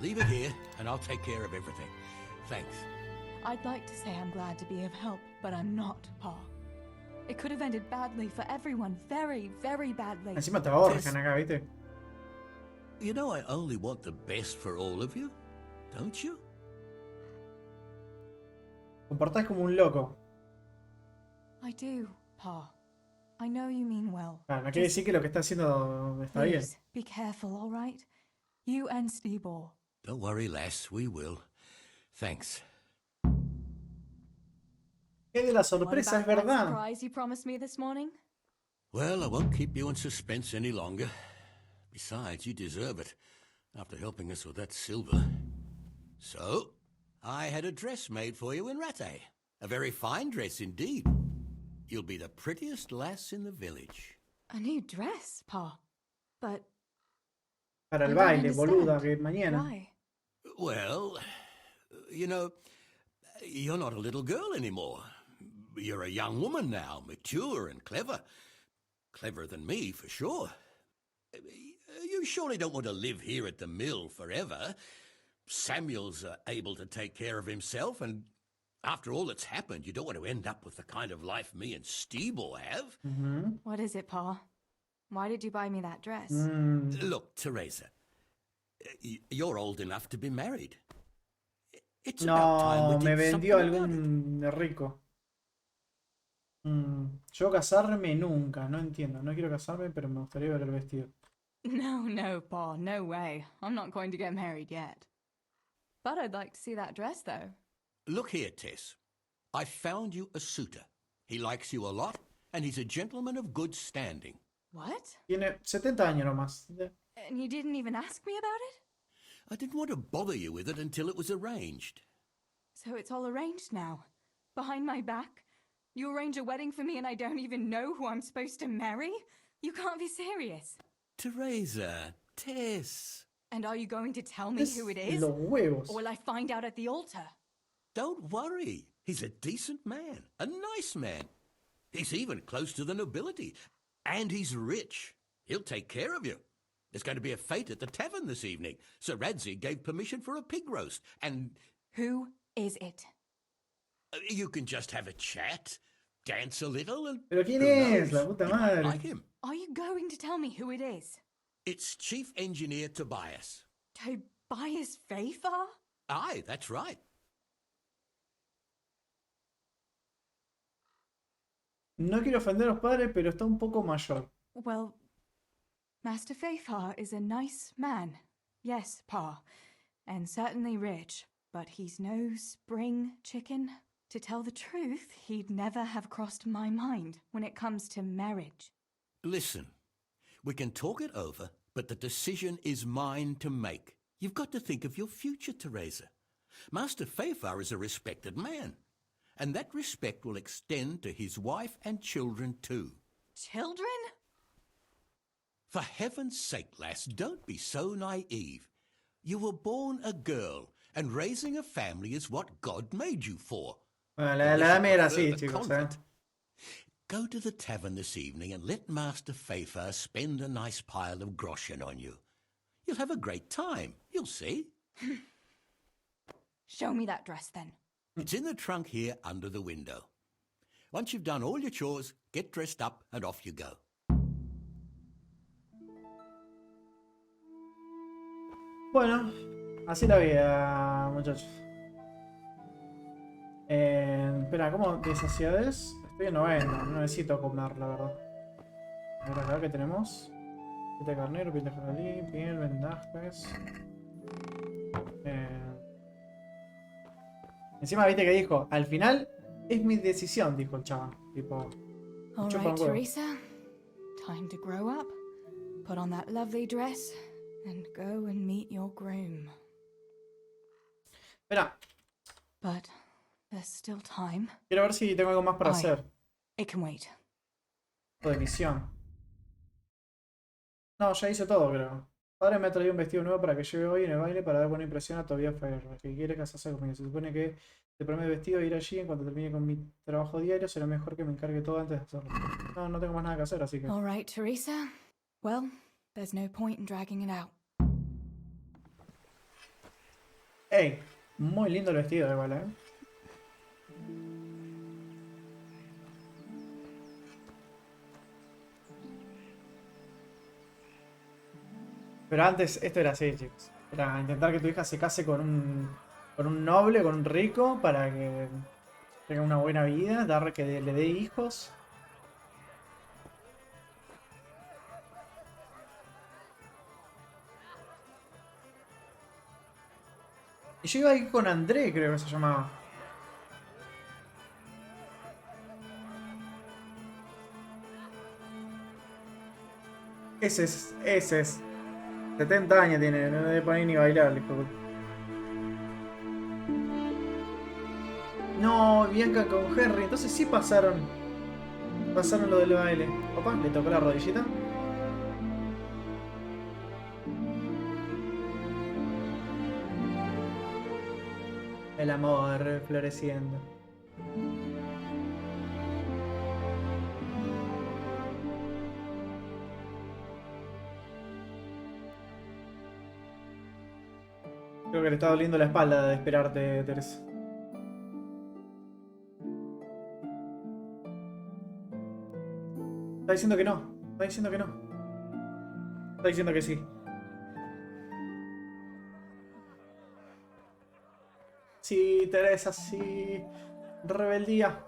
Leave it here, and I'll take care of everything. Thanks. I'd like to say I'm glad to be of help, but I'm not, Pa. It could have ended badly for everyone. Very, very badly. Encima te ahorcan acá, ¿viste? You know I only want the best for all of you, don't you? Comportás como un loco. I do, Pa. I know you mean well. Claro, no quiere decir que lo que está haciendo está bien. Please, be careful, all right? You and Steebor. Don't worry, lass, we will. Thanks. Qué de la sorpresa, es verdad. Surprise you promised me this morning? Well, I won't keep you in suspense any longer. Besides, you deserve it, after helping us with that silver. So, I had a dress made for you in Rattay. A very fine dress indeed. You'll be the prettiest lass in the village. A new dress, Pa. But... Para el baile, boluda, que mañana. Why? Well, you know, you're not a little girl anymore. You're a young woman now, mature and clever. Cleverer than me, for sure. You surely don't want to live here at the mill forever. Samuel's able to take care of himself, and after all that's happened, you don't want to end up with the kind of life me and Steebor have. What is it, Pa? Why did you buy me that dress? Look, Teresa, you're old enough to be married. It's No, about time we me did vendió something about it. algún rico. Yo casarme nunca, no entiendo. No quiero casarme, pero me gustaría ver el vestido. No, no, Pa, no way. I'm not going to get married yet. But I'd like to see that dress, though. Look here, Tess. I found you a suitor. He likes you a lot, and he's a gentleman of good standing. What? Tiene 70 años nomás. And you didn't even ask me about it? I didn't want to bother you with it until it was arranged. So it's all arranged now? Behind my back? You arrange a wedding for me and I don't even know who I'm supposed to marry? You can't be serious. Teresa, Tess. And are you going to tell me who it is? Los huevos. Or will I find out at the altar? Don't worry. He's a decent man, a nice man. He's even close to the nobility. And he's rich. He'll take care of you. There's going to be a fete at the tavern this evening. Sir Radzi gave permission for a pig roast, and... Who is it? You can just have a chat, dance a little, and... ¿Pero quién who es? knows? La puta You might madre. like him. Are you going to tell me who it is? It's Chief Engineer Tobias. Tobias Fayfar? Aye, that's right. No quiero ofender a los padres, pero está un poco mayor. Well, Master Fayfar is a nice man. Yes, Pa. And certainly rich. But he's no spring chicken. To tell the truth, he'd never have crossed my mind when it comes to marriage. Listen, we can talk it over, but the decision is mine to make. You've got to think of your future, Teresa. Master Fayfar is a respected man, and that respect will extend to his wife and children too. Children? For heaven's sake, lass, don't be so naive. You were born a girl, and raising a family is what God made you for. Bueno, la edad mía era así, chicos, Go to the tavern this evening and let Master Fayfar spend a nice pile of groschen on you. You'll have a great time, you'll see. Show me that dress, then. It's in the trunk here under the window. Once you've done all your chores, get dressed up and off you go. Bueno, así la vida, muchachos. Espera, ¿cómo de saciedades? Estoy en 90, no necesito comer, la verdad. A ver acá, ¿qué tenemos? Piel de carnero, piel de jabalí, piel, vendajes. Encima, viste que dijo, al final es mi decisión, dijo el chaval. Tipo, All chupa right, un huevo. Teresa. Time to grow up. Put on that lovely dress and go and meet your groom. Espera, But there's still time. quiero ver si tengo algo más para Ay. hacer. It can wait. O de misión. No, ya hice todo, creo. Padre me ha traído un vestido nuevo para que lleve hoy en el baile para dar buena impresión a Tobias Ferrer, que quiere casarse conmigo. Se supone que te promete vestido e ir allí en cuanto termine con mi trabajo diario. Será mejor que me encargue todo antes de hacerlo. No, no tengo más nada que hacer, así que... All right, Teresa. Well, there's no point in dragging it out. ¡Ey! Muy lindo el vestido, igual, ¿eh? Pero antes, esto era así, chicos. Era intentar que tu hija se case con un noble, con un rico, para que tenga una buena vida, dar que le dé hijos. Y yo iba ahí con André, creo que se llamaba. Ese es. 70 años tiene, no debe poner ni bailar, el hijo de puta. No, Bianca con Henry, entonces sí pasaron lo del baile. Opa, le tocó la rodillita. El amor floreciendo. Creo que le está doliendo la espalda de esperarte, Teresa. Está diciendo que no. Está diciendo que no. Está diciendo que sí. Sí, Teresa, sí. Rebeldía.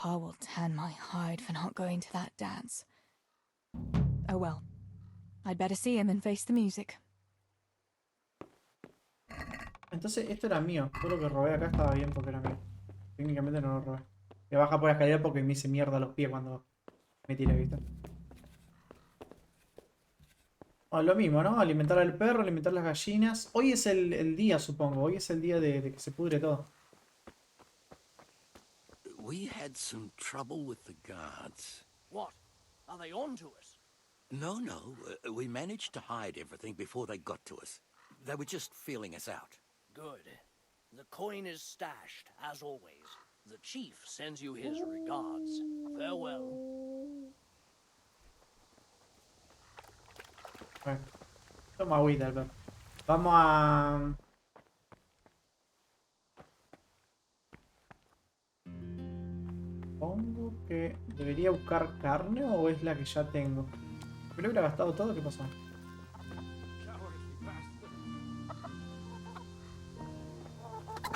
Pa will tan my hide for not going to that dance. Oh well. I'd better see him and face the music. Entonces esto era mío. Todo lo que robé acá estaba bien porque era mío. Técnicamente no lo robé. Voy a bajar por la escalera porque me hice mierda los pies cuando me tiré, ¿viste? Bueno, lo mismo, ¿no? Alimentar al perro, alimentar las gallinas. Hoy es el día, supongo. Hoy es el día de que se pudre todo. We had some trouble with the guards. What? Are they on to us? No, we managed to hide everything before they got to us. They were just feeling us out. Good. The coin is stashed, as always. The chief sends you his regards. Farewell. Bueno, toma agüita, Albert. Vamos a... Supongo que debería buscar carne o es la que ya tengo. Creo que la he gastado todo. ¿Qué pasó?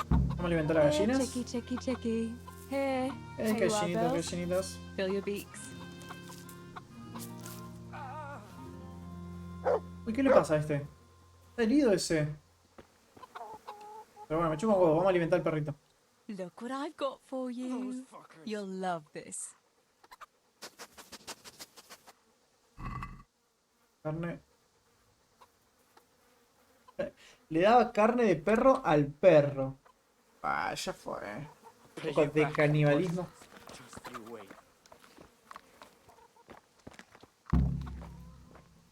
Vamos a alimentar a las gallinas. Checky. Here. Gallinitas, gallinitas. Fill your beaks. Uy, ¿qué le pasa a este? Está herido ese. Pero bueno, me chupa un huevo. Vamos a alimentar al perrito. Look what I've got for you. You'll love this. Carne. Le daba carne de perro al perro. Ah, ya fue. Un poco de canibalismo.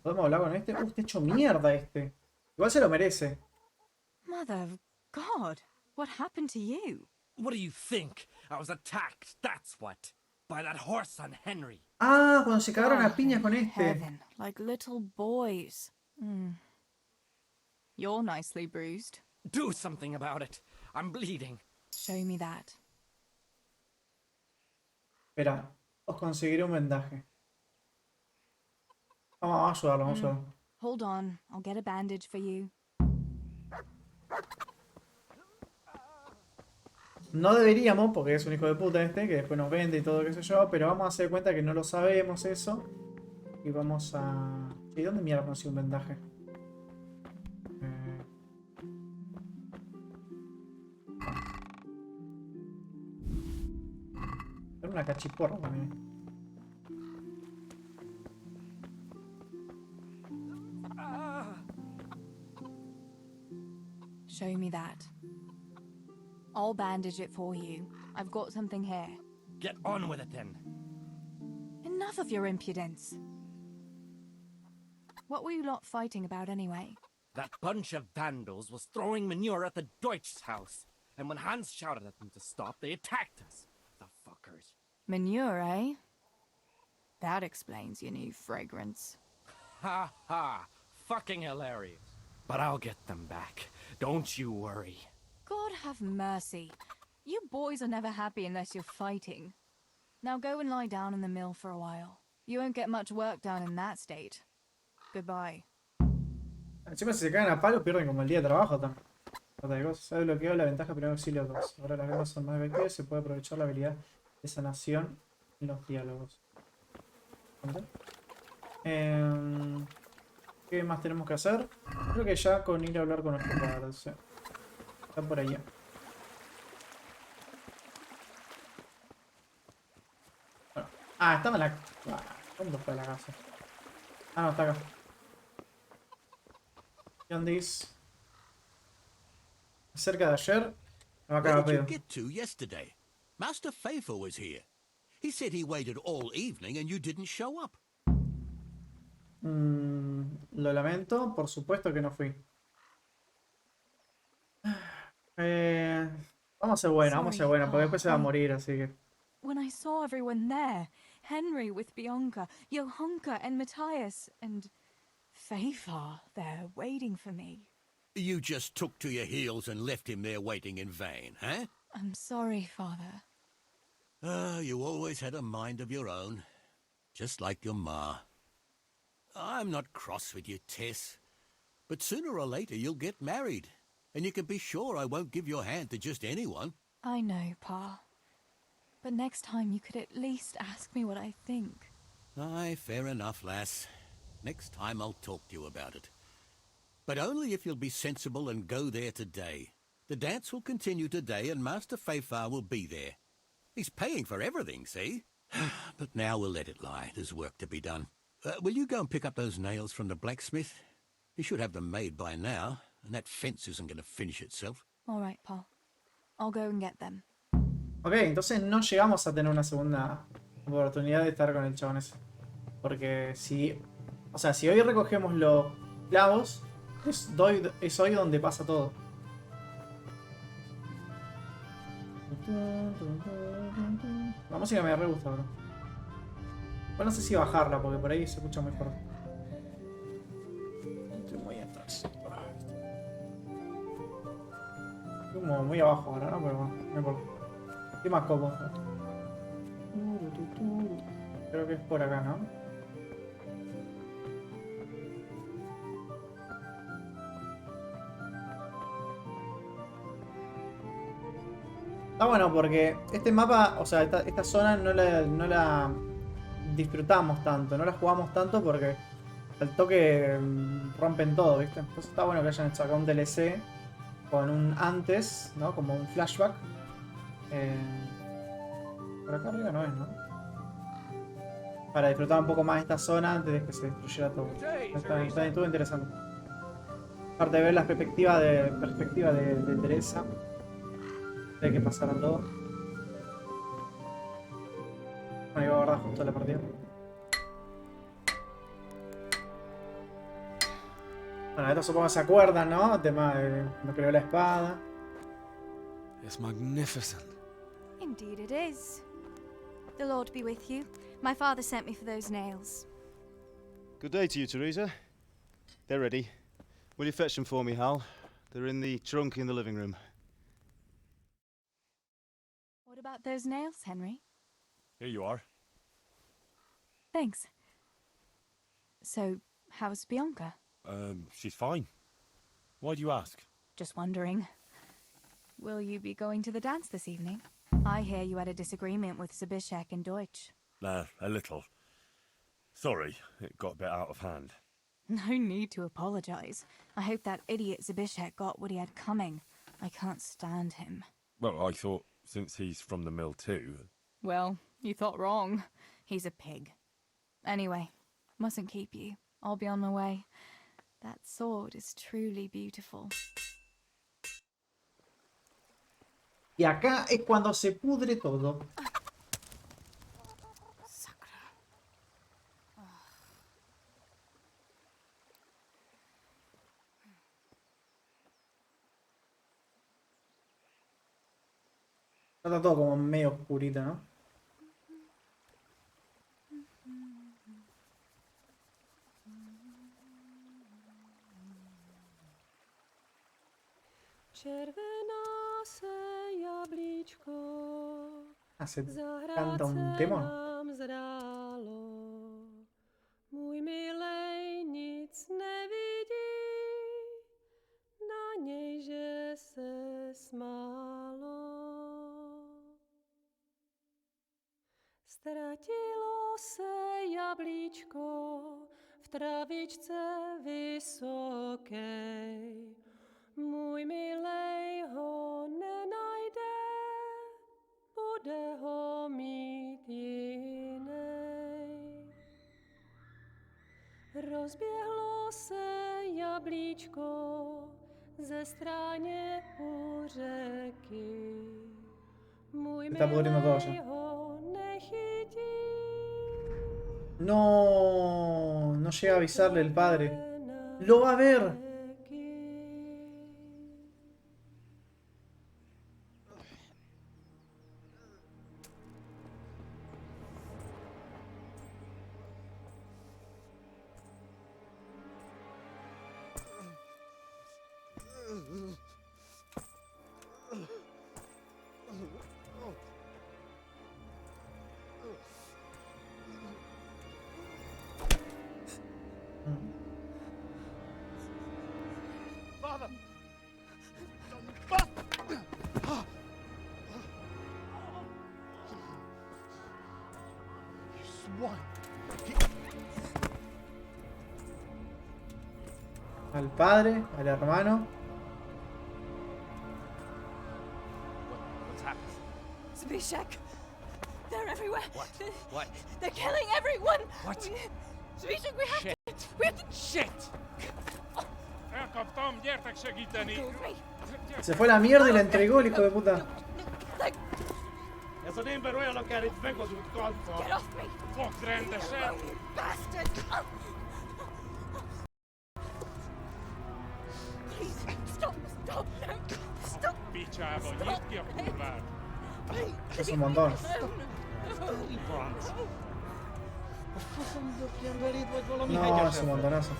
¿Podemos hablar con este? Está hecho mierda este. Igual se lo merece. Mother of God, what happened to you? What do you think? I was attacked, that's what. By that horse on Henry. Ah, cuando se cagaron a piñas con este. Heaven, like little boys. You're nicely bruised. Do something about it. I'm bleeding. Show me that. Espera, os conseguiré un vendaje. Vamos a ayudarlo, vamos a ayudarlo. Hold on, I'll get a bandage for you. No deberíamos, porque es un hijo de puta este, que después nos vende y todo, qué sé yo, pero vamos a hacer cuenta que no lo sabemos eso. Y vamos a... ¿Y dónde mierda consigo un vendaje? Era una cachiporra también. Show me that. I'll bandage it for you. I've got something here. Get on with it then. Enough of your impudence. What were you lot fighting about anyway? That bunch of vandals was throwing manure at the Deutsch's house. And when Hans shouted at them to stop, they attacked us. The fuckers. Manure, eh? That explains your new fragrance. Ha ha. Fucking hilarious. But I'll get them back. Don't you worry. God have mercy. You boys are never happy unless you're fighting. Now go and lie down in the mill for a while. You won't get much work done in that state. Goodbye. Encima si se caen a palo pierden como el día de trabajo también. Otra cosa, se ha bloqueado la ventaja primero auxilio 2. Ahora las guerras son más efectivas y se puede aprovechar la habilidad de sanación en los diálogos. ¿Qué más tenemos que hacer? Creo que ya con ir a hablar con nuestro padre. O sea, está por allá. Bueno. Ah, estaba en la... ¿Dónde fue la casa? Ah, no, está acá. Yandis. Cerca de ayer. Me va a Where cagar did you pedo. get to yesterday? Master Faithful was here. He said he waited all evening and you didn't show up. Lo lamento, por supuesto que no fui. Vamos a ser buenos, porque después se va a morir, así que... When I saw everyone there, Henry with Bianca, JoaKkoZ and Matthias, and Fafar there waiting for me. You just took to your heels and left him there waiting in vain, huh? I'm sorry, Father. You always had a mind of your own. Just like your ma. I'm not cross with you, Tess. But sooner or later you'll get married. And you can be sure I won't give your hand to just anyone. I know, Pa. But next time you could at least ask me what I think. Aye, fair enough, lass. Next time I'll talk to you about it. But only if you'll be sensible and go there today. The dance will continue today and Master Fayfar will be there. He's paying for everything, see? But now we'll let it lie. There's work to be done. Will you go and pick up those nails from the blacksmith? He should have them made by now, and that fence isn't going to finish itself. All right, Pa. I'll go and get them. Ok, entonces no llegamos a tener una segunda oportunidad de estar con el chabón ese. Porque si... O sea, si hoy recogemos los clavos, es hoy donde pasa todo. La música me re gusta, bro. Bueno, no sé si bajarla, porque por ahí se escucha muy fuerte. Estoy muy atrás. Estoy como muy abajo ahora, ¿no? Pero bueno, no importa. Estoy más cómodo. Creo que es por acá, ¿no? Está bueno porque este mapa, o sea, esta zona no la disfrutamos tanto, no la jugamos tanto porque al toque rompen todo, ¿viste? Entonces está bueno que hayan sacado un DLC con un antes, ¿no? Como un flashback. Por acá arriba no es, ¿no? Para disfrutar un poco más esta zona antes de que se destruyera todo. Estuvo interesante. Aparte de ver la perspectiva de Teresa. De que pasara todo. Bueno, iba a guardar justo la partida. Bueno, esto supongo que se acuerdan, ¿no? El tema de cuando creó la espada. It's magnificent. Indeed it is. The Lord be with you. My father sent me for those nails. Good day to you, Teresa. They're ready. Will you fetch them for me, Hal? They're in the trunk in the living room. What about those nails, Henry? Here you are. Thanks. So, how's Bianca? She's fine. Why do you ask? Just wondering. Will you be going to the dance this evening? I hear you had a disagreement with Zbyszek and Deutsch. A little. Sorry, it got a bit out of hand. No need to apologize. I hope that idiot Zbyszek got what he had coming. I can't stand him. Well, I thought, since he's from the mill too... Well, you thought wrong. He's a pig. Anyway, mustn't keep you. I'll be on my way. That sword is truly beautiful. Y acá es cuando se pudre todo. Está todo como medio oscurito, ¿no? Ah, se canta un tema. Můj milej nic nevidí, na něj, že se smálo. Ztratilo se jablíčko v travičce vysokej. Můj milej ho nenajde, bude ho mít jinej. Rozběhlo se jablíčko ze stráně u řeky. Můj milej ho nechytí. No, no llega a avisarle el padre. Lo va a ver. Al padre, al hermano. What's happened? Zbyszek! They're everywhere! What? They're killing everyone! What? Zbyszek, we have Shit. to... We have to... Shit! Elkaptam, gyertek segíteni! Se fue a la mierda y la entregó el hijo de puta. Ez az ember olyan, akár itt megadult kalca! Get off me! Fogd rendesen! Bastard! Please, stop! Stop! No! Stop! Picsába, nyisd ki a kurvát! Es un montón. No, es un montonazo.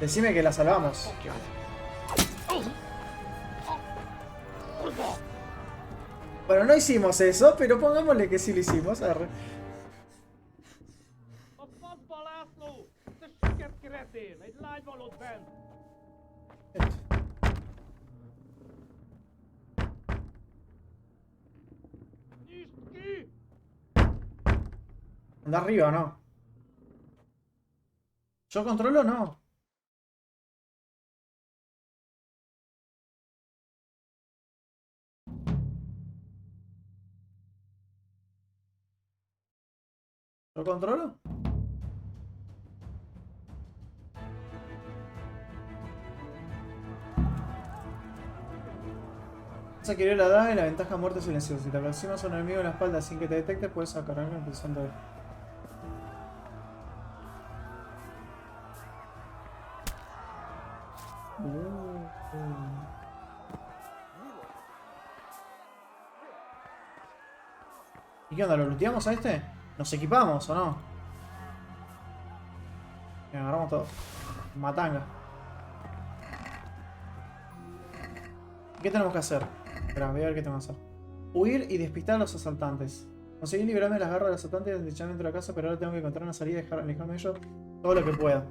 Decime que la salvamos. Bueno, no hicimos eso, pero pongámosle que sí lo hicimos. Arre. Anda arriba, ¿no? ¿Yo controlo o no? ¿Lo controlo? Se adquirió la daga y la ventaja muerte silenciosa. Si te aproximas a un enemigo en la espalda sin que te detecte, puedes sacarlo utilizando él. ¿Y qué onda? ¿Lo looteamos a este? ¿Nos equipamos o no? Agarramos todo. Matanga. ¿Qué tenemos que hacer? Espera, voy a ver qué tengo que hacer. Huir y despistar a los asaltantes. Conseguí librarme de las garras de los asaltantes y echarme dentro de la casa, pero ahora tengo que encontrar una salida y alejarme de ellos todo lo que pueda.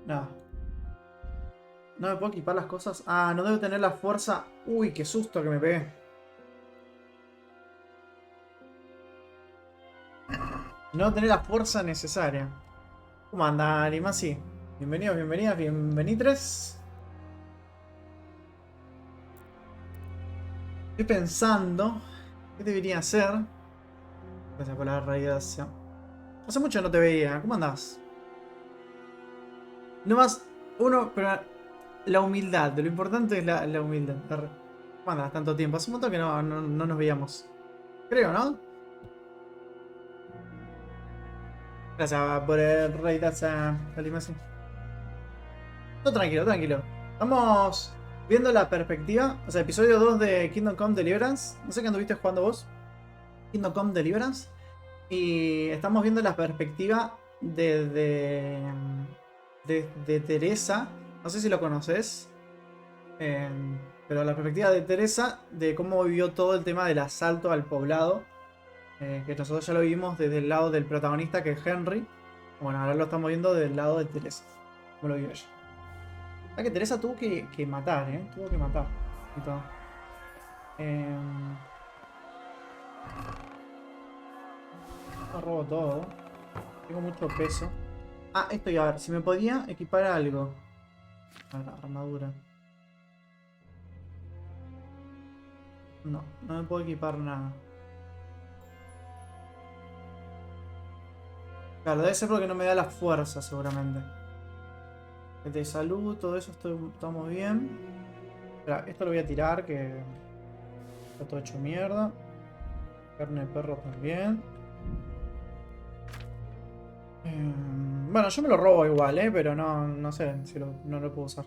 Nada. ¿No me puedo equipar las cosas? Ah, no debo tener la fuerza. Uy, qué susto que me pegué. No debo tener la fuerza necesaria. ¿Cómo anda, Arimasi? Bienvenidos, bienvenidas, bienvenitres. Estoy pensando qué debería hacer. Gracias por la radiación. Hace mucho que no te veía. ¿Cómo andás? No más uno, pero la humildad. Lo importante es la humildad. ¿Cómo andás tanto tiempo? Hace un montón que no nos veíamos. Creo, ¿no? Gracias por el radiación, Arimasi. No, tranquilo, tranquilo. Estamos viendo la perspectiva, o sea, episodio 2 de Kingdom Come Deliverance. No sé qué anduviste jugando vos. Kingdom Come Deliverance. Y estamos viendo la perspectiva de Teresa. No sé si lo conoces. Pero la perspectiva de Teresa, de cómo vivió todo el tema del asalto al poblado. Que nosotros ya lo vimos desde el lado del protagonista, que es Henry. Bueno, ahora lo estamos viendo del lado de Teresa. Cómo lo vivió ella. Ah, que Teresa tuvo que matar, tuvo que matar. Y todo. No robo todo. Tengo mucho peso. Ah, esto iba a ver. Si me podía equipar algo. A ver, armadura. No, no me puedo equipar nada. Claro, debe ser porque no me da la fuerza, seguramente. De salud, todo eso estamos bien. Espera, esto lo voy a tirar, que está todo hecho mierda. Carne de perro también. Bueno, yo me lo robo igual, pero no sé si no lo puedo usar.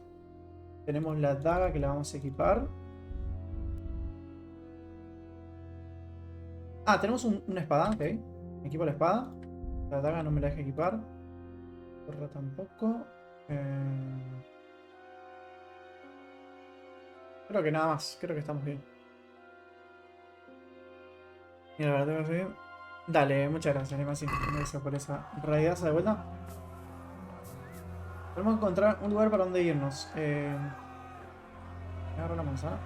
Tenemos la daga que la vamos a equipar. Ah, tenemos una espada, ok. Me equipo la espada. La daga no me la deja equipar. Perro tampoco. Creo que nada más. Creo que estamos bien. Mira, la verdad que bien. Dale, muchas gracias, Nemasi. Gracias por esa raidaza de vuelta. Podemos encontrar un lugar para donde irnos. Agarro la manzana.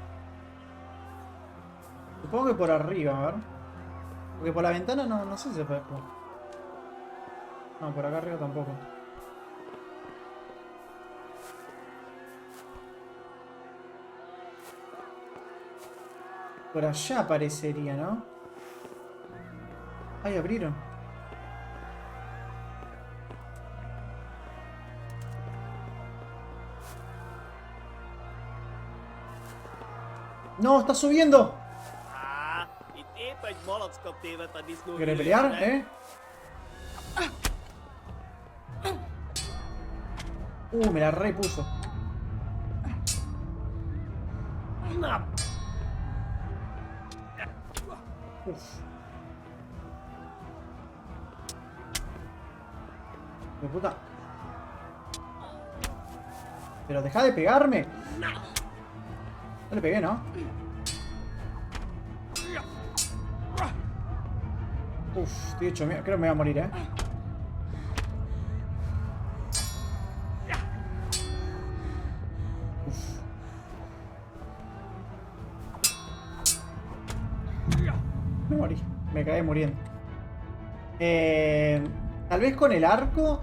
Supongo que por arriba, a ver. Porque por la ventana no sé si se puede jugar. No, por acá arriba tampoco. Por allá parecería, ¿no? Ay, abrieron. ¡No! ¡Está subiendo! ¿Quieres pelear, eh? Me la repuso. Uf. ¡De puta! Pero deja de pegarme. No le pegué, ¿no? Uf, estoy hecho mierda. Creo que me voy a morir, ¿eh? Uf. Me morí. Me caí muriendo. Tal vez con el arco.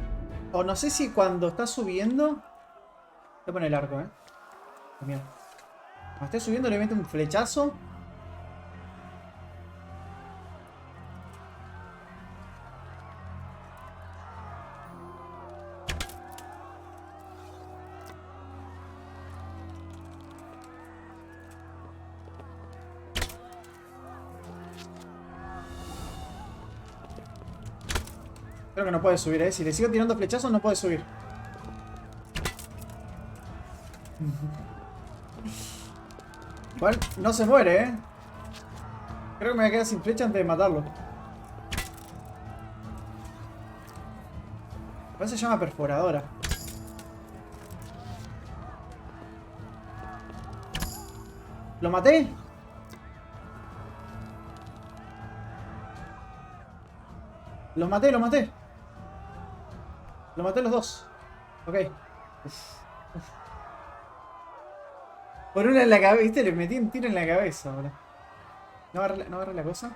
O no sé si cuando está subiendo. Voy a poner el arco, Mierda. Cuando esté subiendo le meto un flechazo. Creo que no puede subir, Si le sigo tirando flechazos no puede subir. Igual, no se muere, Creo que me voy a quedar sin flecha antes de matarlo. Parece que se llama perforadora. ¿Lo maté? Los maté, los maté. Lo maté los dos. Ok. Por una en la cabeza, ¿viste? Le metí un tiro en la cabeza, boludo. ¿No agarré la cosa?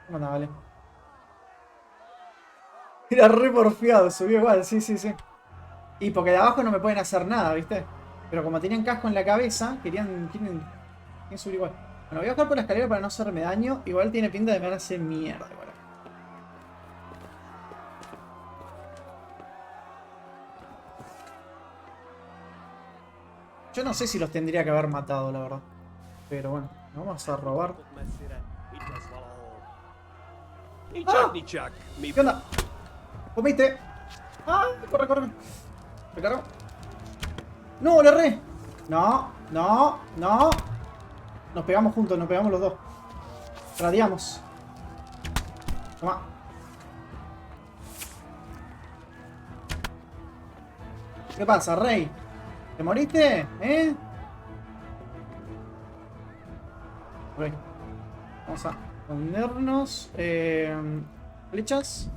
¿Cómo anda, vale? Era re porfiado, subió igual, sí. Y porque de abajo no me pueden hacer nada, ¿viste? Pero como tenían casco en la cabeza, quieren subir igual. Bueno, voy a bajar por la escalera para no hacerme daño. Igual tiene pinta de que me van a hacer mierda, boludo. Yo no sé si los tendría que haber matado, la verdad. Pero bueno, vamos a robar. ¡Ah! ¿Qué onda? ¿Comiste? ¡Ah! Corre. ¿Me cargo? ¡No, le erré! No. Nos pegamos juntos, nos pegamos los dos. Radiamos. Toma. ¿Qué pasa, rey? ¿Te moriste? Ok. Vamos a ponernos flechas.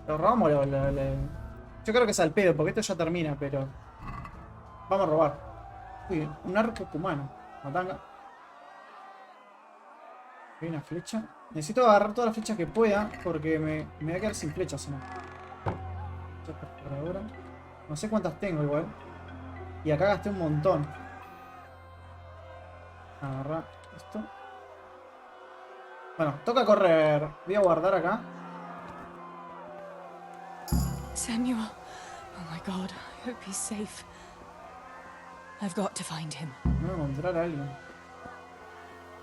Lo robamos. Yo creo que es al pedo, porque esto ya termina, pero vamos a robar. Uy, un arco cumano. Matanga. Hay una flecha. Necesito agarrar todas las flechas que pueda, porque me voy a quedar sin flechas, ¿no? Por ahora. No sé cuántas tengo igual. Y acá gasté un montón. Agarra esto. Bueno, toca correr. Voy a guardar acá. Samuel. Oh my God. I hope he's safe. I've got to find him. Voy a encontrar a alguien.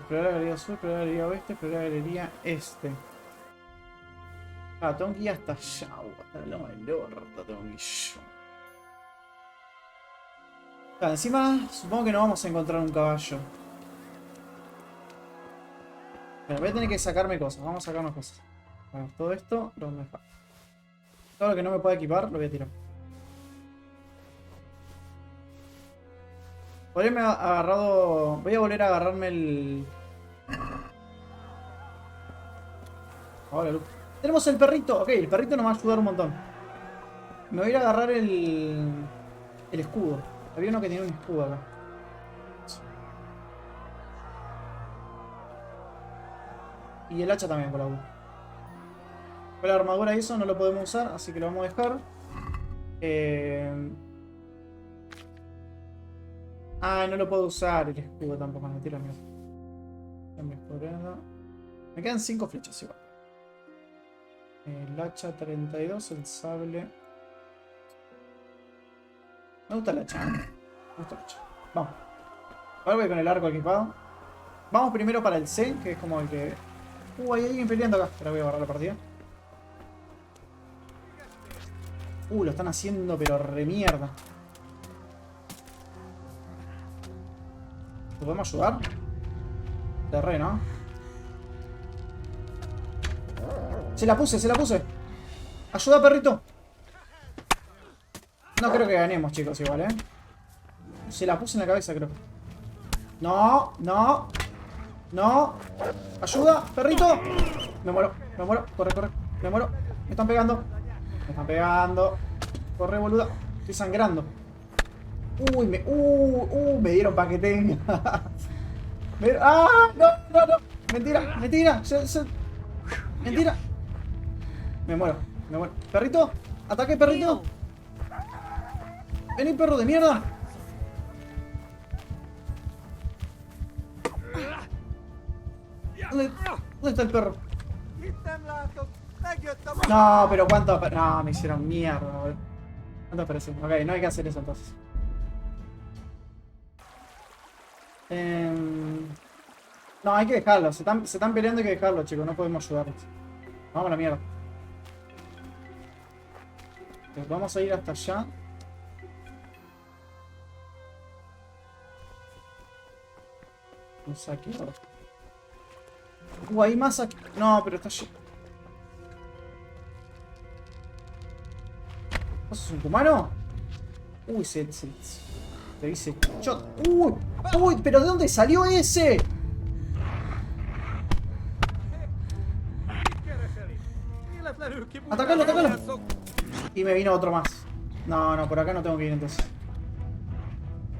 Explorar la galería sur, explorar la galería oeste, explorar la galería este. Ah, tengo que ir hasta allá. Hasta la loma del orto tengo que ir yo. Claro, encima supongo que no vamos a encontrar un caballo. Bueno, voy a tener que sacarme cosas. Vamos a sacarnos cosas. Bueno, todo esto lo vamos a dejar. Todo lo que no me pueda equipar lo voy a tirar. Por ahí me ha agarrado... Voy a volver a agarrarme el... Ahora, luz. Tenemos el perrito. Ok, el perrito nos va a ayudar un montón. Me voy a ir a agarrar el escudo. Había uno que tenía un escudo acá. Y el hacha también, por la U. Con la armadura y eso no lo podemos usar, así que lo vamos a dejar. Ah, no lo puedo usar el escudo tampoco, me tiro la mierda. La mejorada. Me quedan 5 flechas igual. El hacha 32, el sable. Me gusta el hacha. Me gusta el hacha. Vamos. Ahora voy con el arco equipado. Vamos primero para el C, que es como el que... hay alguien peleando acá. Espera, voy a borrar la partida. Lo están haciendo pero re mierda. ¿Lo podemos ayudar? De re, ¿no? Se la puse, se la puse. Ayuda, perrito. No creo que ganemos, chicos, igual, Se la puse en la cabeza, creo. No, no. No. Ayuda, perrito. Me muero, me muero. Corre, corre. Me muero. Me están pegando. Me están pegando. Corre, boluda. Estoy sangrando. Me dieron paquete. ¡Ah! No, no, no. Mentira, mentira. Mentira. Me muero, me muero. Perrito, ataque, perrito. Vení, perro de mierda. ¿Dónde está el perro? No, pero cuánto... No, me hicieron mierda, boludo. ¿Cuánto aparece? Ok, no hay que hacer eso entonces. No, hay que dejarlo. Se están peleando, hay que dejarlo, chicos. No podemos ayudarlos. Vamos a la mierda. Vamos a ir hasta allá. Un saqueador. Hay más aquí. No, pero está allí. ¿Vos sos un humano? Se dice shot. Pero ¿de dónde salió ese? Atacalo, atacalo. Y me vino otro más. No, no, por acá no tengo que ir entonces.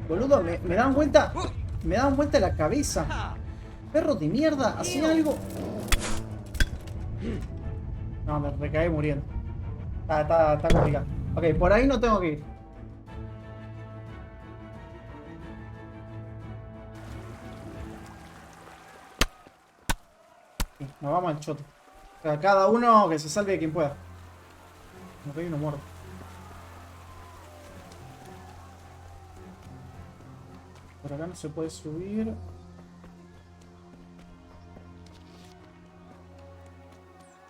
Boludo, me dan vuelta. Me dan vuelta la cabeza. Perro de mierda, hacía algo. No, me recaí muriendo. Está complicado. Ok, por ahí no tengo que ir. Nos vamos al choto. O sea, cada uno que se salve de quien pueda. Me reí uno muerto. Por acá no se puede subir.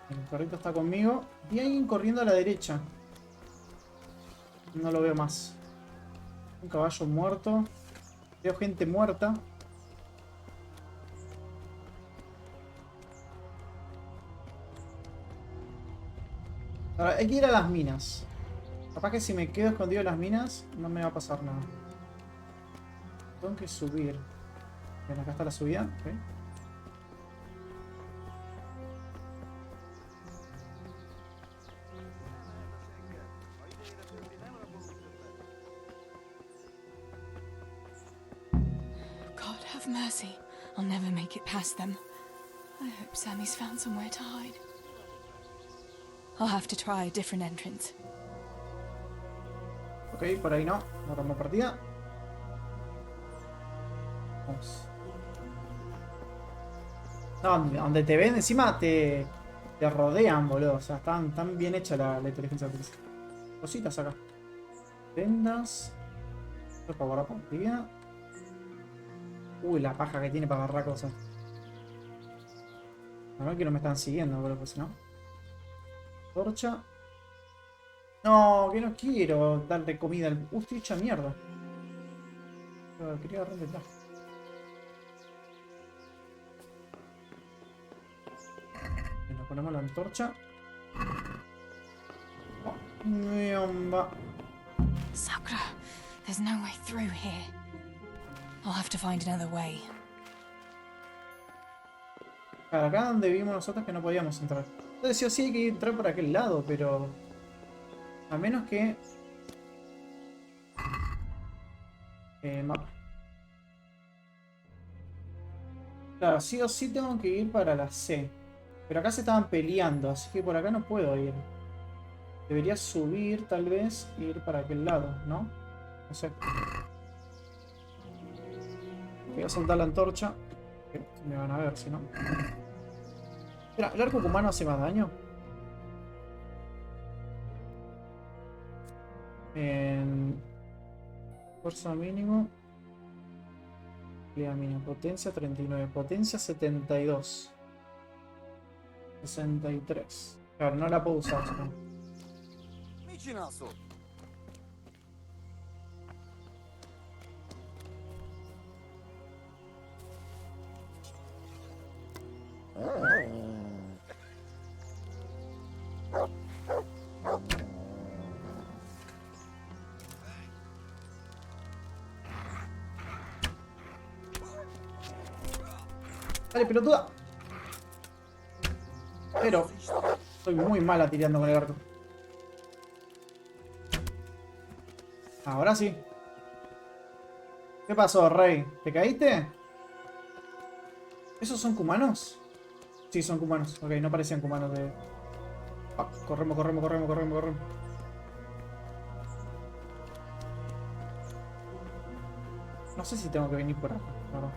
El perrito está conmigo. Y hay alguien corriendo a la derecha. No lo veo más. Un caballo muerto. Veo gente muerta. Ahora, hay que ir a las minas. Capaz que si me quedo escondido en las minas, no me va a pasar nada. Tengo que subir. Bien, acá está la subida. Okay. God have mercy. I'll never make it past them. I hope Sammy's found somewhere to hide. I'll have to try a different entrance. Ok, por ahí no. Borramos partida. Vamos. No, donde te ven encima te rodean, boludo. O sea, tan bien hecha la inteligencia artificial. Cositas acá. Vendas. Esto para borrar partida. La paja que tiene para agarrar cosas. No, que no me están siguiendo, boludo, pues si no. Torcha. No, que no quiero darle comida al... estoy hecha mierda. Quería agarrar detrás. Nos ponemos la antorcha. Miomba. Sakura, there's no way through here. I'll have to find another way. Claro, acá donde vimos nosotros que no podíamos entrar. Entonces sí o sí hay que entrar por aquel lado, pero... a menos que... mapa. Claro, sí o sí tengo que ir para la C. Pero acá se estaban peleando, así que por acá no puedo ir. Debería subir, tal vez, e ir para aquel lado, ¿no? No sé. Voy a soltar la antorcha. Me van a ver, si no. Espera, ¿el arco humano hace más daño? En... Fuerza mínimo. Mínima. Potencia 39. Potencia 72. 63. Claro, no la puedo usar. ¿No? Dale, pelotuda. Pero soy muy mala tirando con el arco. Ahora sí. ¿Qué pasó, rey? ¿Te caíste? ¿Esos son cumanos? Sí, son cumanos. Ok, no parecían cumanos de... Ah, corremos. No sé si tengo que venir por acá, la verdad.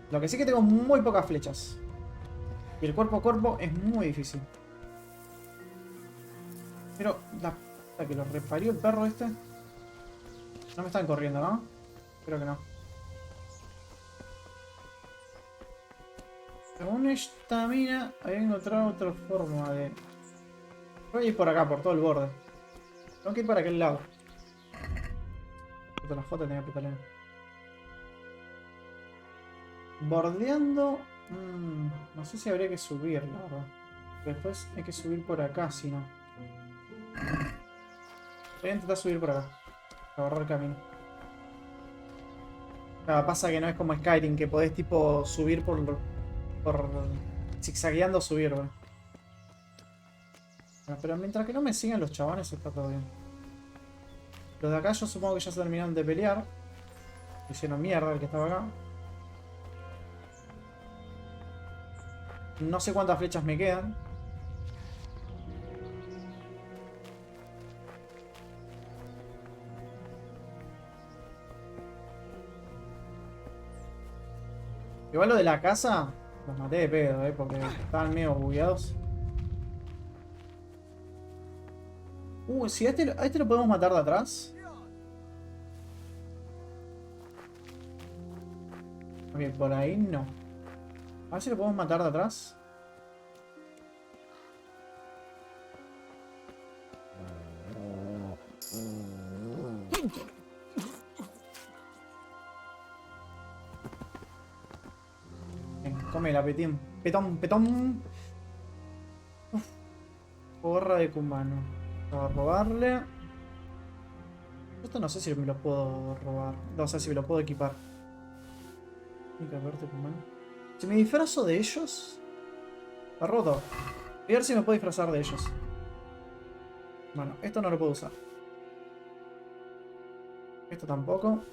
Lo que sí que tengo muy pocas flechas. Y el cuerpo a cuerpo es muy difícil. Pero la puta que lo reparió el perro este. No me están corriendo, ¿no? Creo que no. Según esta mina, había encontrado otra forma de... Voy a ir por acá, por todo el borde. Tengo que ir para aquel lado. Puta la J tenía putalena. Bordeando... no sé si habría que subir, la verdad. Después hay que subir por acá, si no. Voy a intentar subir por acá. Para ahorrar camino. Claro, pasa que no es como Skyrim, que podés tipo subir por zigzagueando subir, ¿verdad? Bueno, pero mientras que no me sigan los chabones está todo bien. Los de acá yo supongo que ya se terminaron de pelear. Hicieron mierda el que estaba acá. No sé cuántas flechas me quedan. Igual lo de la casa los maté de pedo, porque estaban medio bugueados. Si a este lo podemos matar de atrás. Ok, por ahí no. A ver si lo podemos matar de atrás. Venga, come la petín. Petón. Uf. Gorra de cumano. Vamos a robarle. Esto no sé si me lo puedo robar. No sé si me lo puedo equipar. Si me disfrazo de ellos... Está roto. Voy a ver si me puedo disfrazar de ellos. Bueno, esto no lo puedo usar. Esto tampoco.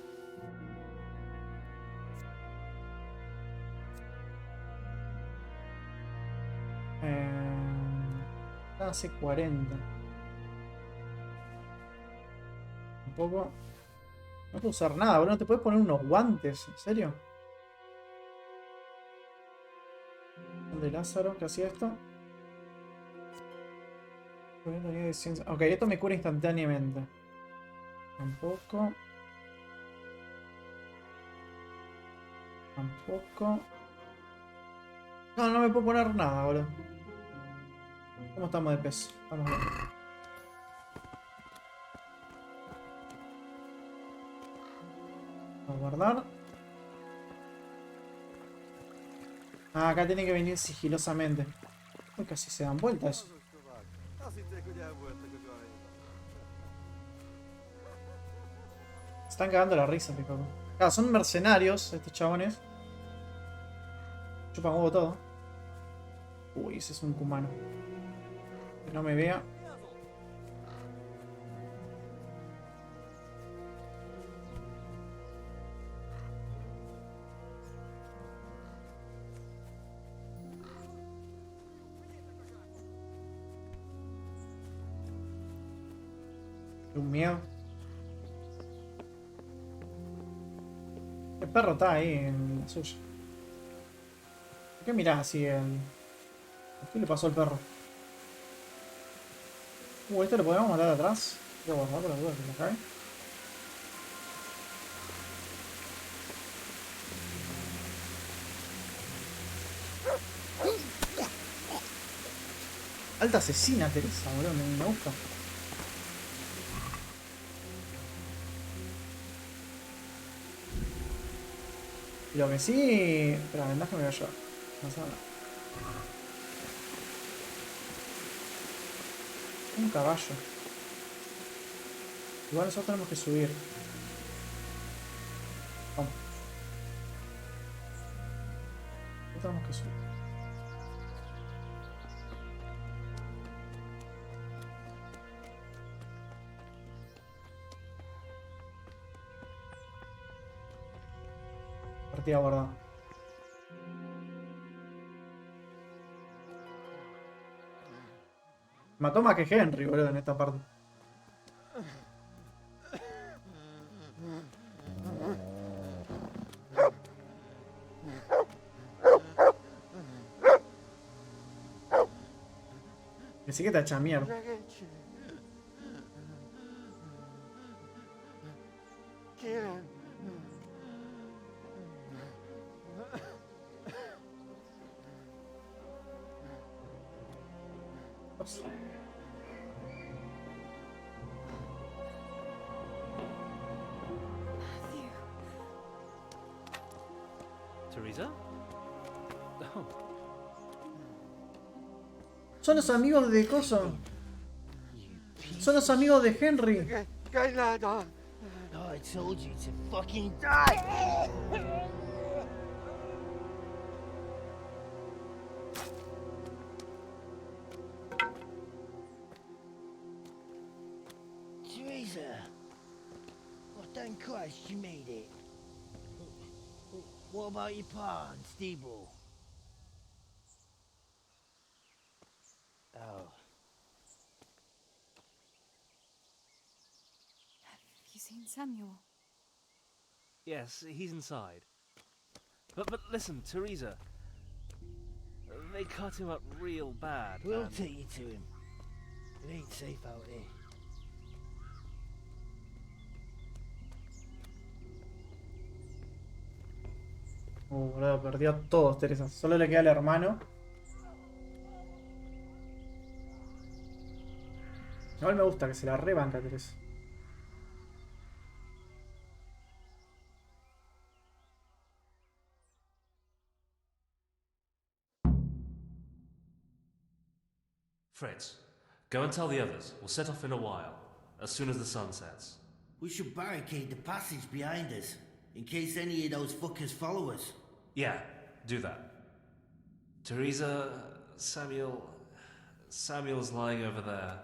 Hace 40. Tampoco. No puedo usar nada, bro. No te puedes poner unos guantes. ¿En serio? ¿De Lázaro? ¿Qué hacía esto? Ok, esto me cura instantáneamente. Tampoco. No me puedo poner nada, boludo. ¿Cómo estamos de peso? Estamos bien. Vamos a guardar. Ah, acá tiene que venir sigilosamente. Uy, casi se dan vuelta eso. Se están cagando la risa, Ricardo. Claro, son mercenarios estos chabones. Chupan huevo todo. Uy, ese es un cumano. Que no me vea. Un miedo. perro está ahí en la suya. ¿Por qué mirás así ¿Qué le pasó al perro? ¿Este lo podemos matar de atrás? Voy a guardar por la duda que me cae. Alta asesina, Teresa, boludo, me gusta. Y lo que sí... Espera, la vendaje me voy a llevar. No sé nada. Un caballo. Igual nosotros tenemos que subir. Vamos. Nosotros tenemos que subir. Partida guardada. Mató más que Henry, boludo, en esta parte. Que sí que te echa mierda. Teresa? Oh. Son los amigos de Coso. Son los amigos de Henry. Oh, I told you to fucking die! Teresa! Oh, thank Christ you made it. What about your pa and Steve-O? Oh. Have you seen Samuel? Yes, he's inside. But listen, Teresa. They cut him up real bad. We'll take you to him. It ain't safe out here. Boludo, perdió a todos, Teresa. Solo le queda el hermano. Igual me gusta que se la rebanca, Teresa. Fritz, go and tell the others. We'll set off in a while, as soon as the sun sets. We should barricade the passage behind us, in case any of those fuckers follow us. Yeah, do that. Teresa, Samuel's lying over there.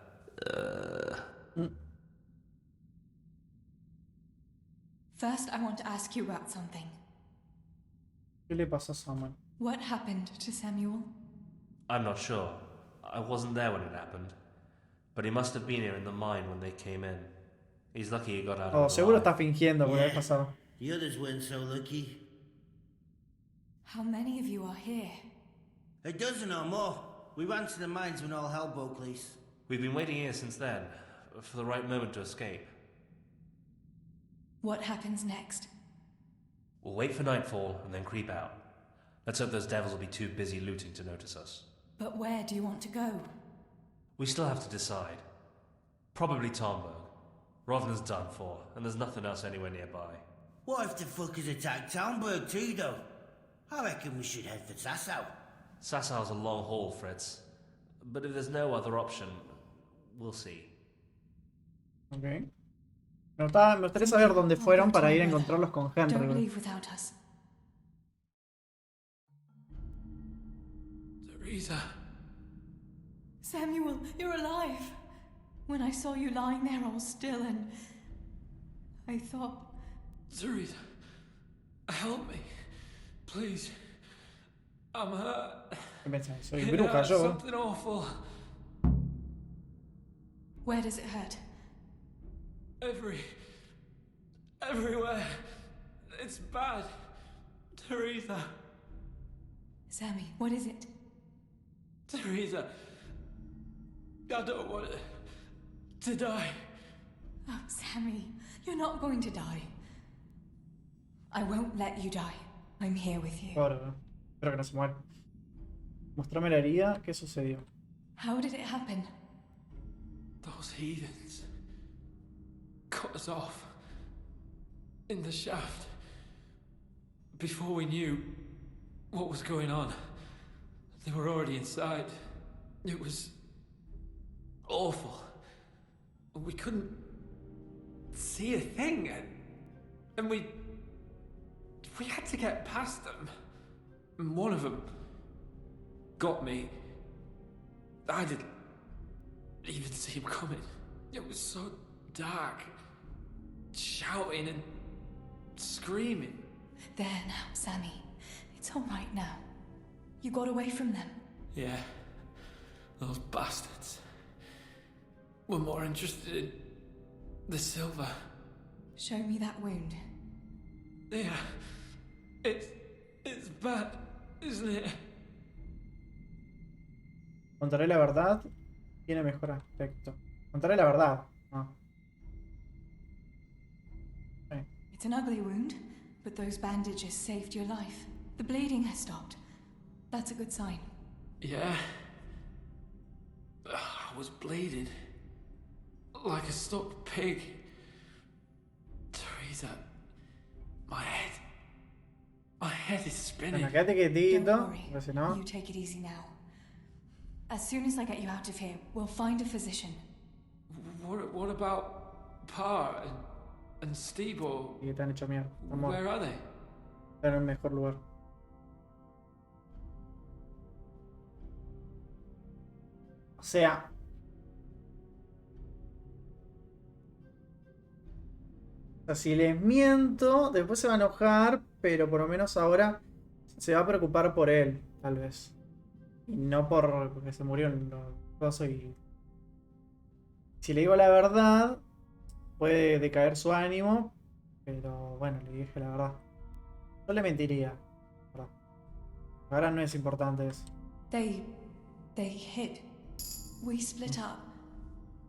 First, I want to ask you about something. ¿Qué le pasó a Samuel? What happened to Samuel? I'm not sure. I wasn't there when it happened. But he must have been here in the mine when they came in. He's lucky he got out Oh, of the seguro line. está fingiendo por haber pasado. The others weren't so lucky. How many of you are here? A dozen or more. We ran to the mines when all hell broke loose. We've been waiting here since then, for the right moment to escape. What happens next? We'll wait for nightfall and then creep out. Let's hope those devils will be too busy looting to notice us. But where do you want to go? We still have to decide. Probably Tomberg. Rovna's done for, and there's nothing else anywhere nearby. What if the fuckers attack Townburg too, though? I reckon we should head for Sasau. Sassau's a long haul, Fritz. But if there's no other option, we'll see. Ok. Me gustaría saber dónde fueron para ir a encontrarlos con Henry. Don't leave without us. Teresa. Samuel, you're alive. When I saw you lying there all still and I thought... Teresa, help me. Please. I'm hurt. Soy bruja yo. Something awful. Where does it hurt? Everywhere. It's bad. Teresa. Sammy, what is it? Teresa. I don't want to die. Oh, Sammy, you're not going to die. I won't let you die. I'm here with you. Ahora, espero que no se muera. Mostrame la herida. ¿Qué sucedió? How did it happen? Those heathens cut us off in the shaft before we knew what was going on. They were already inside. It was awful. We couldn't see a thing, and we had to get past them. And one of them got me. I didn't even see him coming. It was so dark, shouting and screaming. There now, Sammy. It's all right now. You got away from them. Yeah, those bastards were more interested in the silver. Show me that wound. Yeah, it's bad, isn't it? Contaré la verdad. Tiene mejor aspecto. Contaré la verdad. Ah. Okay. It's an ugly wound, but those bandages saved your life. The bleeding has stopped. That's a good sign. Yeah. I was bleeding. Like a stuck pig. Teresa, my head is spinning. Bueno, quédate quietito. Don't worry. Porque si no. You take it easy now. As soon as I get you out of here, we'll find a physician. What about Pa and Steve-O? Y que te han hecho mierda. Amor. Where are they? Están en el mejor lugar. O sea. O sea, si les miento, después se va a enojar, pero por lo menos ahora se va a preocupar por él, tal vez. Y no porque se murió en los cosas y... Si le digo la verdad, puede decaer su ánimo, pero bueno, le dije la verdad. No le mentiría, ¿verdad? Ahora no es importante eso. They hid. We split up.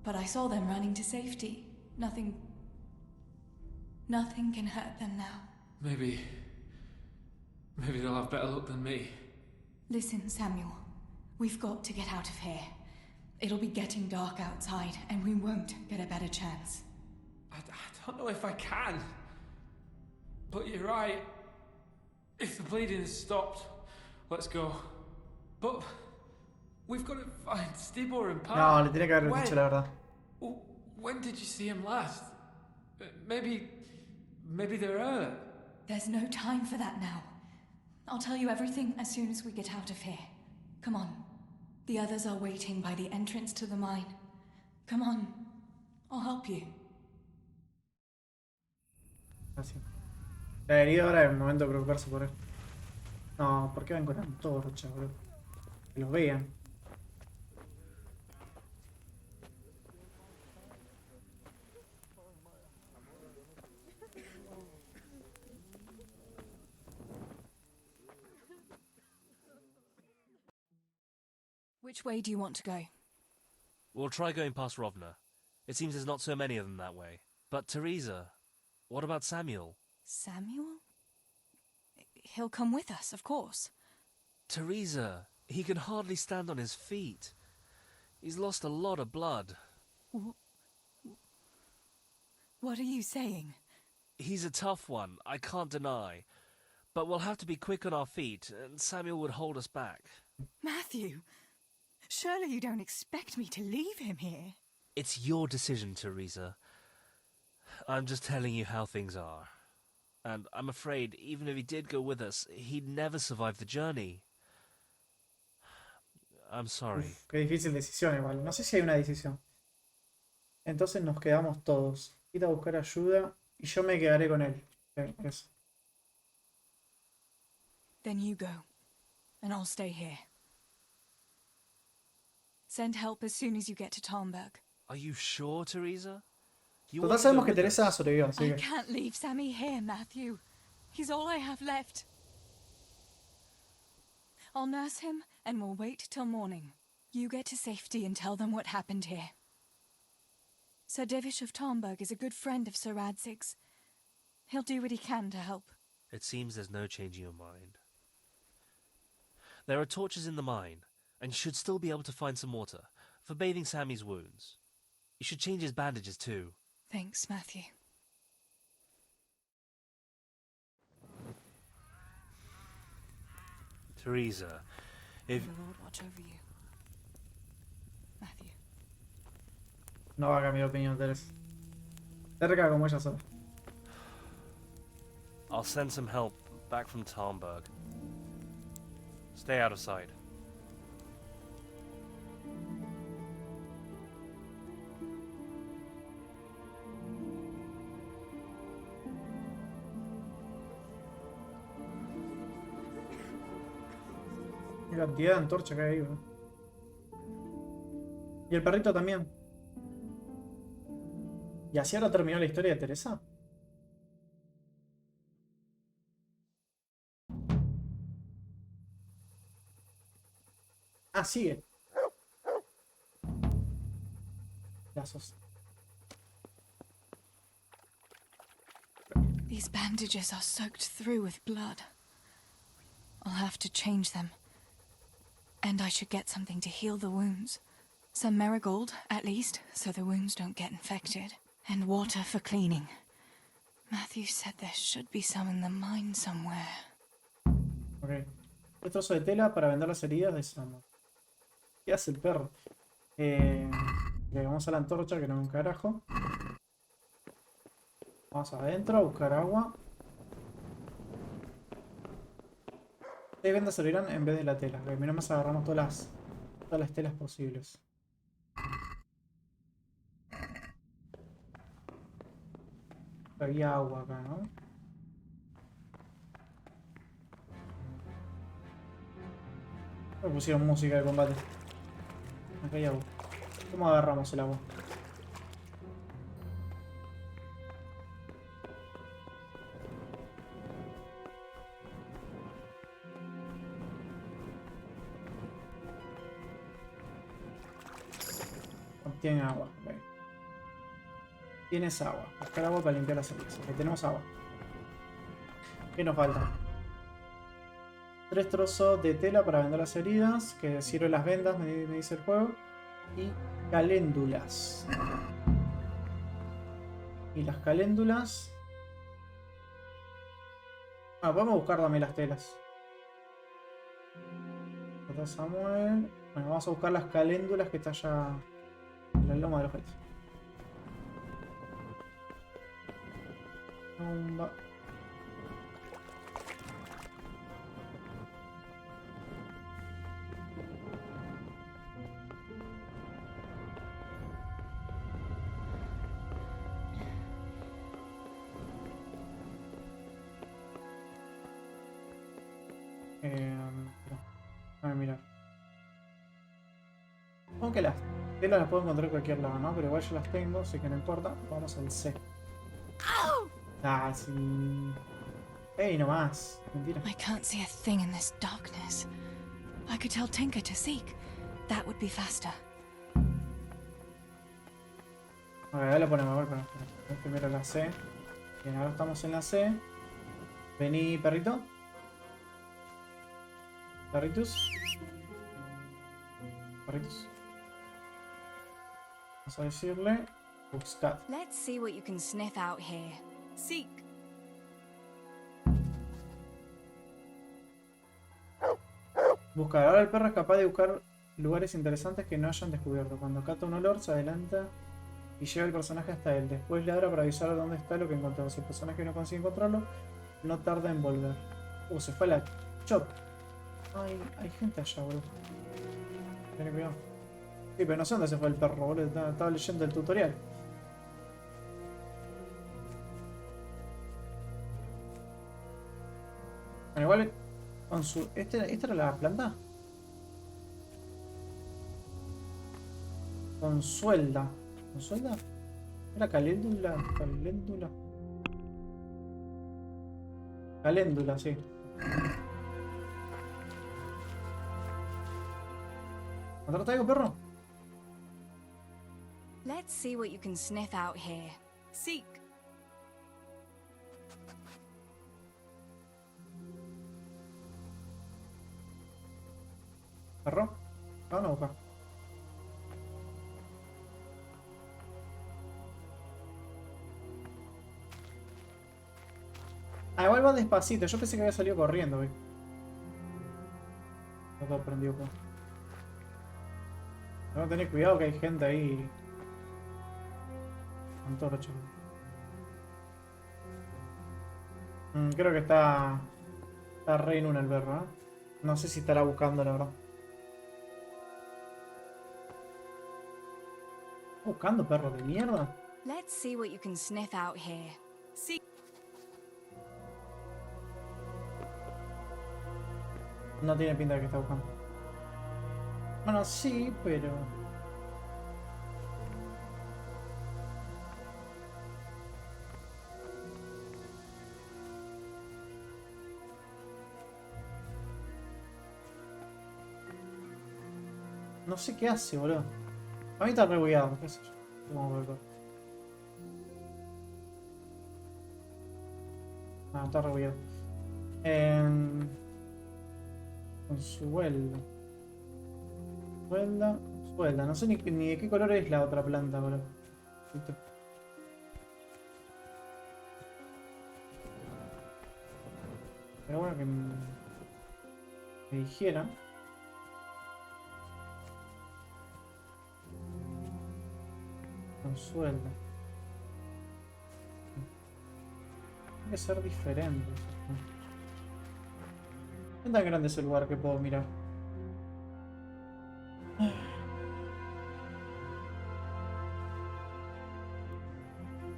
But I saw them running to safety. Nothing can hurt them now. Maybe they'll have better luck than me. Listen, Samuel. We've got to get out of here. It'll be getting dark outside, and we won't get a better chance. I don't know if I can. But you're right. If the bleeding has stopped, let's go. But we've got to find Steve-O and Pa. No, le tiene que haber dicho la verdad. When did you see him last? Maybe they're hurt. There's no time for that now. I'll tell you everything as soon as we get out of here. Come on. The others are waiting by the entrance to the mine. Come on. I'll help you. Así. La herida ahora es el momento de preocuparse por él. No, ¿por qué van con antorcha, bro? Que los vean. Which way do you want to go? We'll try going past Rovna. It seems there's not so many of them that way. But Teresa, what about Samuel? Samuel? He'll come with us, of course. Teresa, he can hardly stand on his feet. He's lost a lot of blood. What are you saying? He's a tough one, I can't deny. But we'll have to be quick on our feet, and Samuel would hold us back. Matthew, surely you don't expect me to leave him here? It's your decision, Teresa. I'm just telling you how things are. And I'm afraid, even if he did go with us, he'd never survive the journey. I'm sorry. Uf, qué difícil decisión igual. No sé si hay una decisión. Entonces nos quedamos todos. Ir a buscar ayuda y yo me quedaré con él. Eso. Then you go, and I'll stay here. Send help as soon as you get to Tarnberg. Are you sure, Teresa? Total sabemos que Teresa sobrevivió, así I que... can't leave Sammy here, Matthew. He's all I have left. I'll nurse him, and we'll wait till morning. You get to safety and tell them what happened here. Sir Divish of Tarnberg is a good friend of Sir Radzig's. He'll do what he can to help. It seems there's no changing your mind. There are torches in the mine, and you should still be able to find some water for bathing Sammy's wounds. You should change his bandages too. Thanks, Matthew. Teresa, if... May the Lord watch over you. Matthew. No va a cambiar opinión, Teres. Cerca como ella sola. I'll send some help back from Tarnberg. Stay out of sight. Qué cantidad de antorcha que hay, bro. Y el perrito también. ¿Y así ahora terminó la historia de Teresa? Ah, sigue. Lazos. These bandages are soaked through with blood. I'll have to change them. And I should get something to heal the wounds. Some marigold, at least, so the wounds don't get infected. And water for cleaning. Matthew said there should be some in the mine somewhere. Ok. Un trozo de tela para vender las heridas de Samuel. ¿Qué hace el perro? Vamos a la antorcha, que no es un carajo. Vamos adentro a buscar agua. 6 vendas servirán en vez de la tela. Ok, menos más agarramos todas las telas posibles. Había agua acá, ¿no? Me pusieron música de combate. Acá hay agua. ¿Cómo agarramos el agua? Obtiene agua. Okay. Tienes agua. Buscar agua para limpiar las heridas. Aquí tenemos agua. ¿Qué nos falta? 3 trozos de tela para vender las heridas. Que sirven las vendas, me dice el juego. Y caléndulas. Y las caléndulas. Ah, podemos buscar también las telas. Está Samuel. Bueno, vamos a buscar las caléndulas que está allá en la loma del objeto. Bomba. A mirar. Supongo que las telas las puedo encontrar en cualquier lado, ¿no? Pero igual yo las tengo, así que no importa. Vamos al C. Ah, sí. Ey, no más. Mentira. I can't see a thing in this darkness. I could tell Tinker to seek. That would be faster. A ver, la ponemos a ver, pero primero la C. Bien, ahora estamos en la C. Vení, perrito. Perritos. Perritos. Vamos a decirle buscad. Let's see what you can sniff out here. Seek. Buscar. Ahora el perro es capaz de buscar lugares interesantes que no hayan descubierto. Cuando cata un olor, se adelanta y lleva el personaje hasta él. Después ladra para avisar dónde está lo que encontró. Si el personaje no consigue encontrarlo, no tarda en volver. Se fue a la chop. Hay gente allá, boludo. Ten cuidado. Sí, pero no sé dónde se fue el perro, boludo. Estaba leyendo el tutorial. Bueno, igual con su... ¿Esta era la planta? Consuelda. ¿Consuelda? ¿Era caléndula? Caléndula. Caléndula, sí. ¿Contrata algo, perro? Let's see what you can sniff out here. Seek. ¿Perro? Vamos a buscar. Ah, igual va despacito. Yo pensé que había salido corriendo, güey. Está todo prendido, pues. Tengo que tener cuidado que hay gente ahí. Antorcha. Creo que está. Está re en una el perro, ¿eh? No sé si estará buscando, la verdad. ¿Está buscando, perro de mierda? Let's see what you can sniff out here. See. No tiene pinta de que está buscando. Bueno, sí, pero... No sé qué hace, boludo. A mí está re bugueado, qué sé yo. Vamos a ver. Ah, está re bugueado. Consuelo. Suelda. Suelda. No sé ni de qué color es la otra planta, boludo. Listo. Pero bueno que me dijera. Consuelo. Tiene que ser diferente. ¿Qué tan grande es el lugar que puedo mirar?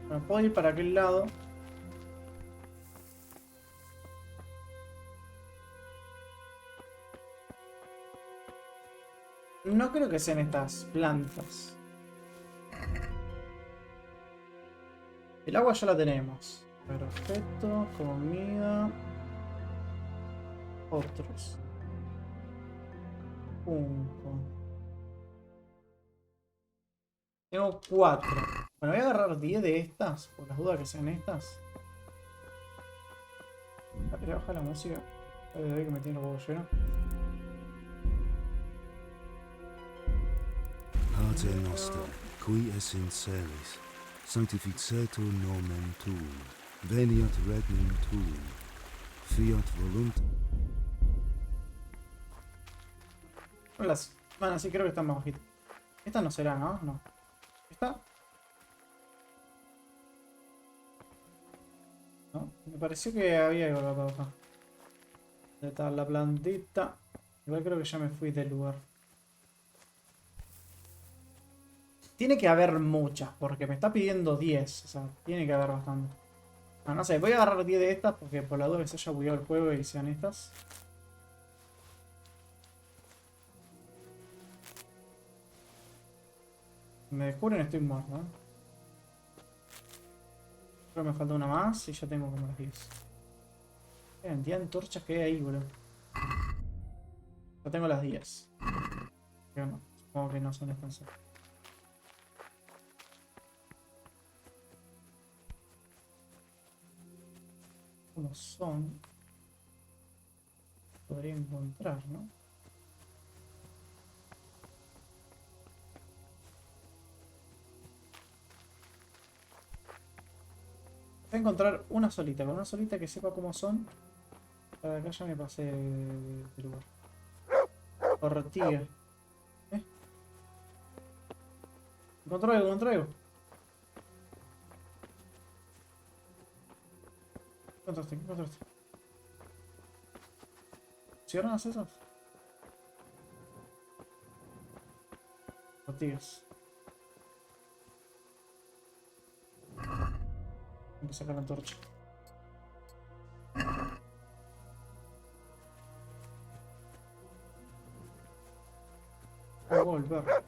Bueno, puedo ir para aquel lado. No creo que sean estas plantas. El agua ya la tenemos. Perfecto, comida. Otros. Punto. Tengo 4. Bueno, voy a agarrar 10 de estas, por las dudas que sean estas. Voy a bajar la música. Que me tiene el huevo lleno. Pater noster, qui es in celis, sanctificetur nomen tuum, veniat regnum tuum, fiat voluntas. Bueno, sí, creo que están más bajitas. Esta no será, ¿no? No. ¿Esta? No, me pareció que había algo para bajar. ¿Dónde está la plantita? Igual creo que ya me fui del lugar. Tiene que haber muchas, porque me está pidiendo 10. O sea, tiene que haber bastante. No sé, voy a agarrar 10 de estas porque por la duda que se haya bugueado el juego y sean estas. Me descubren, estoy muerto, ¿eh? Creo que me falta una más y ya tengo como las 10. Qué cantidad de antorchas que hay ahí, boludo. Ya tengo las 10. Pero no, supongo que no son estas. ¿Cómo son? Podría encontrar, ¿no? Voy a encontrar una solita, con una solita que sepa cómo son. Para acá ya me pasé de lugar. Partida. Encontré algo, encontré algo. ¿Qué encontraste? ¿Qué encontraste? ¿Cierran esas? Partidas. Hay que sacar la antorcha. Voy a volver.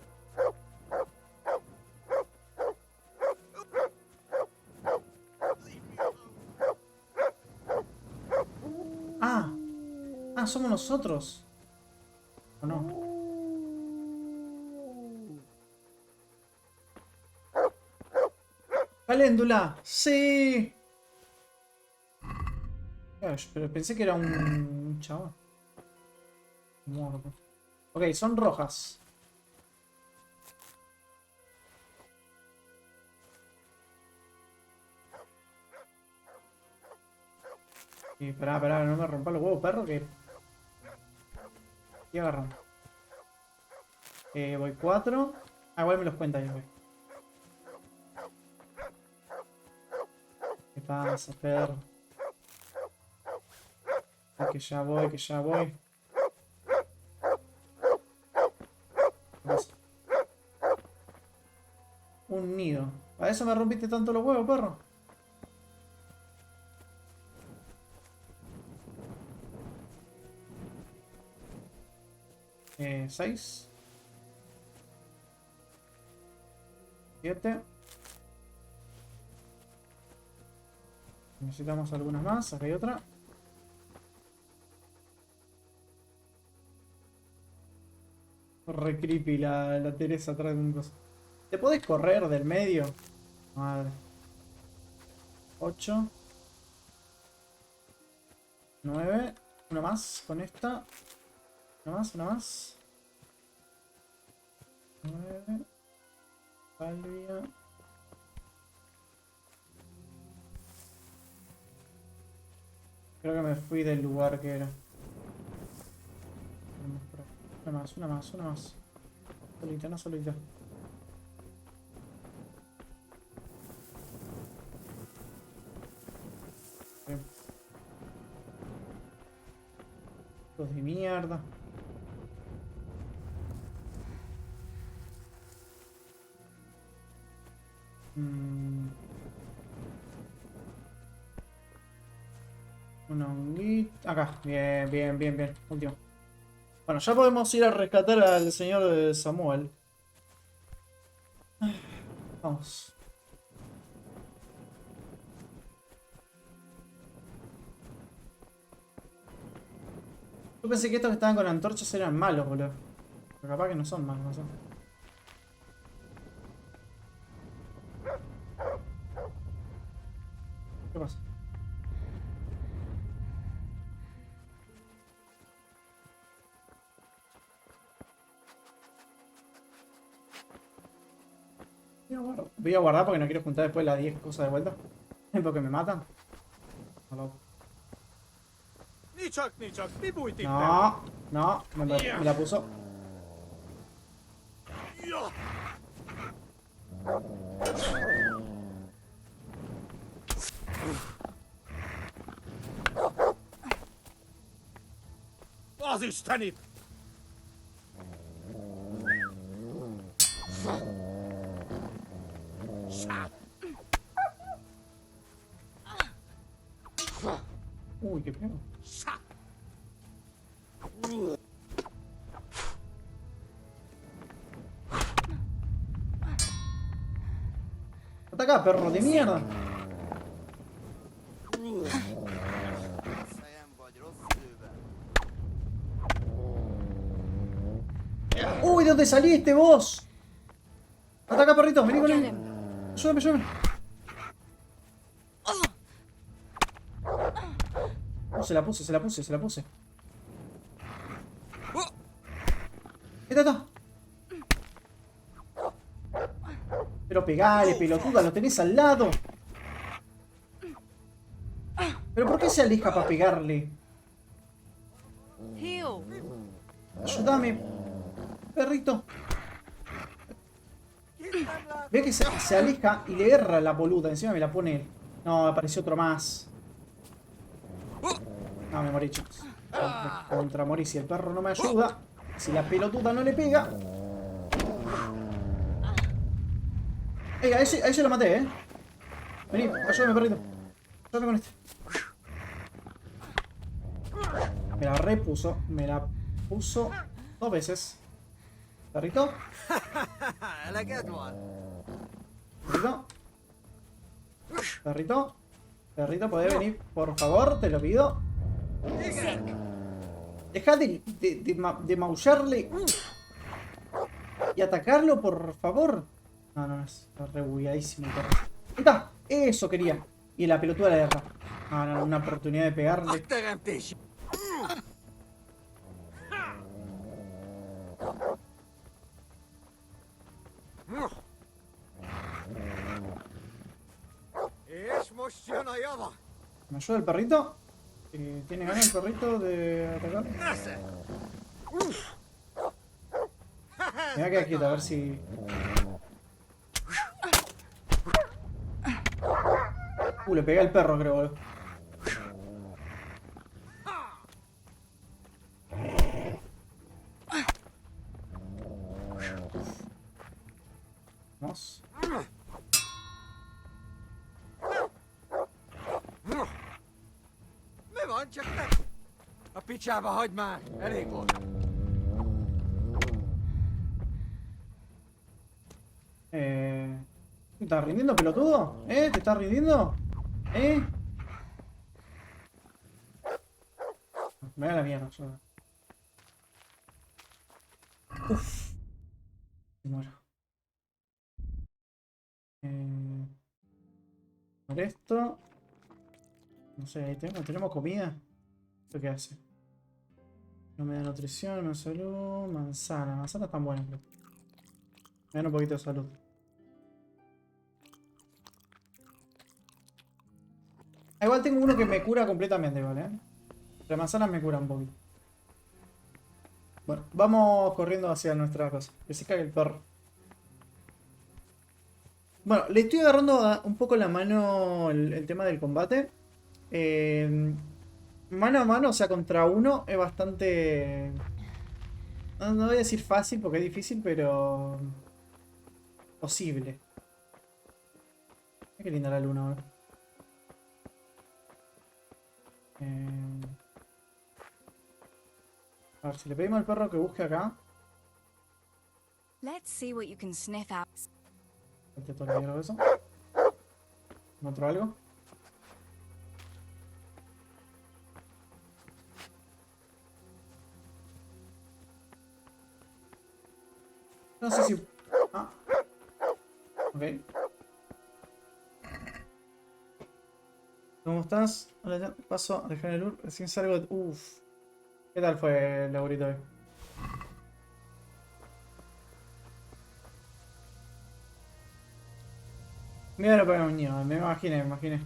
Ah, somos nosotros. ¿O no? Caléndula. Sí. Pero pensé que era un chaval. Muerto. Ok, son rojas. Y pará, no me rompa los huevos, perro, que... Y agarrando. Voy 4. Ah, igual me los cuenta yo, güey. ¿Qué pasa, perro? Ay, que ya voy, que ya voy. ¿Qué pasa? Un nido. ¿Para eso me rompiste tanto los huevos, perro? Eh, 6. 7. Necesitamos algunas más. Acá hay otra. Re creepy la Teresa atrás de un coso. ¿Te podés correr del medio? Madre. 8. 9. Una más con esta. Una más, una más. 9. Salvia. Creo que me fui del lugar que era. Una más, una más, una más. Solita, no solita. Bien. Los de mierda. Una honguita. Acá. Bien, bien, bien, bien. Último. Bueno, ya podemos ir a rescatar al señor Samuel. Vamos. Yo pensé que estos que estaban con antorchas eran malos, boludo. Pero capaz que no son malos, no sé. ¿Qué pasa? Voy a guardar porque no quiero juntar después las 10 cosas de vuelta. Porque me matan. No, no, me la puso. Az Istenit! Uy, qué pedo. Ataca, perro de mierda. Uy, ¿de dónde saliste vos? Ataca, perrito, vení con él. Ayúdame, ayúdame. Oh, se la puse, se la puse, se la puse. Está. Pero pegale, pelotuda, lo tenés al lado. ¿Pero por qué se aleja para pegarle? Ayúdame, perrito. Ve que se aleja y le erra la boluda. Encima me la pone... No, apareció otro más. No, me morí, chicos. Contra morí. Si el perro no me ayuda, si la pelotuda no le pega. A ese lo maté, Vení, ayúdame, perrito. Ayúdame con este. Me la repuso. Me la puso 2 veces. Perrito. Perrito. Perrito. Perrito, ¿podés venir? Por favor, te lo pido. Deja de maullarle y atacarlo, por favor. No, es re bugueadísimo el perro. Ahí está. Eso quería. Y la pelotuda la deja. Ah, no, una oportunidad de pegarle. ¿Me ayuda el perrito? ¿Tiene ganas el perrito de atacar? Me voy a quedar quieto a ver si... le pegué al perro, creo, boludo. Vamos. ¿Te estás rindiendo, pelotudo? ¿Te estás rindiendo? Me da la mierda, yo. Uf. Me muero. Por esto. No sé, ahí tenemos comida. ¿Esto qué hace? No me da nutrición, no salud. Manzana. Manzana están buenas, creo. Me dan un poquito de salud. Igual tengo uno que me cura completamente, ¿vale? Las manzanas me curan un poquito. Bueno, vamos corriendo hacia nuestra cosa. Que se cague el perro. Bueno, le estoy agarrando un poco la mano el tema del combate. Mano a mano, o sea, contra uno es bastante... No voy a decir fácil porque es difícil, pero... posible. Qué linda la luna ahora. A ver, si le pedimos al perro que busque acá. Let's see what you can sniff out. Este todo el de eso. ¿Encontró algo? No sé si... Ah. Ok. ¿Cómo estás? Hola, ya paso a dejar el lur. Recién salgo de... Uff. ¿Qué tal fue el laburito hoy? Me iba a pegar un baño, me imaginé.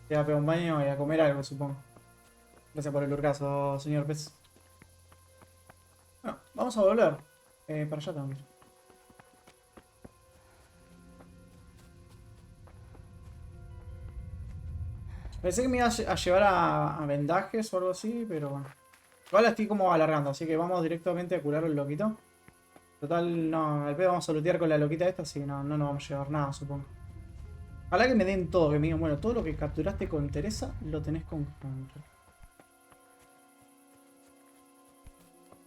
Te iba a pegar un baño y a comer algo, supongo. Gracias por el lurcazo, señor pez. Bueno, vamos a volver. Para allá también. Pensé que me iba a llevar a vendajes o algo así, pero bueno. Igual la estoy como alargando, así que vamos directamente a curar al loquito. Total, no, al pedo vamos a lootear con la loquita esta, así que no nos vamos a llevar nada, supongo. Ojalá que me den todo, que me digan, bueno, todo lo que capturaste con Teresa lo tenés con Hunter.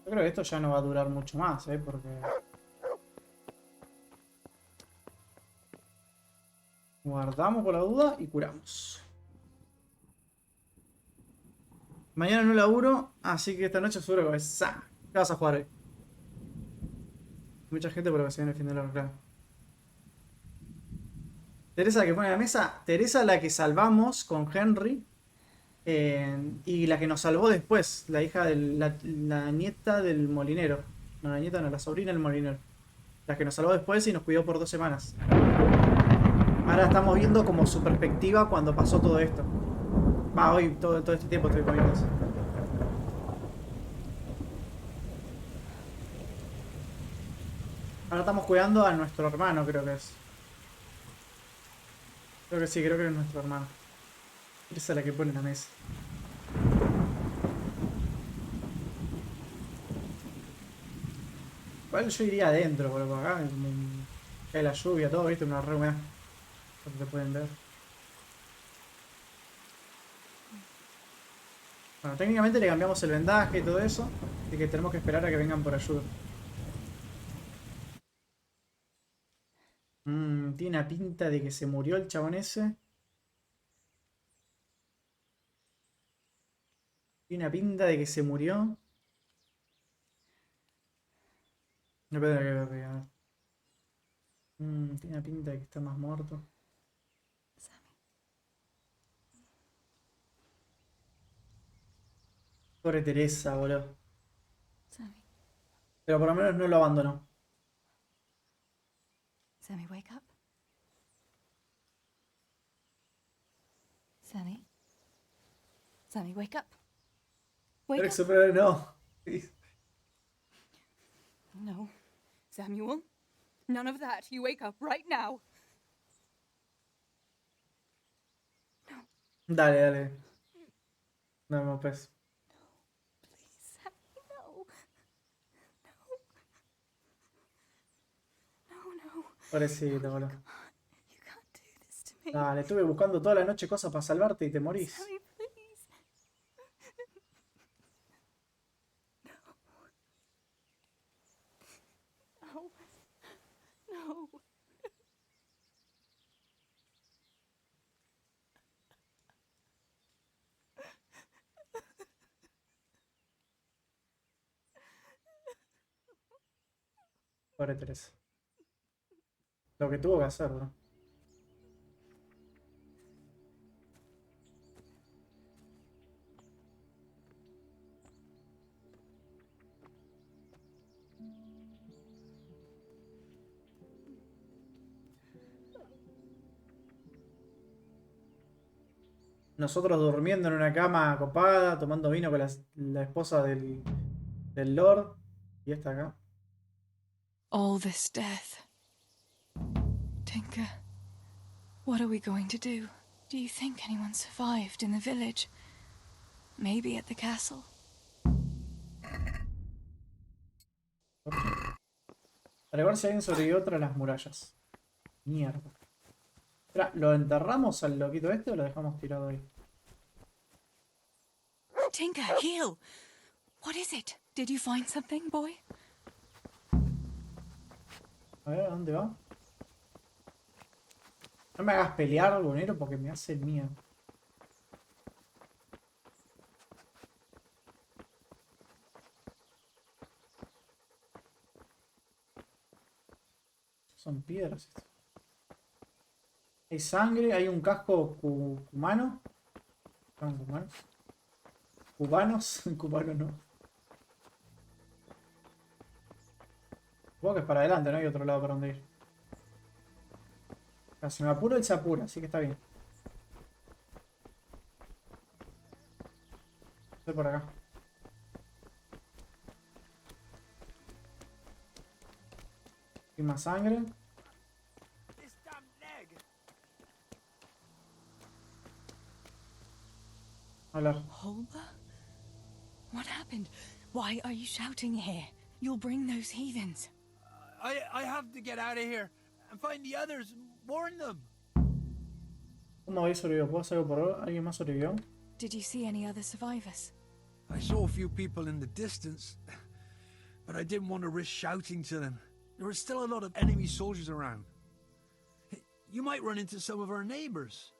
Yo creo que esto ya no va a durar mucho más, porque... Guardamos por la duda y curamos. Mañana no laburo, así que esta noche seguro que ¿qué vas a jugar hoy? Mucha gente por lo que se viene el fin de la claro. Teresa la que pone la mesa. Teresa la que salvamos con Henry. Y la que nos salvó después. La hija de la nieta del molinero. No, la nieta no, la sobrina del molinero. La que nos salvó después y nos cuidó por 2 semanas. Ahora estamos viendo como su perspectiva cuando pasó todo esto. Va, hoy todo este tiempo estoy comiendo eso. Ahora estamos cuidando a nuestro hermano, creo que es. Creo que sí, creo que es nuestro hermano. Esa es la que pone la mesa. Igual yo iría adentro, por acá. Cae la lluvia, todo, viste, una re humedad. Como que pueden ver. Bueno, técnicamente le cambiamos el vendaje y todo eso. Así que tenemos que esperar a que vengan por ayuda. Tiene una pinta de que se murió el chabón ese. Tiene una pinta de que se murió. No, espera, tiene una pinta de que está más muerto. Pobre Teresa, boludo. Sammy, Pero por lo menos no lo abandonó. Sammy, wake up. Sammy. Sammy, wake up. Wake Alex, up. pero no. No. Samuel. None of that. You wake up right now. Dale, dale. No, pues. Please, Sammy, no. No. Pobrecito, boludo. You can't do this to me. Dale, estuve buscando toda la noche cosas para salvarte y te morís. Sammy, please. No. No. Pobre Teresa. Lo que tuvo que hacer, bro. Nosotros durmiendo en una cama copada, tomando vino con la esposa del Lord. Y esta acá. All this death. Tinker, what are we going to do? Do you think anyone survived in the village? Maybe at the castle? Para ver si alguien sobrevivió tras las murallas. Mierda. Espera, ¿lo enterramos al loquito este o lo dejamos tirado ahí? Tinker, heal! What is it? Did you find something, boy? A ver, ¿a dónde va? No me hagas pelear, bonero, porque me hace miedo. Son piedras esto. Hay sangre, hay un casco cubano. ¿Son cubanos? ¿Cubanos? Cubano no. Supongo que es para adelante, no hay otro lado para donde ir. Si me apuro, él se apura, así que está bien. Estoy por acá. Y más sangre. Hola. Holba? What happened? Why are you shouting here? You'll bring those heathens. I have to get out of here and find the others and warn them. ¿Cómo habéis sobrevivido? ¿Puedo hacer algo por ahora? ¿Alguien más sobrevivió? Did you see any other survivors? I saw a few people in the distance, but I didn't want to risk shouting to them. There were still a lot of enemy soldiers around. You might run into some of our neighbors.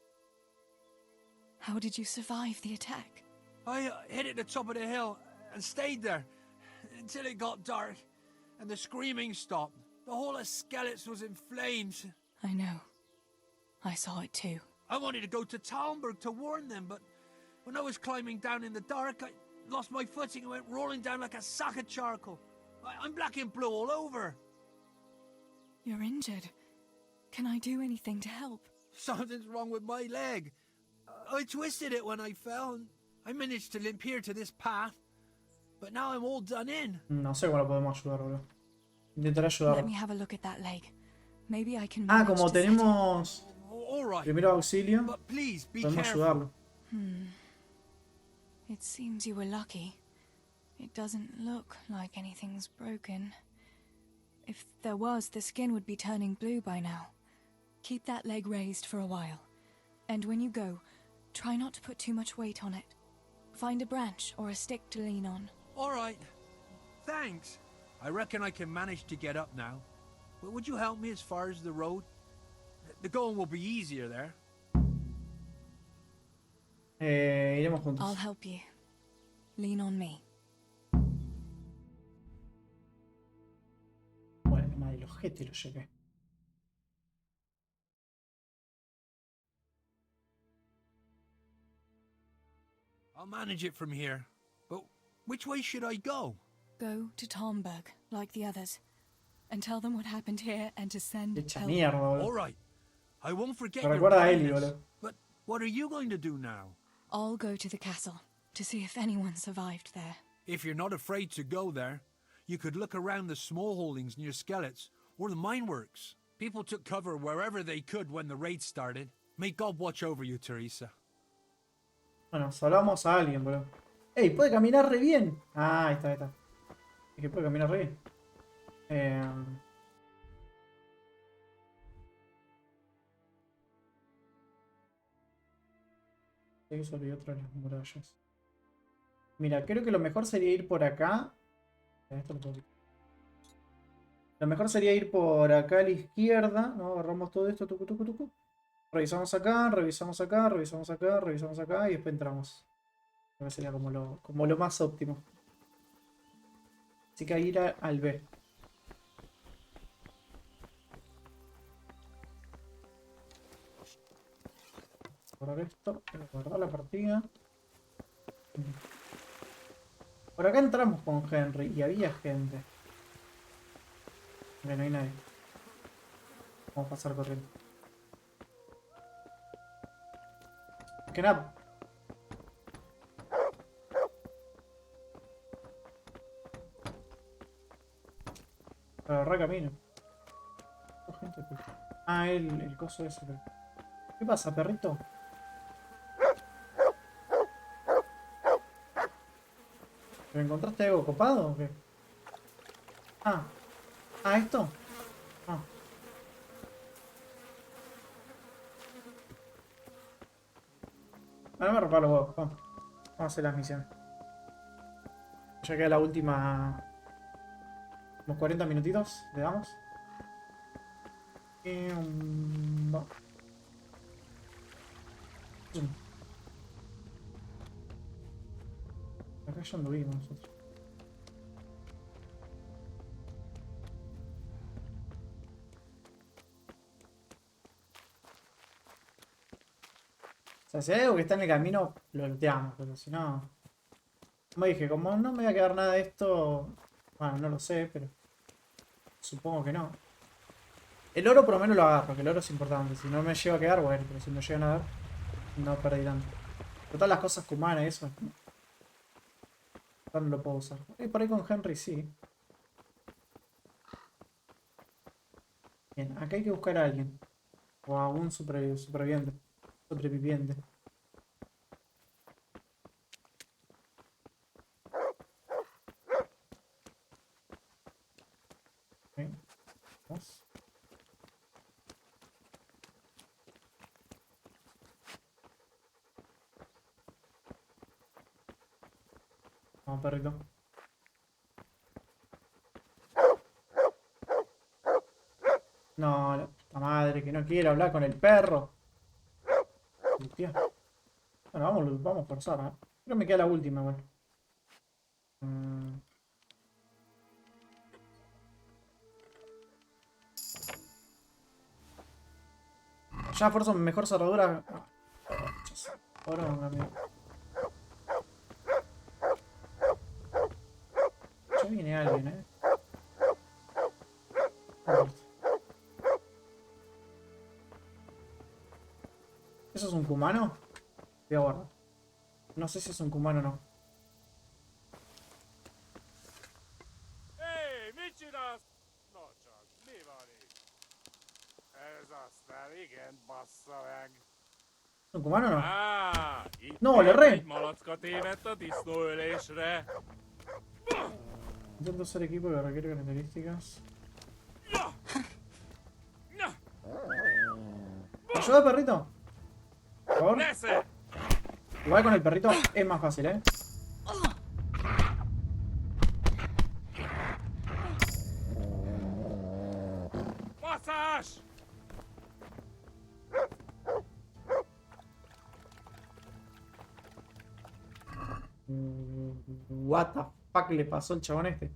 How did you survive the attack? I hid at the top of the hill and stayed there until it got dark and the screaming stopped. The whole of Skeleton was in flames. I know. I saw it too. I wanted to go to Talmberg to warn them, but when I was climbing down in the dark, I lost my footing and went rolling down like a sack of charcoal. I'm black and blue all over. You're injured. Can I do anything to help? Something's wrong with my leg. I twisted it when I fell, and I managed to limp here to this path. But now I'm all done in. No sé cómo lo podemos ayudar, boludo. Intentaré ayudarlo. Let me have a look at that leg. Maybe I can Ah, manage como to set it. tenemos All right. primero auxilio, But please be podemos careful. ayudarlo. It seems you were lucky. It doesn't look like anything's broken. If there was, the skin would be turning blue by now. Keep that leg raised for a while. And when you go, try not to put too much weight on it. Find a branch or a stick to lean on. All right. Thanks. I reckon I can manage to get up now. But would you help me as far as the road? The going will be easier there. Iremos juntos. I'll help you. Lean on me. Bueno, madre, el ojete lo llevé. I'll manage it from here. But Which way should I go? Go to Tomberg, like the others, and tell them what happened here and to send Echa help. mierda, boludo. All right. I won't forget Me your recuerda a Ellie, kindness. boludo. But what are you going to do now? I'll go to the castle to see if anyone survived there. If you're not afraid to go there, you could look around the small holdings near Skelet's or the mine works. People took cover wherever they could when the raid started. May God watch over you, Teresa. Bueno, salvamos a alguien, boludo. ¡Ey! Puede caminar re bien. Ah, ahí está, ahí está. Es que puede caminar re bien. Ahí se olvidó otra de las murallas. Mira, creo que lo mejor sería ir por acá. Esto lo puedo quitar. Lo mejor sería ir por acá a la izquierda, ¿no? Agarramos todo esto, tucu, tucu, tucu. Revisamos acá, revisamos acá, revisamos acá, revisamos acá y después entramos. Creo que sería como lo más óptimo. Así que ir al B. Guardar esto, guardar la partida. Por acá entramos con Henry y había gente. No hay nadie. Vamos a pasar corriendo. Que nada. Para agarrar camino. Ah, el coso ese. ¿Qué pasa, perrito? ¿Me encontraste algo copado o qué? Ah. Ah, ¿esto? Ah. Ahora me reparo los huevos. Vamos. Vamos a hacer las misiones. Ya queda la última. Unos 40 minutitos. Le damos. No. Acá ya anduvimos nosotros. O sea, si hay algo que está en el camino, lo looteamos, pero si no... Como dije, como no me va a quedar nada de esto... Bueno, no lo sé, pero... Supongo que no. El oro por lo menos lo agarro, que el oro es importante. Si no me lleva a quedar, bueno, pero si me llegan a dar, no perdí tanto. Total, las cosas humanas y eso... No lo puedo usar. Por ahí con Henry sí. Bien, acá hay que buscar a alguien. O a un superviviente. Sobreviviente. Okay. Vamos. Vamos, perrito. No, la puta madre, que no quiere hablar con el perro. Hostia. Bueno, vamos a forzar, ¿eh? Creo que me queda la última, bueno. Ya forzo mejor cerradura. Ahora un amigo. Ya viene alguien, ¿eh? ¿Eso es un cumano? Voy a guardar. No sé si es un cumano o no. Hé, mit csinálsz? Na csak, mi van itt? Ez aztán igen, bassza meg. ¿Es un cumano o no? Itt No, le erré. egy malacka tévedt a disznóölésre. Intento ser equipo que requiere características. ¿Me ayuda, perrito? Por favor. Igual con el perrito es más fácil, ¿eh? Passzás! What the fuck le pasó al chabón este.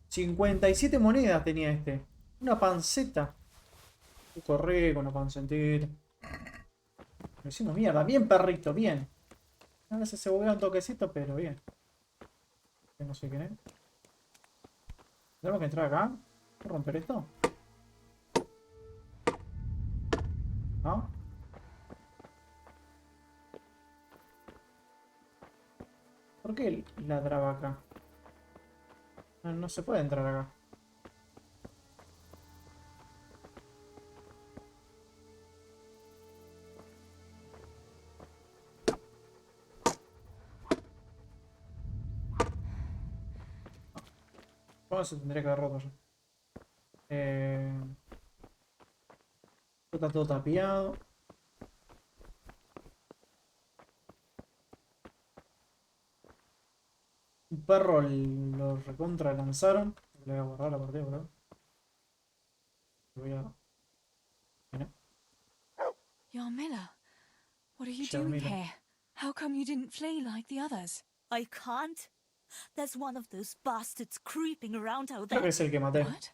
57 monedas tenía este. Una panceta. Corre con una pancetita. Lo hicimos mierda. Bien, perrito, bien. A veces se buguea un toquecito, pero bien. Que no sé quién es. ¿Tenemos que entrar acá? ¿Puedo romper esto? ¿No? ¿Por qué ladraba acá? No, no se puede entrar acá. ¿Cómo se tendría que haber roto yo? Está todo tapiado. Un perro lo recontra lanzaron. Le voy a guardar la partida, bro. Voy a... Mira. Yarmila, what are you Yarmila. doing here? How come you didn't flee like the others? I can't. There's one of those bastards creeping around out Creo there. que es el que maté. What?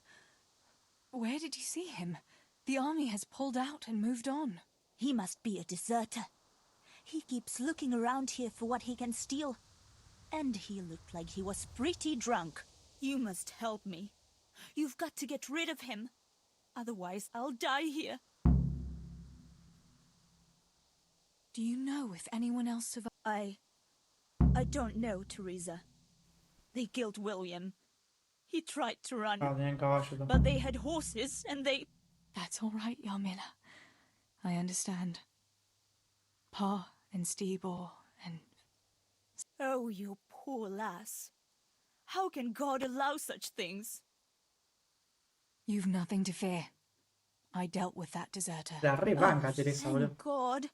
Where did you see him? The army has pulled out and moved on. He must be a deserter. He keeps looking around here for what he can steal. And he looked like he was pretty drunk. You must help me. You've got to get rid of him. Otherwise, I'll die here. Do you know if anyone else survived? I don't know, Teresa. They killed William. He tried to run. Ah, tenían caballo también. But they had horses and they... That's all right, Yarmila. I understand. Pa and Stebor and... Oh, you poor lass. How can God allow such things? You've nothing to fear. I dealt with that deserter. La rebanca, Teresa, boludo. Thank God.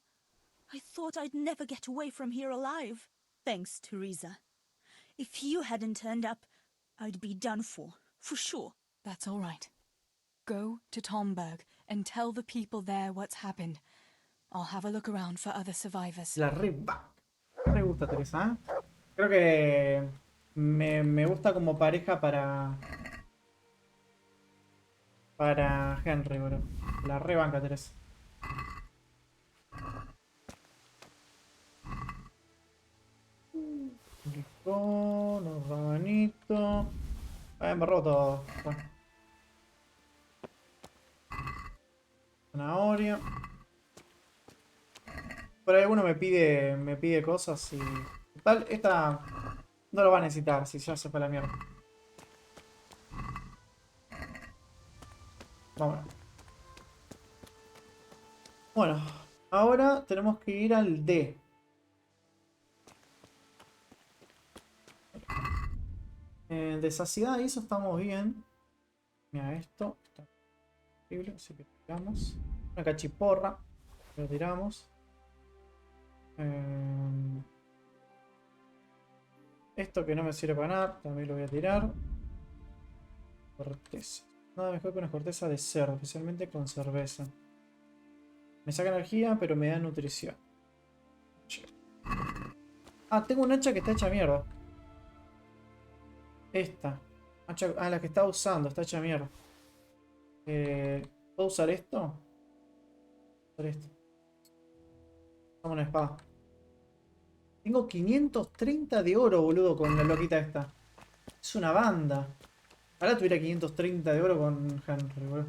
I thought I'd never get away from here alive. Thanks, Teresa. If you hadn't turned up, I'd be done for sure. That's all right. Go to Tomberg and tell the people there what's happened. I'll have a look around for other survivors. La rebanca. Me gusta Teresa, ¿eh? Creo que me gusta como pareja para Henry, bro. La rebanca Teresa. Licón, un rabanito. Me robo todo. Bueno. Zanahoria. Por ahí alguno me pide cosas y... Tal, esta no lo va a necesitar si ya se fue a la mierda. Vámonos. Bueno, ahora tenemos que ir al D. De saciedad y eso estamos bien. Mira, esto está horrible, así que tiramos. Una cachiporra, lo tiramos. Esto que no me sirve para nada, también lo voy a tirar. Corteza. Nada mejor que una corteza de cerdo, especialmente con cerveza. Me saca energía, pero me da nutrición. Ah, tengo un hacha que está hecha mierda. Esta. Hacha, la que estaba usando, está hecha mierda. ¿Puedo usar esto? Usar esto. Usamos una espada. Tengo 530 de oro, boludo, con la loquita esta. Es una banda. Ahora tuviera 530 de oro con Henry, boludo.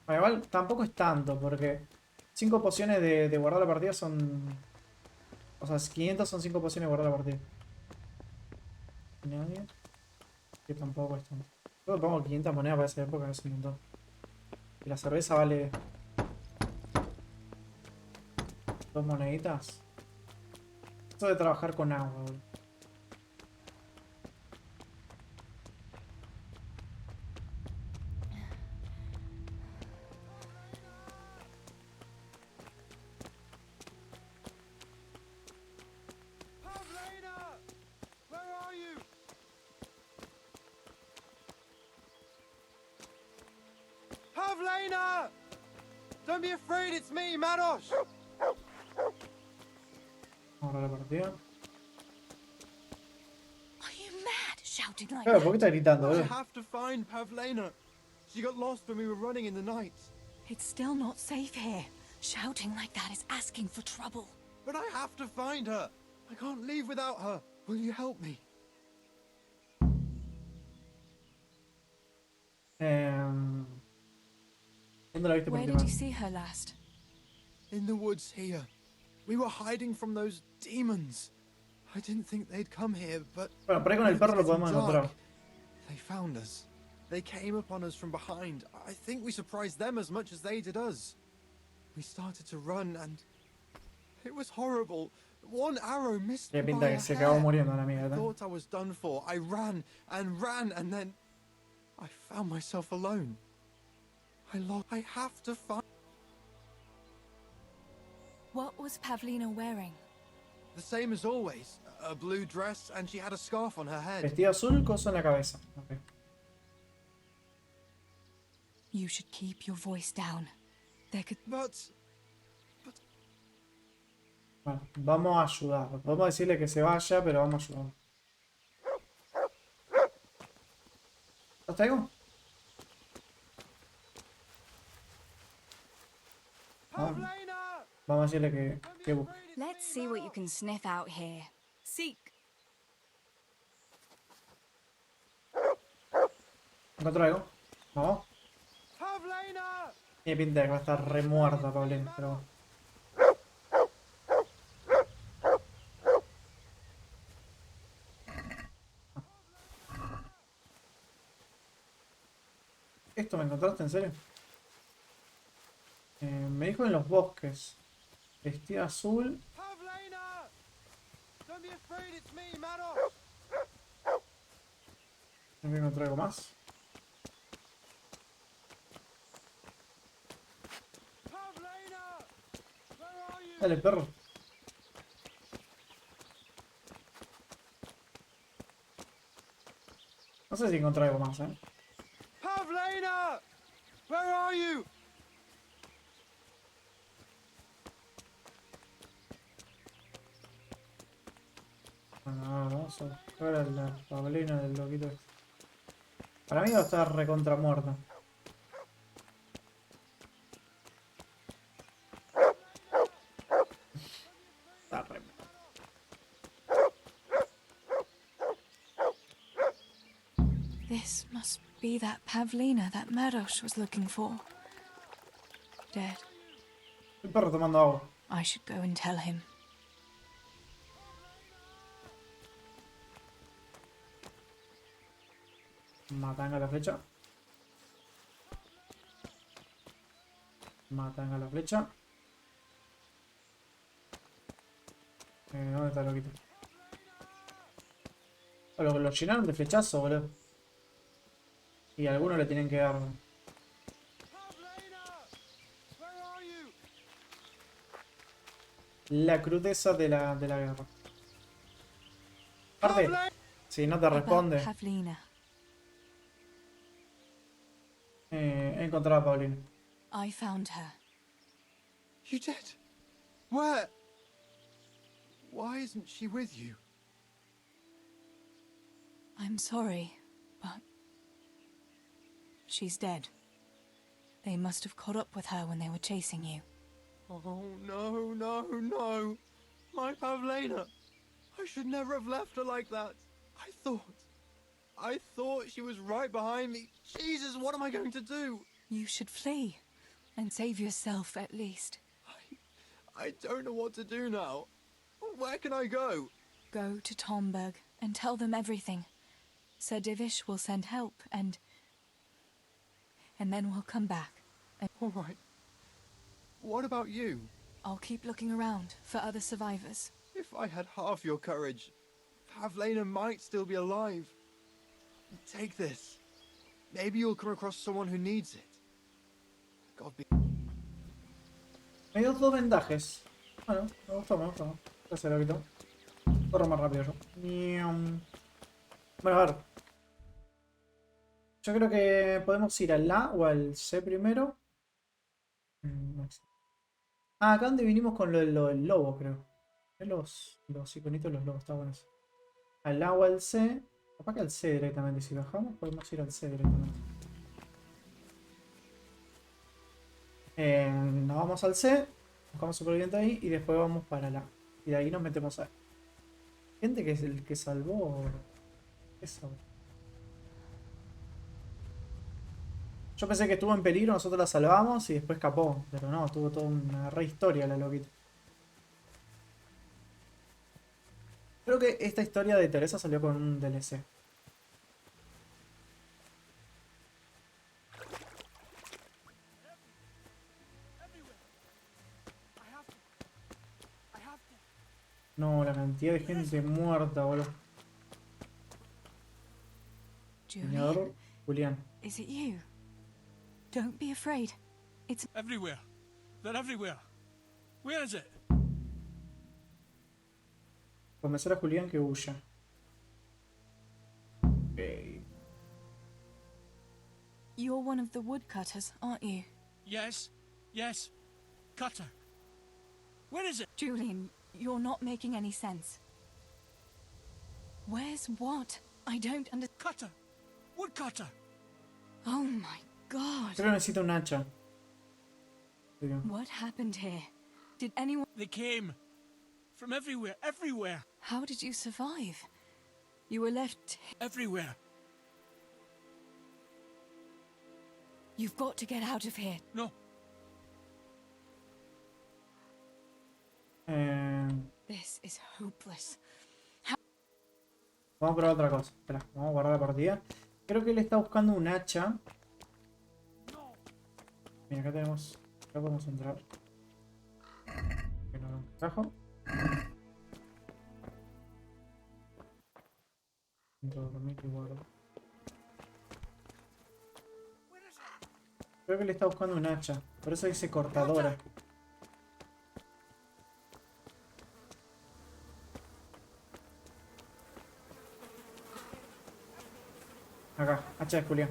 Igual tampoco es tanto, porque 5 pociones de guardar la partida son... O sea, 500 son 5 pociones de guardar la partida. ¿Nadie? Que tampoco es tanto. Creo que pongo 500 monedas para esa época, es un montón. Y la cerveza vale... 2 moneditas. Esto de trabajar con agua, boludo. Pavlena! Don't be afraid, it's me, Manos! Ahora la partida. Are you mad shouting like Claro, ¿por qué that? está gritando, I boludo? have to find Pavlena. She got lost when we were running in the night. It's still not safe here. Shouting like that is asking for trouble. But I have to find her. I can't leave without her. Will you help me? ¿Dónde la viste por Where última did you vez? see her last? In the woods here. We were hiding from those demons. I didn't think they'd come here, but Bueno, por ahí con el perro lo podemos encontrar. they found us. They came upon us from behind. I think we surprised them as much as they did us. We started to run and it was horrible. One arrow missed Tiene me pinta by que a se acabó hair. muriendo la I mierda. thought I was done for. I ran and ran and then I found myself alone. I have to find. What was Pavlina wearing? The same as always. A blue dress and she had a scarf on her head. Vestido azul, coso en la cabeza. Okay. You should keep your voice down. There could... But... Bueno, vamos a ayudar. Podemos decirle que se vaya, pero vamos a ayudar. ¿Los traigo? Vamos a decirle que busque. Let's see what you can sniff out here. Seek. ¿Encontró algo? Vamos. Tiene pinta de que va a estar re muerta, Paulina, pero bueno. ¿Esto me encontraste en serio? Me dijo en los bosques. Vestido azul. ¿No me encontré algo más? Dale, perro. No sé si encontré algo más, Pavlina! Where are you? Bueno, vamos a buscar a la Paulina del loquito este. Para mí va a estar recontra muerta. Está re... This must be that Pavlina that Meadows was looking for. Dead. El perro tomando agua. I should go and tell him. Matan a la flecha. Matan a la flecha. ¿Dónde está el loquito? Lo llenaron de flechazo, boludo. Y a algunos le tienen que dar. La crudeza de la guerra. Aparte, si no te responde. Pavlina. He encontrado a Paulina. I found her. You did? Where? Why isn't she with you? I'm sorry, but she's dead. They must have caught up with her when they were chasing you. Oh, no, no, no. My Pavlina. I should never have left her like that. I thought she was right behind me. Jesus, what am I going to do? You should flee and save yourself at least. I don't know what to do now. Where can I go? Go to Tomberg and tell them everything. Sir Divish will send help and then we'll come back. All right. What about you? I'll keep looking around for other survivors. If I had half your courage, Pavlina might still be alive. Take this. Maybe you'll come across someone who needs it. God be... Me dio dos vendajes. Bueno, me gustó, me gustó. Gracias, loquito. Corro más rápido yo. Bueno, a ver. Yo creo que podemos ir al A o al C primero. Ah, acá donde vinimos con lo del lobo, creo. Los iconitos de los lobos, está bueno eso. Al A o al C. Capaz que al C directamente. Si bajamos, podemos ir al C directamente. Nos vamos al C. Buscamos superviviente ahí y después vamos para la A. Y de ahí nos metemos a... Gente que es el que salvó... Eso. Yo pensé que estuvo en peligro, nosotros la salvamos y después escapó. Pero no, tuvo toda una re historia la loquita. Creo que esta historia de Teresa salió con un DLC. No, la cantidad de gente muerta, boludo. Señor Julián. Is it you? Don't be afraid. It's everywhere. They're everywhere. Where is it? Convencer a Julián que huya. Okay. You're one of the woodcutters, aren't you? Yes. Yes. Cutter. Where is it? Julian, you're not making any sense. Where's what? I don't understand. Cutter. Woodcutter. Oh my god. Creo que necesito un hacha. What happened here? Did anyone... They came. From everywhere. Everywhere. How did you survive? You were left... Everywhere. You've got to get out of here. No. This is hopeless. Vamos a probar otra cosa. Espera, vamos a guardar la partida. Creo que él está buscando un hacha. Mira, acá tenemos... Acá podemos entrar. Que no lo trajo. Entro a dormir y guardo. Creo que él está buscando un hacha. Por eso dice cortadora. Acá, hacha de Julián.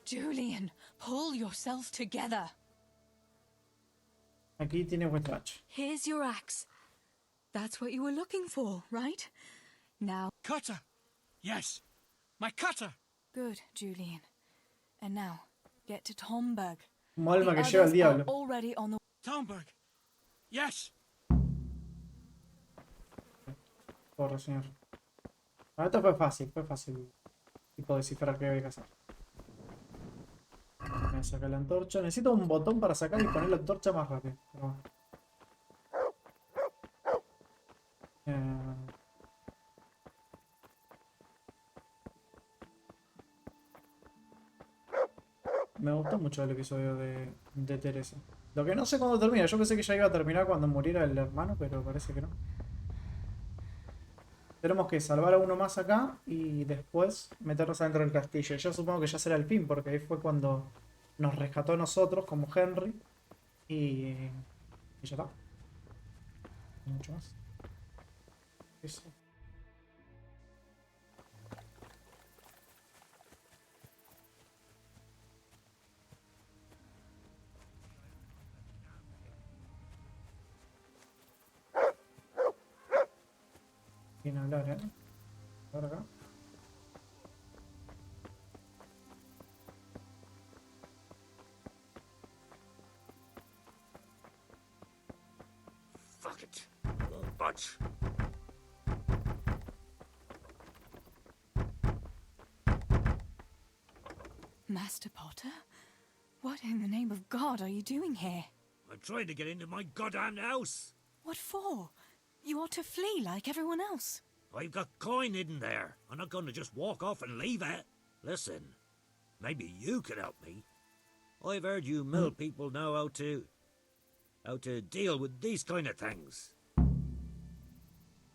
Julian, pull yourself together. Aquí tiene vuestra hacha. Here's your axe. That's what you were looking for, right? Now... Cutter! Yes! My cutter! Good, Julian. And now, get to Tomberg. Como alma que lleva al diablo. Already on the... Tomberg! Yes! Corre, señor. Ah, esto fue fácil tipo descifrar qué había que hacer. Voy a sacar la antorcha. Necesito un botón para sacar y poner la antorcha más rápido. Pero bueno. Me gustó mucho el episodio de Teresa. Lo que no sé cuándo termina. Yo pensé que ya iba a terminar cuando muriera el hermano, pero parece que no. Tenemos que salvar a uno más acá y después meternos adentro del castillo. Yo supongo que ya será el fin, porque ahí fue cuando nos rescató a nosotros como Henry. Y ya está. No mucho más. Eso. Sin hablar, ¿eh? Ahora acá. Fuck it. Won't budge. Master Potter? What in the name of God are you doing here? I'm trying to get into my goddamn house. What for? You ought to flee like everyone else. I've got coin hidden there. I'm not going to just walk off and leave it. Listen, maybe you could help me. I've heard you mill people know how to deal with these kind of things.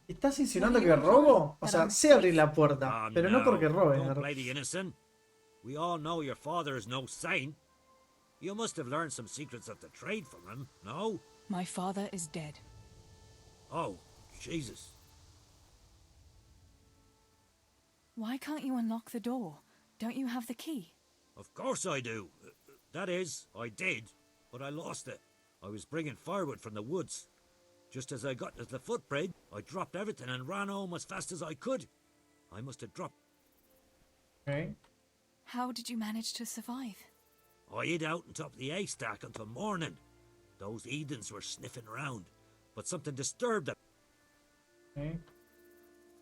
¿Estás insinuando que robo? O sea, sé abrir la puerta, pero no porque robe. Don't play the innocent. We all know your father is no saint. You must have learned some secrets of the trade from him, no? My father is dead. Oh, Jesus. Why can't you unlock the door? Don't you have the key? Of course I do. That is, I did, but I lost it. I was bringing firewood from the woods. Just as I got to the footbridge, I dropped everything and ran home as fast as I could. I must have dropped... Okay. How did you manage to survive? I hid out on top of the haystack until morning. Those heathens were sniffing around, but something disturbed them. Okay.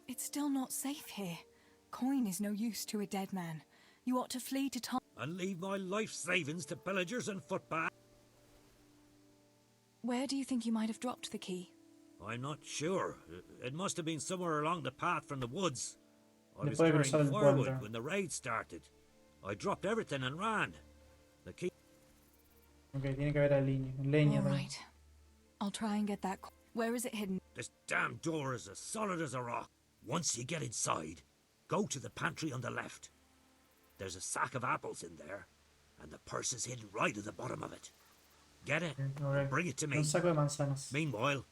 It's still not safe here. Coin is no use to a dead man. You ought to flee to Tom. And leave my life savings to pillagers and footpaths. Where do you think you might have dropped the key? I'm not sure. It must have been somewhere along the path from the woods. I was Después de carrying cruzar el firewood puente. when the raid started. I dropped everything and ran. The key. Ok, tiene que haber leña. All también. right. I'll try and get that. Where is it hidden? This damn door is as solid as a rock. Once you get inside, go to the pantry on the left. There's a sack of apples in there, and the purse is hidden right at the bottom of it. Get it? Ok. Bring it to me. Un saco de manzanas. Meanwhile,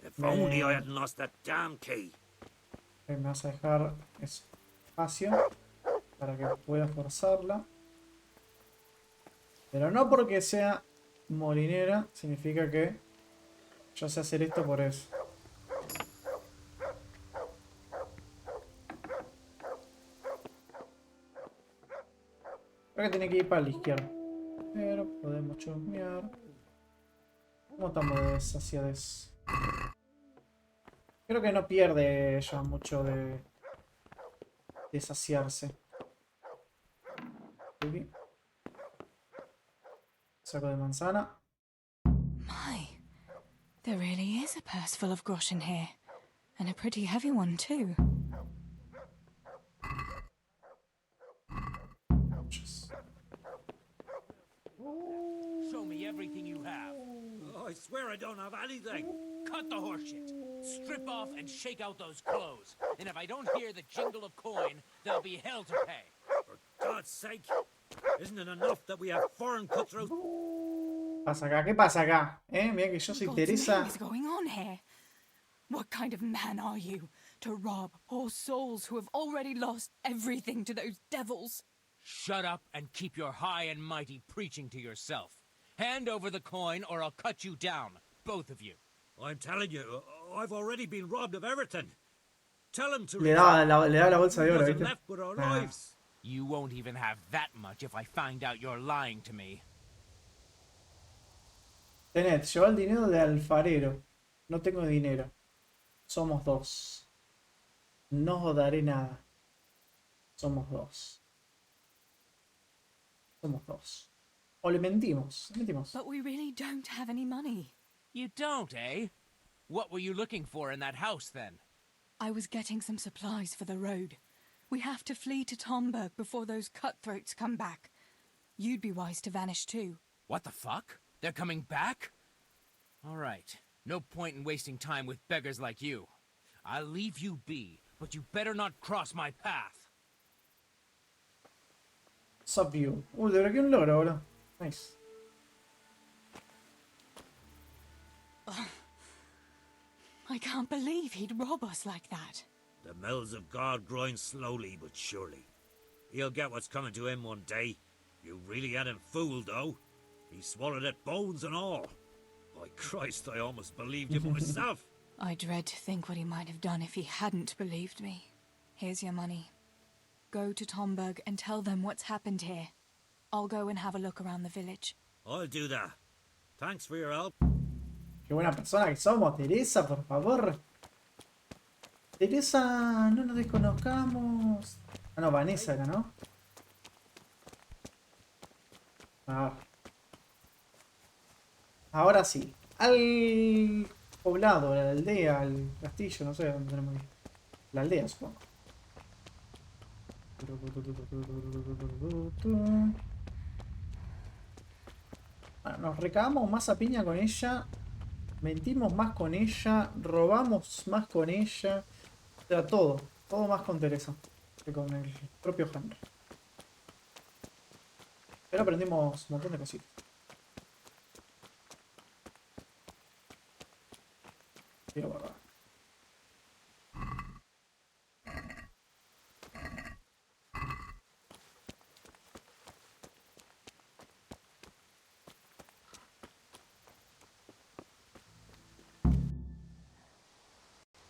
if only I hadn't lost that damn key. Ok, me vas a dejar espacio para que pueda forzarla. Pero no porque sea molinera, significa que yo sé hacer esto por eso. Creo que tiene que ir para la izquierda. Pero podemos chusmear. ¿Cómo estamos de saciedades? Creo que no pierde ya mucho de saciarse. Aquí. Saco de manzana. My, there really is a purse full of groschen here. And a pretty heavy one, too. Show me everything you have. Oh, I swear I don't have anything. Cut the horseshit. Strip off and shake out those clothes. And if I don't hear the jingle of coin, there'll be hell to pay. For God's sake, isn't it enough that we have foreign cutthroats? Pasa acá, ¿qué pasa acá? Mira que yo soy God's Teresa. name is going on here? What kind of man are you to rob poor souls who have already lost everything to those devils? Shut up and keep your high and mighty preaching to yourself. Hand over the coin or I'll cut you down, both of you. I'm telling you, I've already been robbed of everything. Tell him to Le da la bolsa de oro, nothing ¿viste? left but our Ah. lives. You won't even have that much if I find out you're lying to me. Tened, lleva el dinero de alfarero. No tengo dinero. Somos dos. No os daré nada. Somos dos. Somos dos. O le mentimos. Mentimos. But we really don't have any money. You don't, eh? What were you looking for in that house, then? I was getting some supplies for the road. We have to flee to Tomberg before those cutthroats come back. You'd be wise to vanish too. What the fuck? They're coming back? All right. No point in wasting time with beggars like you. I'll leave you be, but you better not cross my path. Sub you. Desbloqueé un logro ahora. Nice. I can't believe he'd rob us like that. The mills of God grind slowly but surely. He'll get what's coming to him one day. You really had him fooled, though. He swallowed it, bones and all. By Christ, I almost believed you myself. I dread to think what he might have done if he hadn't believed me. Here's your money. Go to Tomberg and tell them what's happened here. I'll go and have a look around the village. I'll do that. Thanks for your help. Qué buena persona que somos, Teresa, por favor. Teresa, no nos desconozcamos. Ah, no, Vanessa era, ¿no? Ah. Ahora sí. Al poblado, a la aldea, al castillo, no sé dónde tenemos que ir. La aldea, supongo. Bueno, nos recabamos más a piña con ella. Mentimos más con ella. Robamos más con ella. O sea, todo. Todo más con Teresa que con el propio Henry. Pero aprendimos un montón de cositas. Quiero guardar.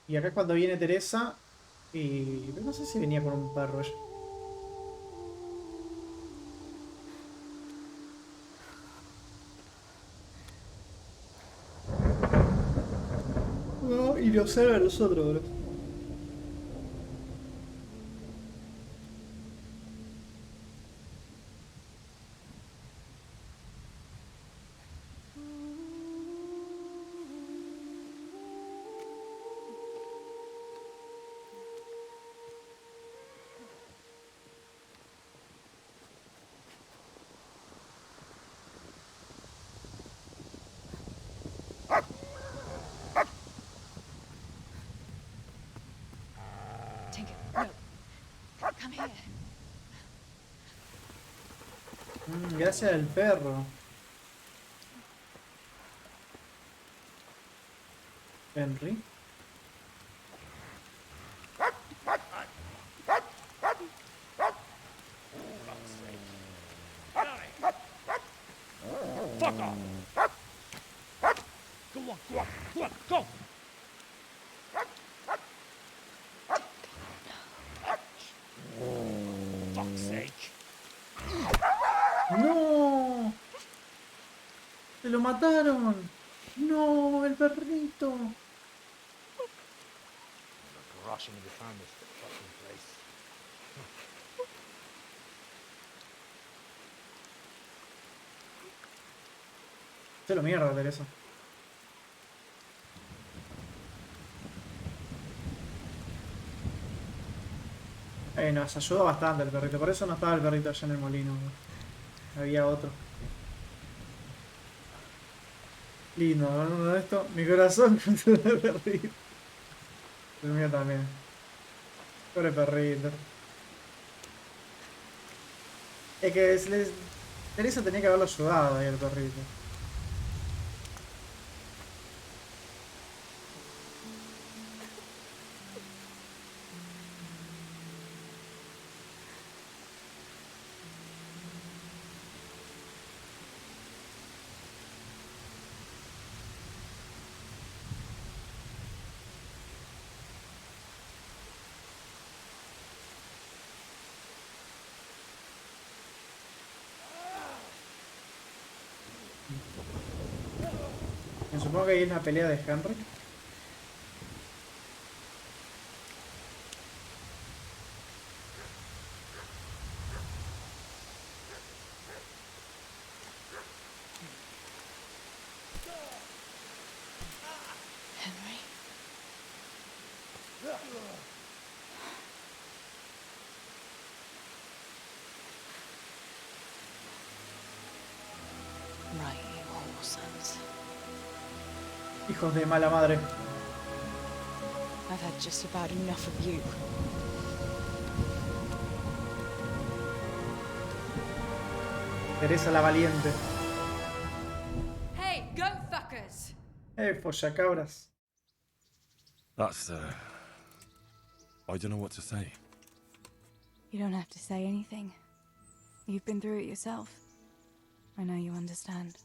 Y acá es cuando viene Teresa. Y no sé si venía con un perro ella. No, y nos observa a nosotros, bro. Tinker, look. Come here. Gracias al perro. Henry. Fuck off! Go on, go on, go on, go! Fuck's sake! ¡No! ¡Se lo mataron! ¡No! ¡El perrito! Rushing to find this fucking place. Se lo mierda, Teresa. Nos ayudó bastante el perrito. Por eso no estaba el perrito allá en el molino. Había otro. Lindo, hablando de esto. Mi corazón con el perrito. El mío también. Pobre perrito. Es que Teresa tenía que haberlo ayudado ahí el perrito. Me supongo que ahí es la pelea de Henry. Henry. Right, you whole sons. Hijos de mala madre. I've had just about enough of you. Teresa la valiente. Hey, go fuckers! Follacabras. That's, I don't know what to say. You don't have to say anything. You've been through it yourself. I know you understand.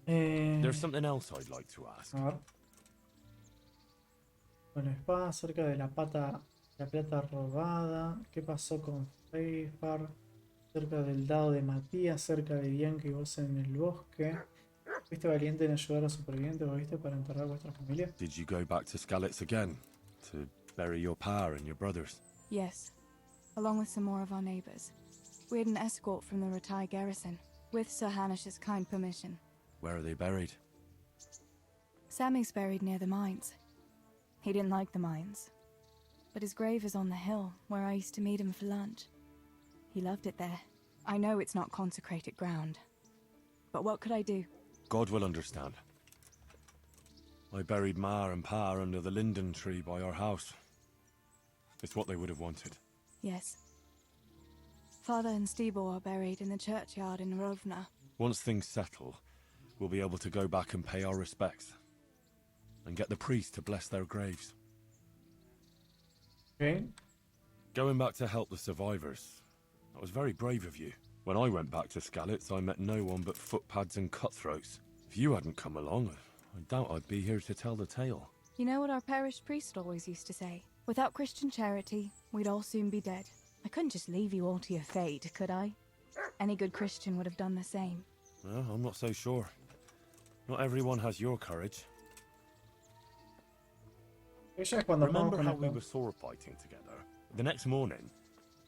There's something else I'd like to ask. A ver. Con espada cerca de la pata, la plata robada. ¿Qué pasó con Feifar? Cerca del dado de Matías, cerca de Bianca y vos en el bosque. ¿Fuiste valiente en ayudar a los supervivientes o viste para enterrar a vuestra familia? Did you go back to Skalitz again? To bury your pa and your brothers? Yes, along with some more of our neighbors. We had an escort from the retired garrison, with Sir Hanish's kind permission. Where are they buried? Sammy's buried near the mines. He didn't like the mines, but his grave is on the hill where I used to meet him for lunch. He loved it there. I know it's not consecrated ground, but what could I do? God will understand. I buried Ma and Pa under the linden tree by our house. It's what they would have wanted. Yes. Father and Stebo are buried in the churchyard in Rovna. Once things settle, we'll be able to go back and pay our respects. And get the priest to bless their graves. Okay. Going back to help the survivors. That was very brave of you. When I went back to Skalitz, I met no one but footpads and cutthroats. If you hadn't come along, I doubt I'd be here to tell the tale. You know what our parish priest always used to say? Without Christian charity, we'd all soon be dead. I couldn't just leave you all to your fate, could I? Any good Christian would have done the same. Well, I'm not so sure. Not everyone has your courage. Ella es cuando jugamos Remember con how we esto. were sword fighting together? The next morning,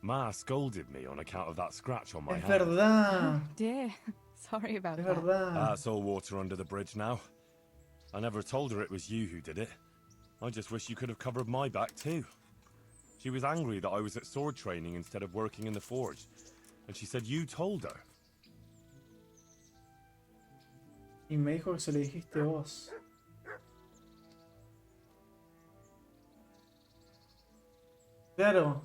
Ma scolded me on account of that scratch on my Es hand. verdad. Dear, sorry about Es that. verdad. That's all water under the bridge now. I never told her it was you who did it. I just wish you could have covered my back too. She was angry that I was at sword training instead of working in the forge, and she said you told her. Y me dijo que se lo dijiste vos. Claro.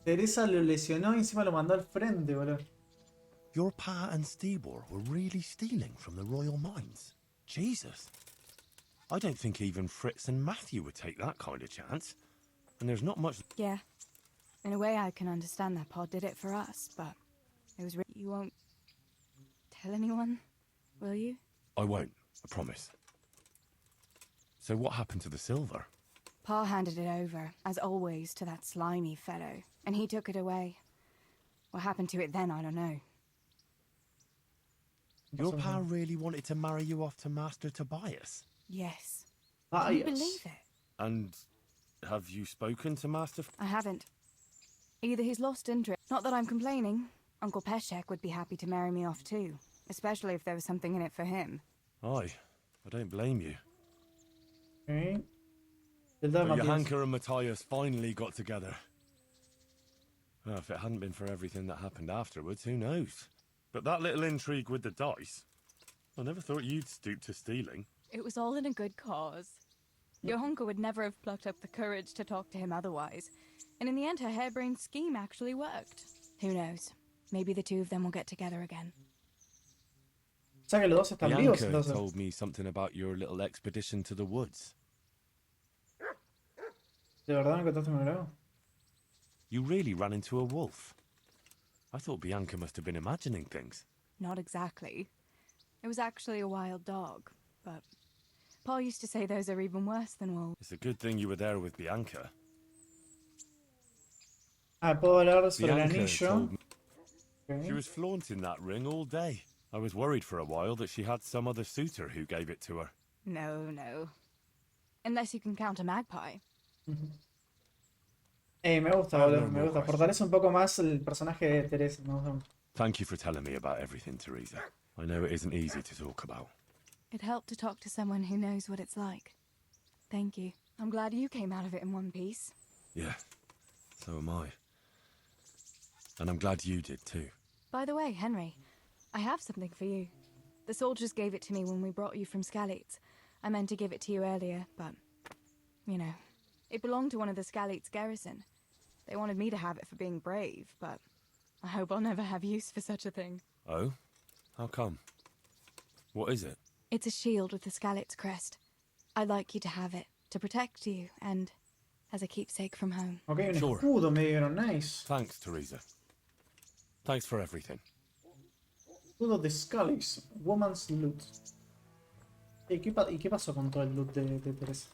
Teresa lo lesionó y encima lo mandó al frente, boludo. Your pa and Stibor were really stealing from the royal mines? Jesus. I don't think even Fritz and Matthew would take that kind of chance. And there's not much... Yeah. In a way, I can understand that Pa did it for us, but it was really... You won't tell anyone, will you? I won't, I promise. So what happened to the silver? Pa handed it over, as always, to that slimy fellow, and he took it away. What happened to it then, I don't know. Your pa really wanted to marry you off to Master Tobias? Yes. Ah, Can you yes. believe it? And have you spoken to Master... I haven't. Either he's lost interest. Not that I'm complaining. Uncle Peshek would be happy to marry me off too, especially if there was something in it for him. Aye, I don't blame you. Okay. But Johanka and Matthias finally got together. Well, if it hadn't been for everything that happened afterwards, who knows? But that little intrigue with the dice, I never thought you'd stoop to stealing. It was all in a good cause. Johanka would never have plucked up the courage to talk to him otherwise. And in the end, her harebrained scheme actually worked. Who knows? Maybe the two of them will get together again. O sea que los dos están vivos, Bianca entonces. told me something about your little expedition to the woods. ¿De verdad no encontraste un grabo? You really ran into a wolf. I thought Bianca must have been imagining things. Not exactly. It was actually a wild dog, but Paul used to say those are even worse than wolves. It's a good thing you were there with Bianca. Ah, puedo hablar sobre el Bianca anillo. told me Okay. she was flaunting that ring all day. I was worried for a while that she had some other suitor who gave it to her. No, no. Unless you can count a magpie. Me gusta, I have boludo, no me more gusta. questions. Fortalece un poco más el personaje de Teresa. Me gusta mucho. Thank you for telling me about everything, Teresa. I know it isn't easy to talk about. It helped to talk to someone who knows what it's like. Thank you. I'm glad you came out of it in one piece. Yeah, so am I. And I'm glad you did too. By the way, Henry, I have something for you. The soldiers gave it to me when we brought you from Skalitz. I meant to give it to you earlier, but, you know, it belonged to one of the Skalitz garrison. They wanted me to have it for being brave, but I hope I'll never have use for such a thing. Oh? How come? What is it? It's a shield with the Skalitz crest. I'd like you to have it, to protect you, and as a keepsake from home. Ok, un Sure. escudo me dieron, nice. Thanks, Teresa. Thanks for everything. Escudo de Scully's, Woman's Loot. ¿Y qué pasó con todo el loot de Teresa?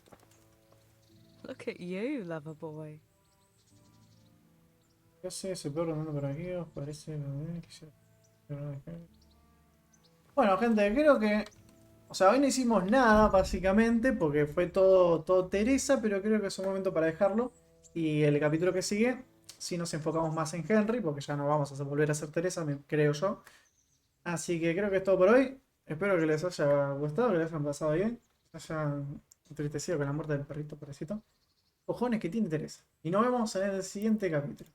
Look at you, lover boy. ¿Qué hace ese perro andando por aquí? ¿Os parece? Bueno, gente, creo que... O sea, hoy no hicimos nada, básicamente, porque fue todo Teresa, pero creo que es un momento para dejarlo. Y el capítulo que sigue, sí nos enfocamos más en Henry, porque ya no vamos a volver a ser Teresa, creo yo. Así que creo que es todo por hoy. Espero que les haya gustado, que les hayan pasado bien. Se hayan entristecido con la muerte del perrito, pobrecito. Cojones que tiene Teresa. Y nos vemos en el siguiente capítulo.